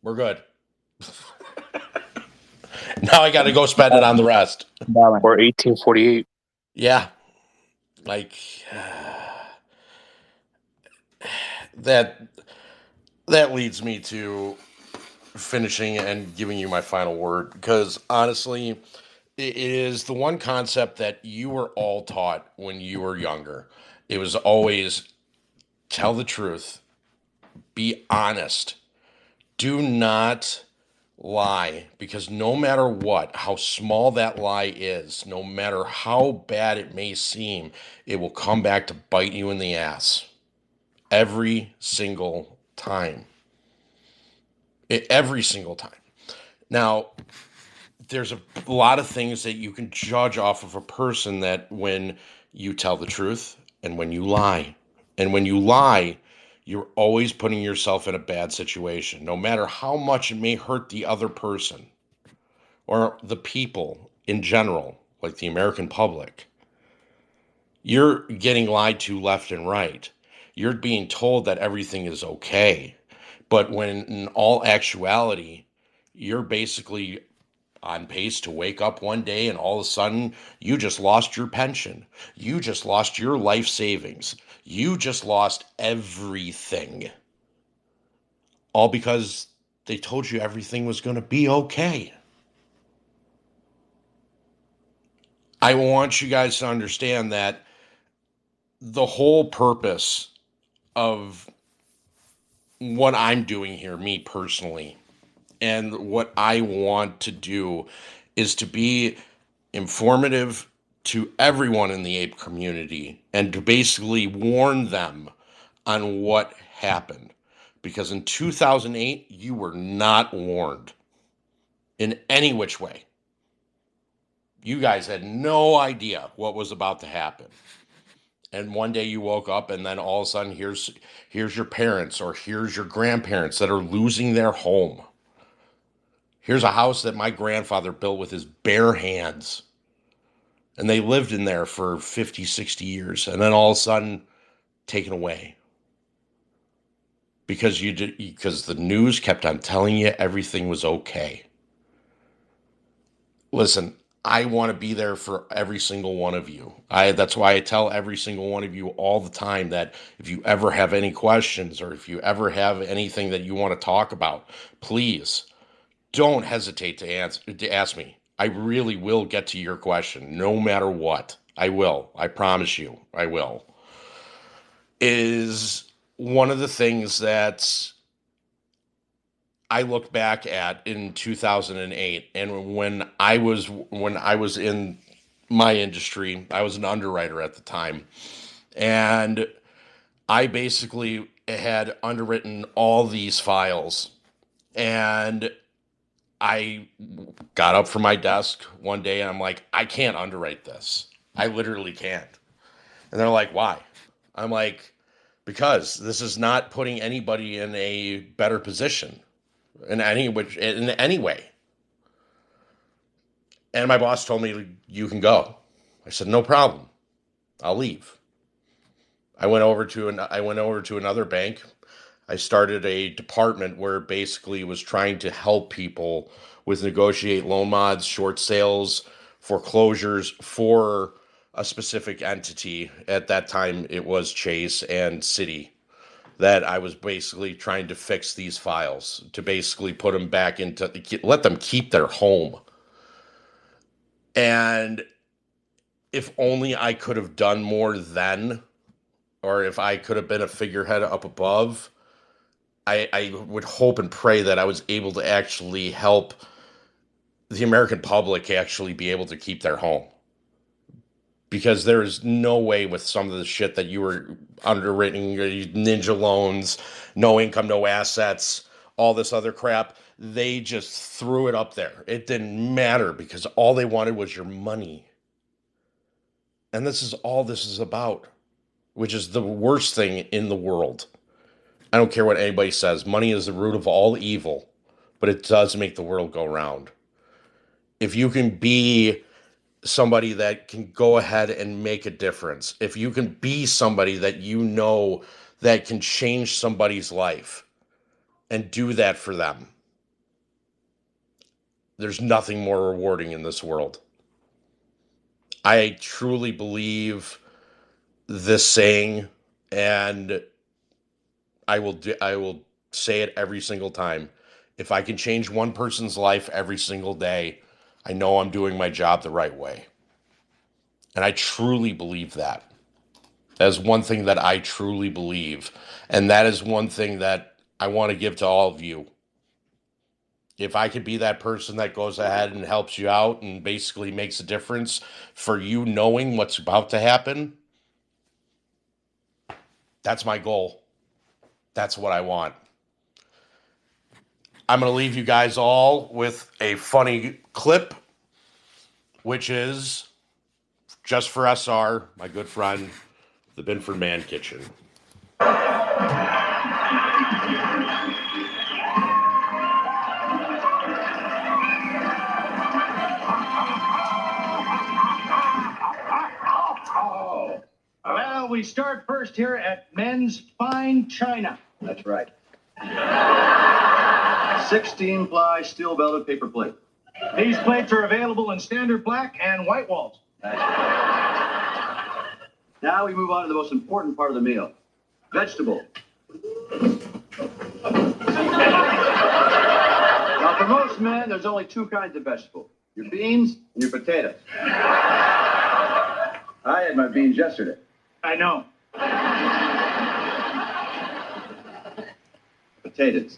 We're good. Now I got to go spend it on the rest. Or 1848. Yeah. Like that leads me to finishing and giving you my final word, because honestly, it is the one concept that you were all taught when you were younger. It was always tell the truth, be honest, do not lie, because no matter what, how small that lie is, no matter how bad it may seem, it will come back to bite you in the ass every single time. Every single time. Now, there's a lot of things that you can judge off of a person, that when you tell the truth and when you lie. And when you lie, you're always putting yourself in a bad situation, no matter how much it may hurt the other person or the people in general, like the American public. You're getting lied to left and right. You're being told that everything is okay. But when in all actuality, you're basically on pace to wake up one day and all of a sudden you just lost your pension. You just lost your life savings. You just lost everything. All because they told you everything was going to be okay. I want you guys to understand that the whole purpose of what I'm doing here, me personally, and what I want to do is to be informative to everyone in the ape community and to basically warn them on what happened. Because in 2008, you were not warned in any which way. You guys had no idea what was about to happen. And one day you woke up and then all of a sudden here's your parents or here's your grandparents that are losing their home. Here's a house that my grandfather built with his bare hands. And they lived in there for 50, 60 years. And then all of a sudden taken away. Because the news kept on telling you everything was okay. Listen, I want to be there for every single one of you. That's why I tell every single one of you all the time that if you ever have any questions or if you ever have anything that you want to talk about, please don't hesitate to ask me. I really will get to your question, no matter what. I will. I promise you, I will. Is one of the things that I look back at in 2008, and when I was in my industry, I was an underwriter at the time, and I basically had underwritten all these files, and I got up from my desk one day and I'm like, I can't underwrite this. I literally can't. And they're like, why? I'm like, because this is not putting anybody in a better position in any way. And my boss told me, you can go. I said, no problem. I'll leave. I went over to another bank. I started a department where basically was trying to help people with negotiate loan mods, short sales, foreclosures for a specific entity. At that time, it was Chase and Citi, that I was basically trying to fix these files to basically put them back into, let them keep their home. And if only I could have done more then, or if I could have been a figurehead up above, I would hope and pray that I was able to actually help the American public actually be able to keep their home. Because there is no way with some of the shit that you were underwritten, ninja loans, no income, no assets, all this other crap, they just threw it up there. It didn't matter because all they wanted was your money. And this is all this is about, which is the worst thing in the world. I don't care what anybody says. Money is the root of all evil. but it does make the world go round. If you can be somebody that can go ahead and make a difference, if you can be somebody that you know that can change somebody's life and do that for them, there's nothing more rewarding in this world. I truly believe this saying, and I will say it every single time. If I can change one person's life every single day, I know I'm doing my job the right way. And I truly believe that. That is one thing that I truly believe. And that is one thing that I want to give to all of you. If I could be that person that goes ahead and helps you out and basically makes a difference for you knowing what's about to happen, that's my goal. That's what I want. I'm going to leave you guys all with a funny clip, which is just for SR, my good friend, the Binford Man Kitchen. Well, we start first here at Men's Fine China. That's right. 16-ply steel belted paper plate. These plates are available in standard black and white walls. Now we move on to the most important part of the meal. Vegetable. Now, for most men, there's only two kinds of vegetable. Your beans and your potatoes. I had my beans yesterday. I know. Potatoes.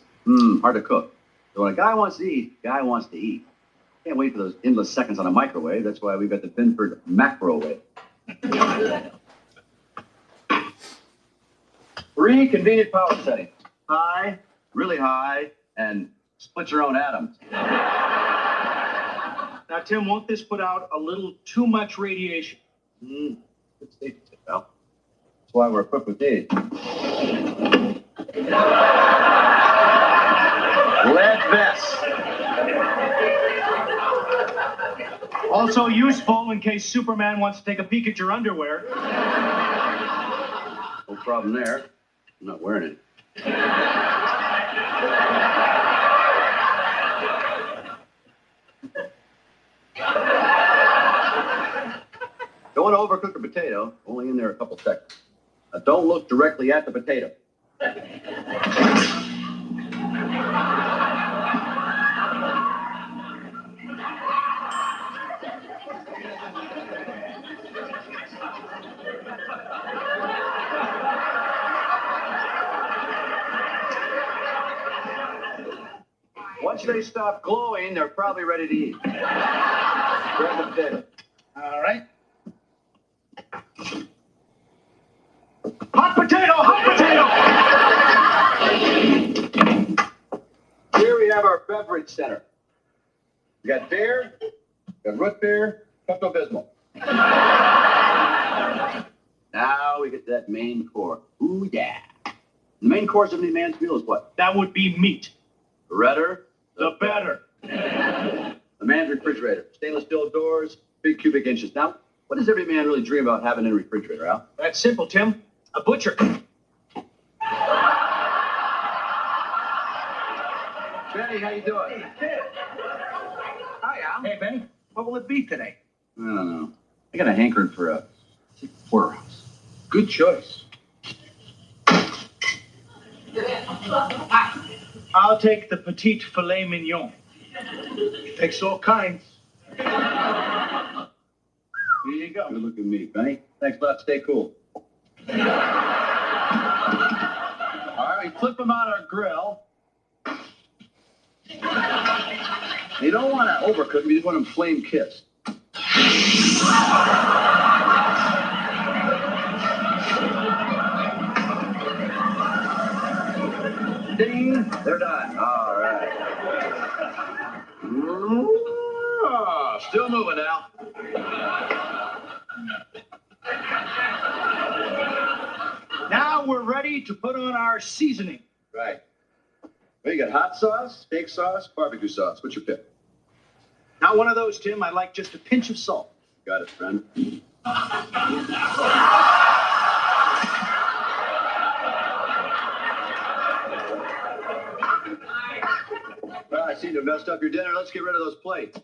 Hard to cook. So when a guy wants to eat, guy wants to eat. Can't wait for those endless seconds on a microwave. That's why we've got the Binford Macrowave. 3 convenient power settings. High, really high, and split your own atoms. Now, Tim, won't this put out a little too much radiation? Good safety tip, Al. That's why we're equipped with these. Lead vests. Also useful in case Superman wants to take a peek at your underwear. No problem there. I'm not wearing it. Don't want to overcook a potato, only in there a couple seconds. Now, don't look directly at the potato. Once they stop glowing, they're probably ready to eat. Grab the potato. All right. Hot potato! Hot potato! Here we have our beverage center. We got beer, we got root beer, Pepto-Bismol. Now we get to that main core. Ooh, yeah. The main course of any man's meal is what? That would be meat. The redder, The better. The man's refrigerator. Stainless steel doors, big cubic inches. Now, what does every man really dream about having in a refrigerator, Al? That's simple, Tim. A butcher. Benny, how you doing? Hi, Al. Hey, Benny. What will it be today? I don't know. I got a hankering for a porterhouse. Good choice. I'll take the petite filet mignon. Takes all kinds. Here you go. Good looking meat, Benny. Thanks a lot. Stay cool. All right, we flip them out our grill. You don't want to overcook them. You just want them flame kissed. Ding, they're done. All right. Still moving now. Now we're ready to put on our seasoning. Right. Well, you got hot sauce, steak sauce, barbecue sauce. What's your pick? Not one of those, Tim. I like just a pinch of salt. Got it, friend. Well, I seem to have messed up your dinner. Let's get rid of those plates.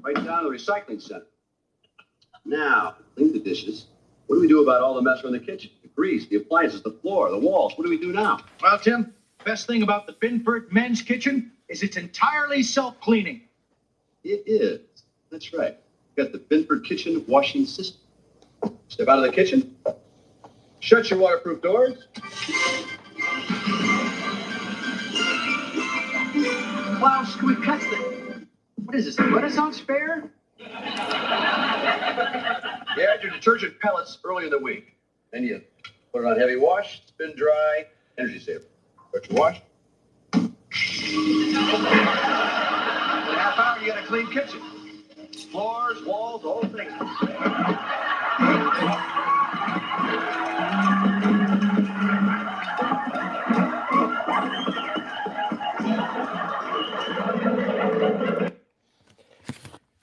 Right down to the recycling center. Now, clean the dishes. What do we do about all the mess from the kitchen? The grease, the appliances, the floor, the walls. What do we do now? Well, Tim, best thing about the Binford men's kitchen is it's entirely self-cleaning. It is. That's right. Got the Binford kitchen washing system. Step out of the kitchen. Shut your waterproof doors. Klaus, can we cut the... What is this, a Renaissance fair? You add your detergent pellets early in the week. Then you put it on heavy wash, spin dry, energy saver. Start your wash. In a half hour, you got a clean kitchen. Floors, walls, the whole thing.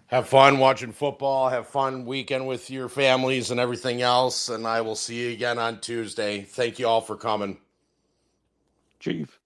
Have fun watching football. Have fun weekend with your families and everything else. And I will see you again on Tuesday. Thank you all for coming. Chief.